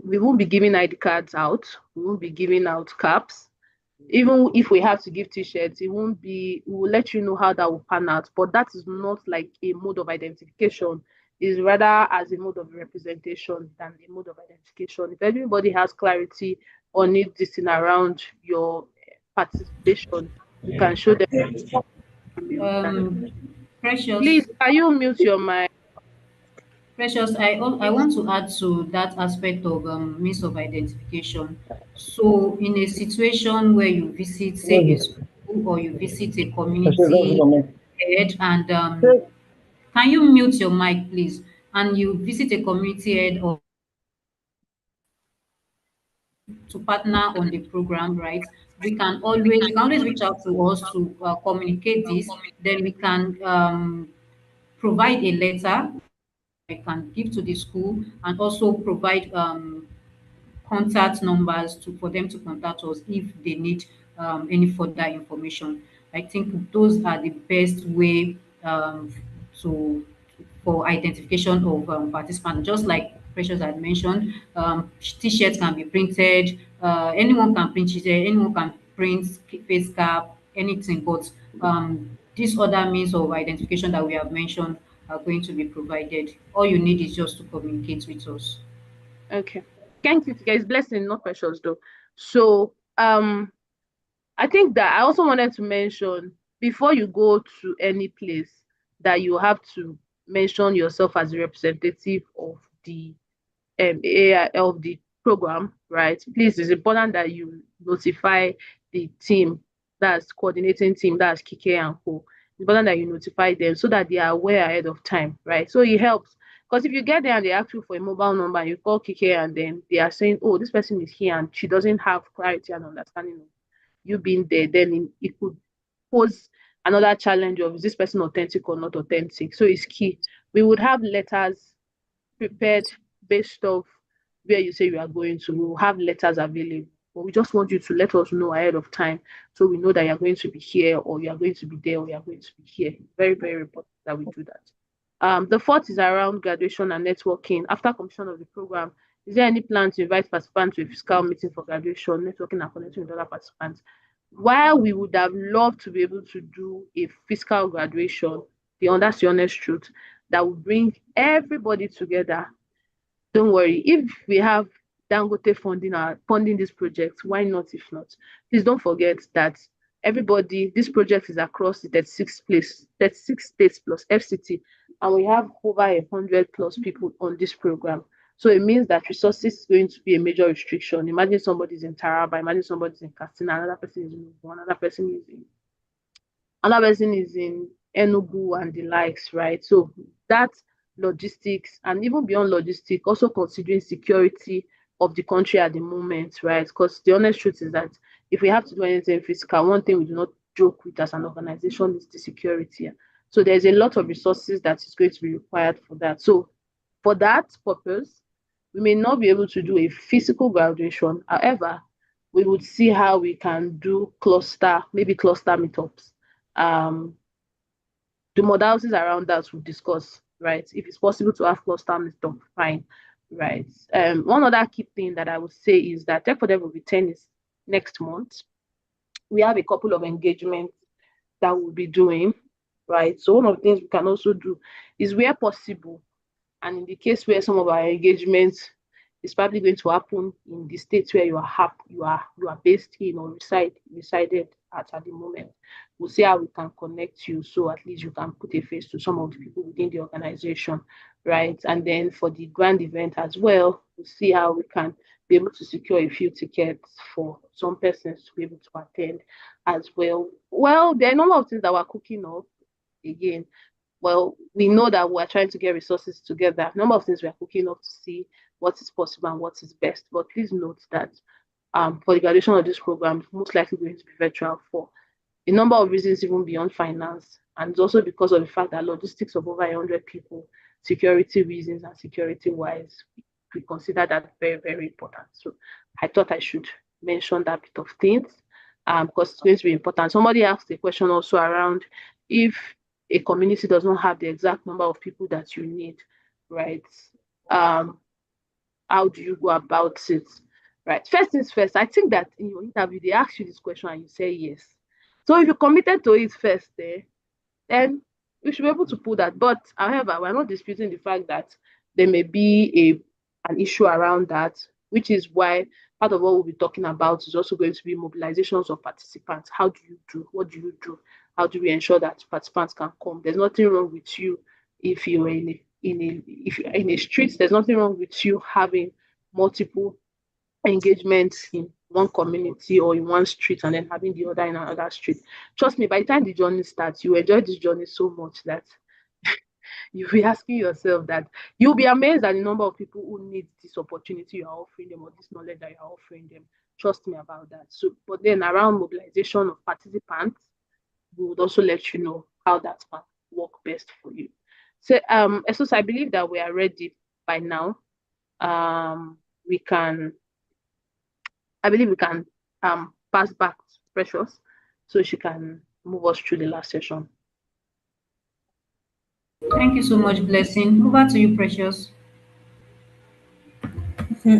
we won't be giving ID cards out. We won't be giving out caps. Even if we have to give t-shirts, we will let you know how that will pan out. But that is not like a mode of identification. Is rather as a mode of representation than a mode of identification. If everybody has clarity on it, this thing around your participation, you can show them emails. Um, Please, Precious, can you mute your mic? Precious, I want to add to that aspect of means of identification. So, in a situation where you visit, say, a school or you visit a community head, and can you mute your mic, please? And you visit a community head or to partner on the program, right? You can always reach out to us to communicate this. Then we can provide a letter I can give to the school and also provide contact numbers for them to contact us if they need any further information. I think those are the best way to for identification of participants. Just like Precious had mentioned, t-shirts can be printed. Anyone can print t-shirt. Anyone can print face cap, anything. But these other means of identification that we have mentioned are going to be provided. All you need is just to communicate with us. Okay. Thank you, guys. Blessing, not precious though. So I think that I also wanted to mention before you go to any place that you have to mention yourself as a representative of the AI of the program, right? Please, it's important that you notify the team, that's coordinating team, that's Kike and Co. It's important that you notify them so that they are aware ahead of time, right? So it helps. Because if you get there and they ask you for a mobile number and you call Kike and then they are saying, oh, this person is here and she doesn't have clarity and understanding of you being there, then it could pose another challenge of is this person authentic or not authentic. So it's key. We would have letters prepared based off where you say you are going to. We will have letters available, but we just want you to let us know ahead of time so we know that you're going to be here or you are going to be there or you are going to be here. Very, very important that we do that. The fourth is around graduation and networking. After completion of the program, is there any plan to invite participants to a physical meeting for graduation, networking, and connecting with other participants? While we would have loved to be able to do a physical graduation, that's the honest truth, that will bring everybody together. Don't worry, if we have Dangote funding this project, why not if not? Please don't forget that this project is across the 36 states plus FCT, and we have over 100 plus people on this program. So it means that resources is going to be a major restriction. Imagine somebody's in Taraba, imagine somebody's in Katsina, another person is in Ugu, another person is in Enugu and the likes, right? So that logistics and even beyond logistics, also considering security of the country at the moment, right? Because the honest truth is that if we have to do anything physical, one thing we do not joke with as an organization is the security. So there's a lot of resources that is going to be required for that. So for that purpose, we may not be able to do a physical graduation. However, we would see how we can do maybe cluster meetups. The modalities around that we'll discuss, right? If it's possible to have cluster meetup, fine, right? One other key thing that I would say is that Tech for Dev will return is next month. We have a couple of engagements that we'll be doing, right? So one of the things we can also do is where possible, and in the case where some of our engagements is probably going to happen in the states where you are based in or resided at the moment. We'll see how we can connect you so at least you can put a face to some of the people within the organization, right? And then for the grand event as well, we'll see how we can be able to secure a few tickets for some persons to be able to attend as well. Well, there are a number of things that we're cooking up again. Well, we know that we're trying to get resources together. A number of things we're cooking up to see what is possible and what is best. But please note that for the graduation of this program, it's most likely going to be virtual for a number of reasons, even beyond finance. And it's also because of the fact that logistics of over 100 people, security reasons and security-wise, we consider that very, very important. So I thought I should mention that bit of things because it's going to be important. Somebody asked a question also around if a community does not have the exact number of people that you need, right? How do you go about it? Right. First things first, I think that in your interview, they ask you this question and you say yes. So if you committed to it first, then we should be able to pull that. But however, we're not disputing the fact that there may be an issue around that, which is why part of what we'll be talking about is also going to be mobilizations of participants. How do you do? What do you do? How do we ensure that participants can come? There's nothing wrong with you if you're in a street. There's nothing wrong with you having multiple engagements in one community or in one street and then having the other in another street. Trust me, by the time the journey starts, you enjoy this journey so much that you'll be asking yourself that you'll be amazed at the number of people who need this opportunity you are offering them or this knowledge that you're offering them. Trust me about that. So, but then around mobilization of participants, we would also let you know how that can work best for you. So, I believe that we are ready by now. I believe we can pass back to Precious so she can move us through the last session. Thank you so much, Blessing. Over to you, Precious. Okay,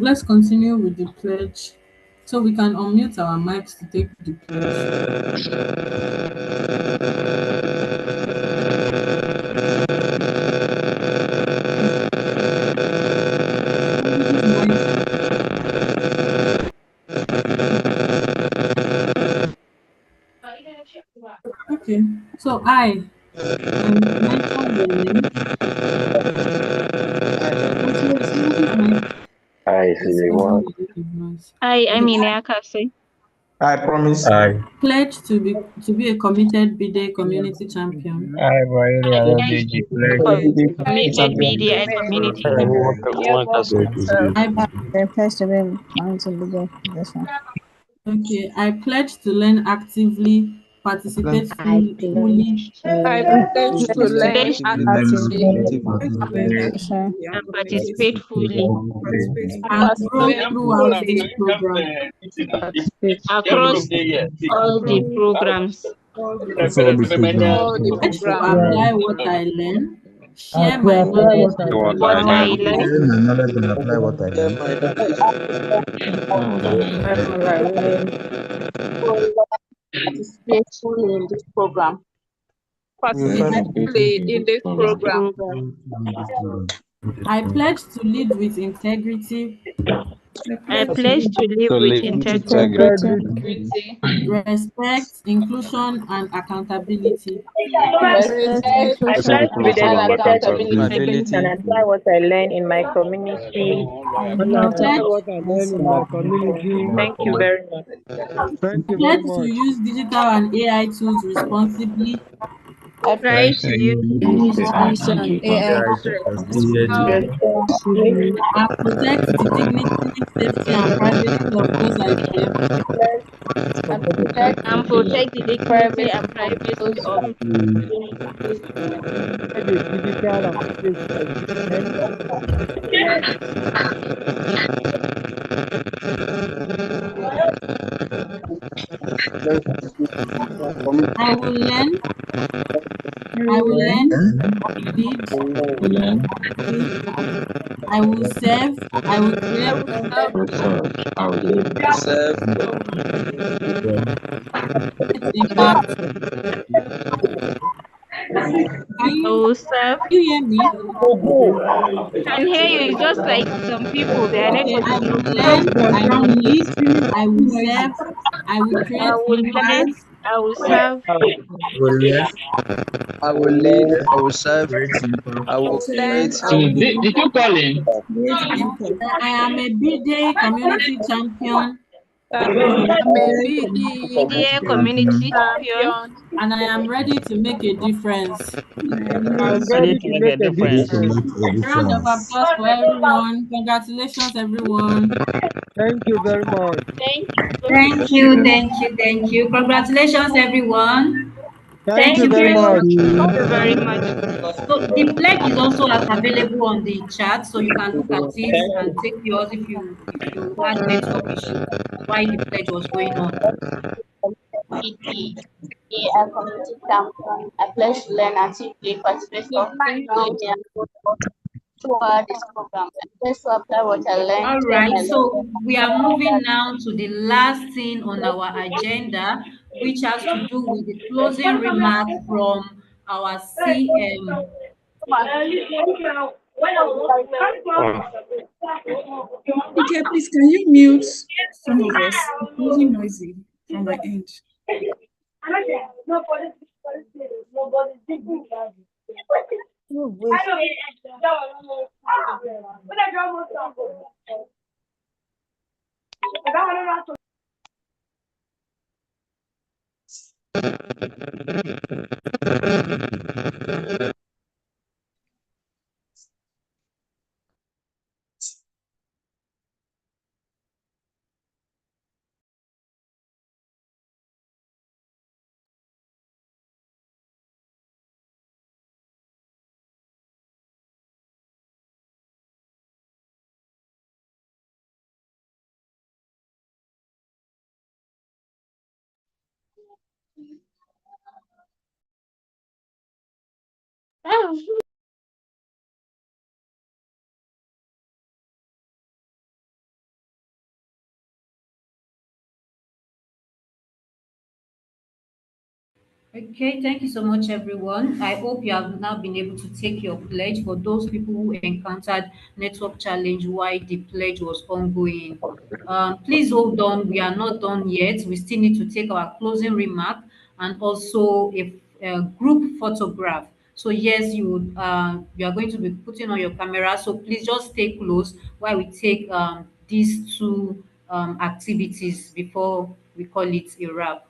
let's continue with the pledge. So we can unmute our mics to take the pledge. Somebody's noisy. Okay, so I mentioned your name. Somebody's mic I is see causing one. a lot of noise. I'm Okay, in Akase. I promise. pledge to be a committed BDEI community champion. I really I already declared. committed BDI community What champion. I The place to be going to be the position. okay. I pledge to learn actively, participate I fully. pledge I to pledge to learn Pledge to actively, participate and participate fully And grow participate throughout this fully program. across all the programs. all the Also the program. all the Pledge to programs. apply what I learn, And share to my apply knowledge, what I and learned. What empower I others. learned, Share my knowledge and apply what I learned. participate fully in this program. Okay, Participate fully in this program. Program. I pledge to lead with integrity, I I pledge to pledge lead to live with integrity, integrity, integrity, respect, inclusion, and accountability. respect, respect, I inclusion, pledge to be and dedicated to being accountability. stable and and apply what I learn in my community. And I apply Pledge, what I learned in my community. Thank you very much. Thank you very pledge to much. use digital and AI tools responsibly, I try to use use digital and AI Responsibly, responsibly and protect the dignity, safety, and privacy of those I serve. and protect the dignity and privacy of The digital and engagement. I will learn, I will Then learn, lead, I will serve, I will I create will serve, impact. Can I you, will serve. can you hear me? Can hear you. It's just like some people, their Okay, network I is not will good. learn, I will lead, I will serve, I will I create will learn. impact, I will serve. will learn, I will lead, I will serve, create impact. I will serve, create I will lead, impact. create impact. I am a BDEI community champion, I'm a BDE Media community champion. champion. and I am ready to make a difference. I am I'm ready ready to make a Ready to difference. make a Round of difference. applause for everyone. Congratulations, everyone. Thank you very much. Thank Thank you. you, thank you, thank you. Congratulations, everyone. Thank Thank you you very very Thank much. much. you very much. So the pledge is also available on the chat, so you can look at it and take yours if you had network issue while the pledge was going on. BDEI community champion. I pledge to learn actively, participate Please, can you fully and throughout this program. I pledge to apply what I learned, All share right, my so knowledge, we are moving now to the last thing on our agenda, which has to do with the closing remarks from our CM. okay, please, can you mute some of us? It's really noisy from my end. Oh, wait. Okay, thank you so much, everyone. I hope you have now been able to take your pledge for those people who encountered network challenge while the pledge was ongoing. Please hold on. We are not done yet. We still need to take our closing remark and also a group photograph. So yes, you are going to be putting on your camera. So please just stay close while we take these two activities before we call it a wrap.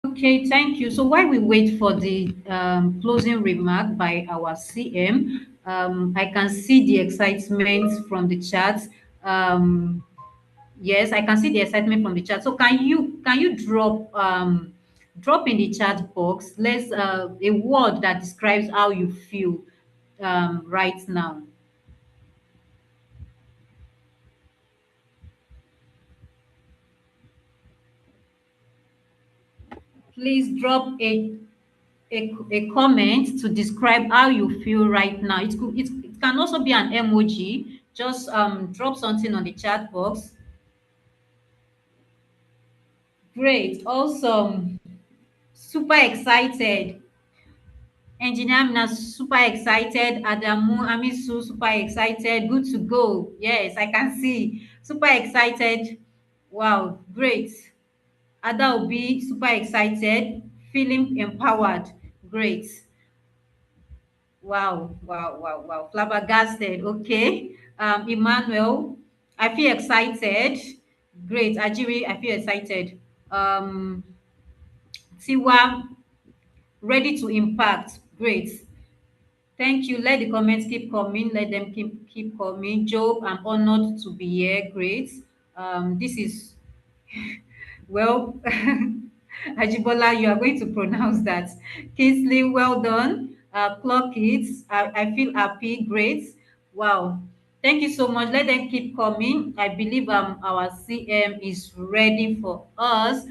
Okay, thank you. So while we wait for the closing remark by our CM, I can see the excitement from the chat. Um, yes, I can see the excitement from the chat. So can you drop in the chat box? Let's a word that describes how you feel right now. Please drop a comment to describe how you feel right now. It can also be an emoji. Just drop something on the chat box. Great, awesome, super excited. Engineer Amina, super excited. Adamu Amisu, super excited. Good to go. Yes, I can see. Super excited. Wow, great. Ada Obi, super excited. Feeling empowered. Great. Wow, wow, wow, wow. Flabbergasted. Okay. Emmanuel, I feel excited. Great. Ajiri, I feel excited. Um, Tiwa, ready to impact. Great. Thank you. Let the comments keep coming. Let them keep coming. Job, I'm honored to be here. Great. This is well, Ajibola, you are going to pronounce that. Kingsley, well done. Clock it. I feel happy. Great. Wow. Thank you so much. Let them keep coming. I believe our CM is ready for us.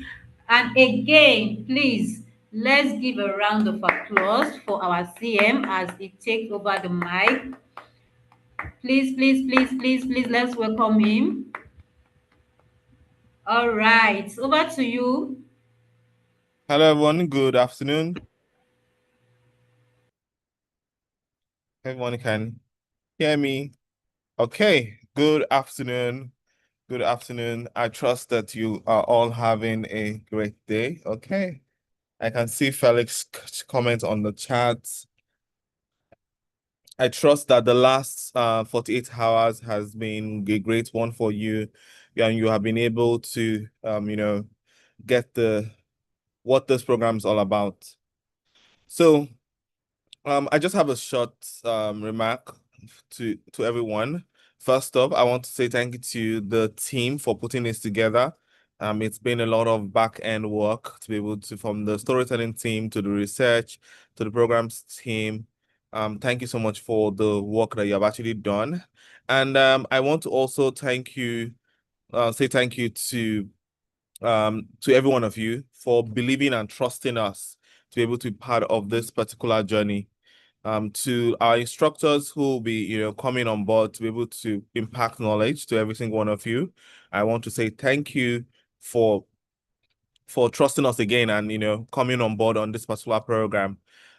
And again, please, let's give a round of applause for our CM as he takes over the mic. Please, please, please, please, please, let's welcome him. All right, over to you. Hello, everyone. Good afternoon. Everyone can hear me. Okay. Good afternoon. Good afternoon. I trust that you are all having a great day. Okay. I can see Felix comment on the chat. I trust that the last 48 hours has been a great one for you, and you have been able to get the what this program is all about. So I just have a short remark to everyone. First up, I want to say thank you to the team for putting this together. It's been a lot of back end work to be able to, from the storytelling team to the research to the programs team. Thank you so much for the work that you have actually done. And I want to also say thank you to every one of you for believing and trusting us to be able to be part of this particular journey. To our instructors who will be, coming on board to be able to impact knowledge to every single one of you, I want to say thank you for trusting us again and coming on board on this particular program.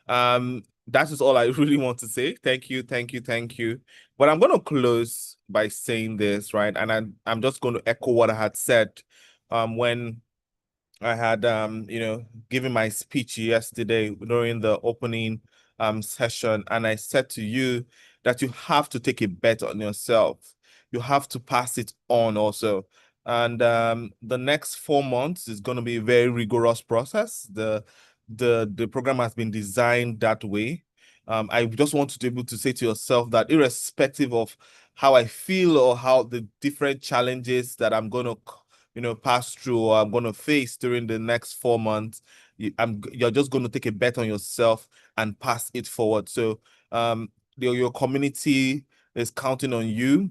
That is all I really want to say. Thank you, thank you, thank you. But I'm going to close by saying this, right? And I'm just going to echo what I had said when I had given my speech yesterday during the opening session, and I said to you that you have to take a bet on yourself. You have to pass it on also. And the next 4 months is going to be a very rigorous process. The program has been designed that way. I just want you to be able to say to yourself that irrespective of how I feel or how the different challenges that I'm going to pass through or I'm going to face during the next 4 months, you're just going to take a bet on yourself and pass it forward. So your community is counting on you.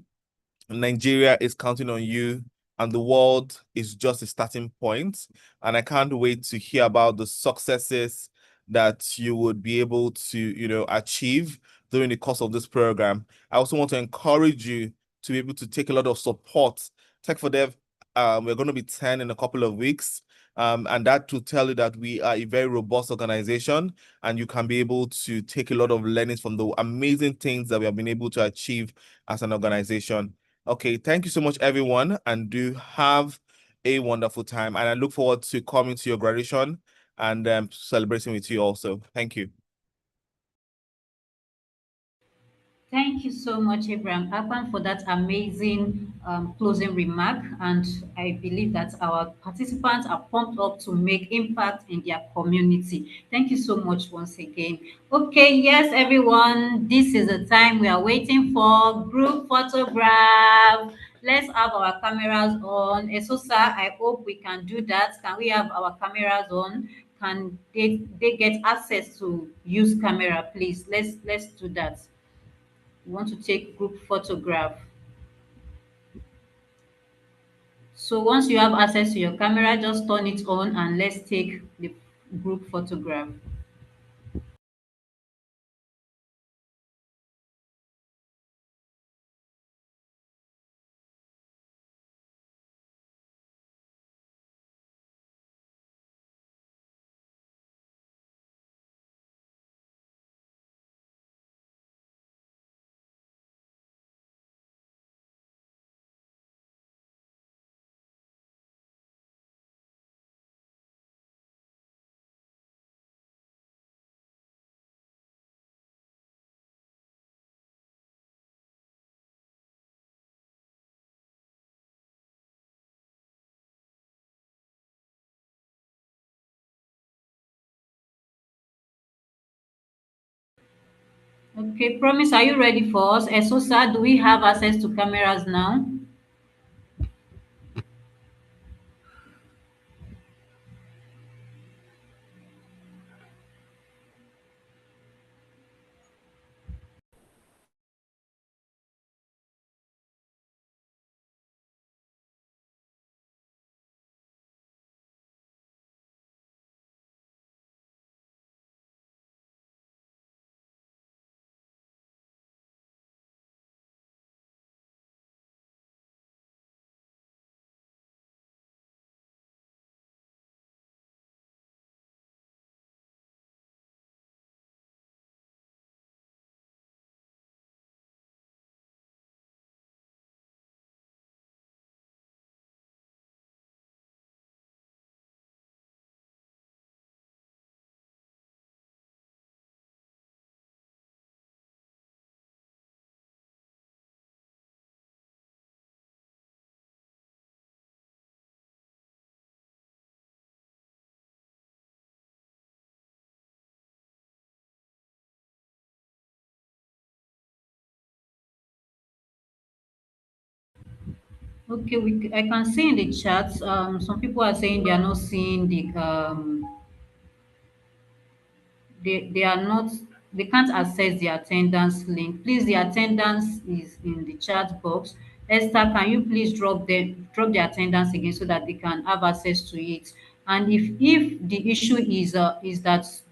Nigeria is counting on you, and the world is just a starting point. And I can't wait to hear about the successes that you would be able to, achieve during the course of this program. I also want to encourage you to be able to take a lot of support. Tech for Dev, we're going to be 10 in a couple of weeks. And that to tell you that we are a very robust organization, and you can be able to take a lot of learnings from the amazing things that we have been able to achieve as an organization. Okay, thank you so much, everyone, and do have a wonderful time. And I look forward to coming to your graduation and celebrating with you also. Thank you. Thank you so much, Abraham Akpan, for that amazing closing remark. And I believe that our participants are pumped up to make impact in their community. Thank you so much once again. Okay, yes, everyone, this is the time we are waiting for group photograph. Let's have our cameras on. Esosa, I hope we can do that. Can we have our cameras on? Can they get access to use camera, please? Let's do that. We want to take group photograph. So once you have access to your camera, just turn it on and let's take the group photograph. Okay, Promise, are you ready for us? Esosa, do we have access to cameras now? Okay, I can see in the chat, some people are saying they are not seeing they are not, they can't access the attendance link. Please, the attendance is in the chat box. Esther, can you please drop the attendance again so that they can have access to it? And if the issue is that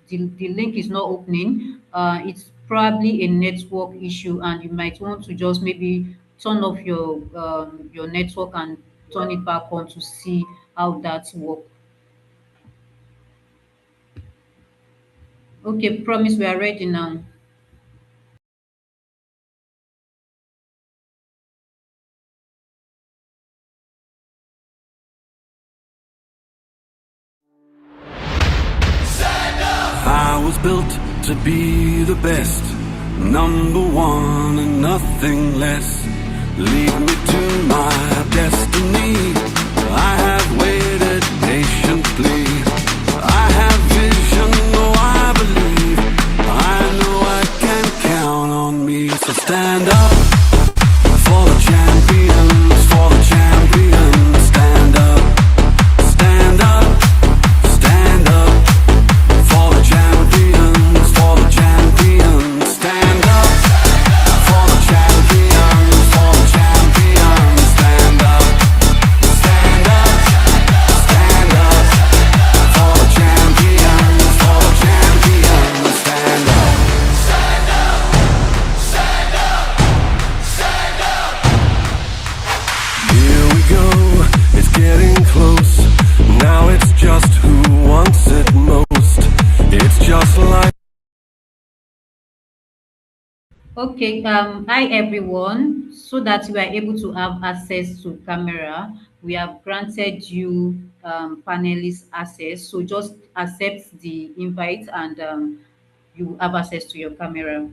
the link is not opening, it's probably a network issue, and you might want to just maybe turn off your network and turn it back on to see how that work. Okay, promise we are ready now. I was built to be the best, number one and nothing less. Lead me to my destiny. I have waited patiently. I have vision, oh I believe. I know I can count on me. So stand up for the champions, for the champions. Stand up, stand up, stand up. For the champions, for the champions, stand up. For the champions, for the champions, stand up. Stand up, stand up. For the champions, for the champions, stand up. Stand up, stand up, stand up. Here we go, it's getting close. Now it's just who wants it most. It's just like Okay, hi everyone. So that you are able to have access to camera, we have granted you panelist access. So just accept the invite and you have access to your camera.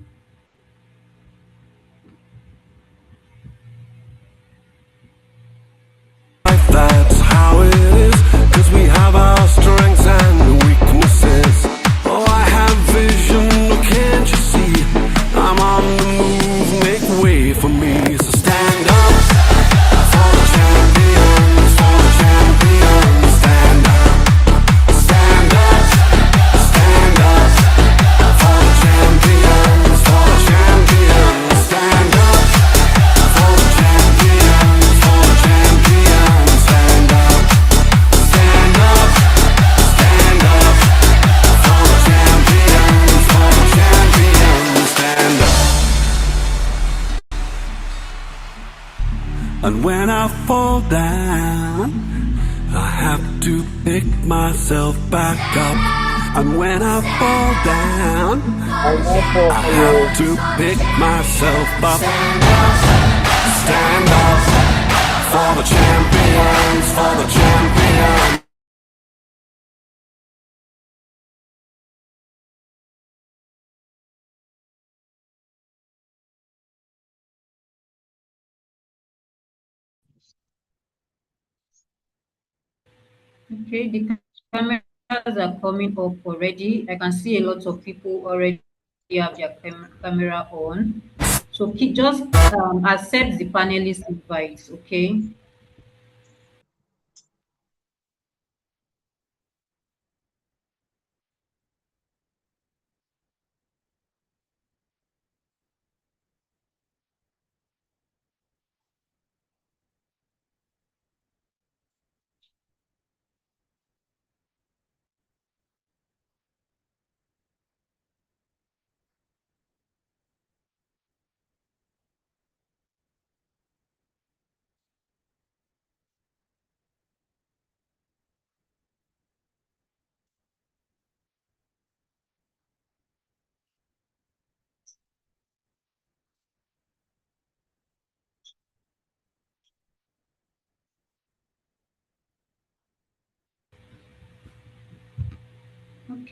that's how it is. Cause we have our strengths and weaknesses. Oh, I have vision, oh, can't you see? I'm on the move, make way for me. So stand up for the champions, for the champions. Stand up, stand up, stand up. For the champions, for the champions. Stand up for the champions, for the champions. Stand up, stand up, stand up. For the champions, for the champions. Stand up. And when I fall down, I have to pick myself back up. And when I fall down, I have to pick myself up. Stand up for the champions, for the champions. Okay, the cameras are coming up already. I can see a lot of people already have their camera on. So just accept the panelist invites, okay?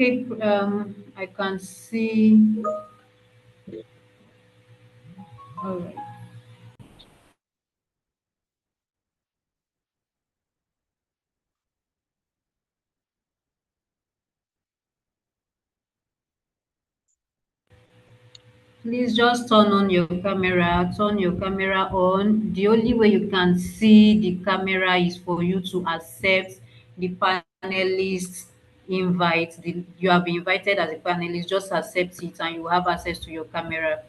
Okay, I can see. All right. Please just turn your camera on. The only way you can see the camera is for you to accept the panelist invite. You have been invited as a panelist, just accept it and you have access to your camera.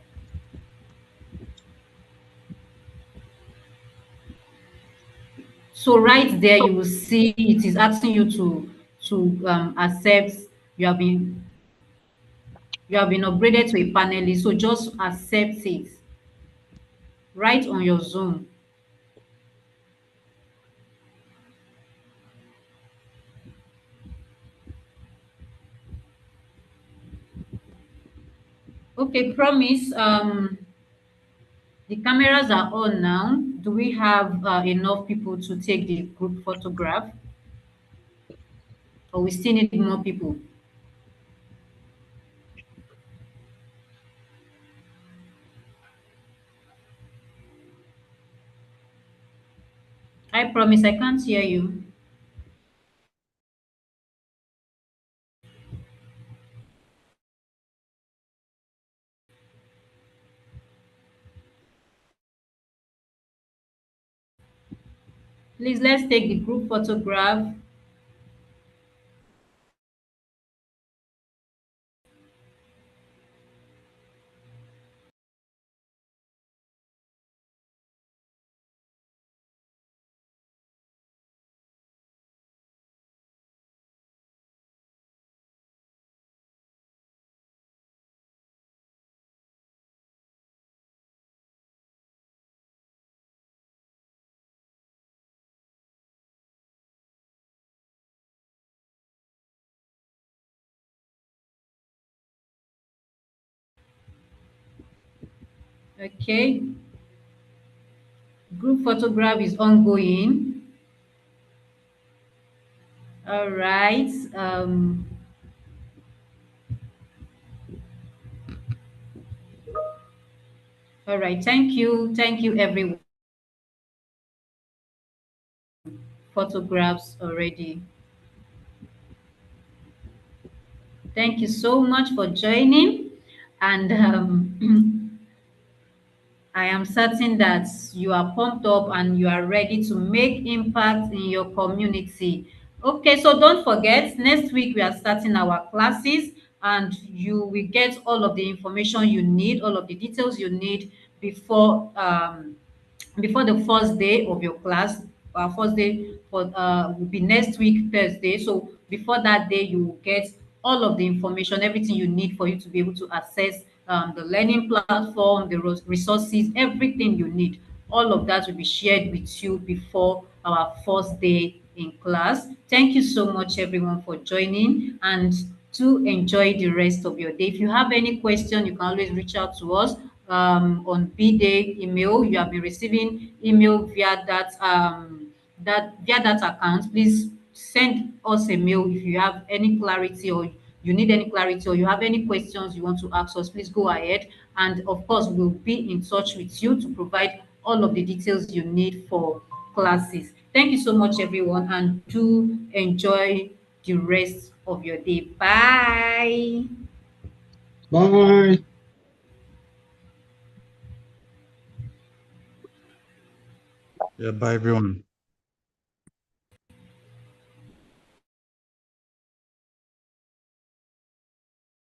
So right there, you will see it is asking you to accept. You have been You have been upgraded to a panelist, so just accept it right on your Zoom. Okay, promise. The cameras are on now. Do we have enough people to take the group photograph, or we still need more people? I promise I can't hear you. Please, let's take the group photograph. Okay, group photograph is ongoing. All right. All right. Thank you, everyone. Photographs already. Thank you so much for joining, and I am certain that you are pumped up and you are ready to make impact in your community. Okay, so don't forget, next week we are starting our classes and you will get all of the information you need, all of the details you need before the first day of your class. Our first day for will be next week, Thursday. So before that day, you will get all of the information, everything you need for you to be able to access the learning platform, the resources, everything you need. All of that will be shared with you before our first day in class. Thank you so much, everyone, for joining, and to enjoy the rest of your day. If you have any question, you can always reach out to us on BDEI email. You have been receiving email via that account. Please send us a mail if you have any clarity, or you need any clarity, or you have any questions you want to ask us. Please go ahead, and of course we'll be in touch with you to provide all of the details you need for classes. Thank you so much, everyone, and do enjoy the rest of your day. Bye. Bye. Yeah, bye everyone.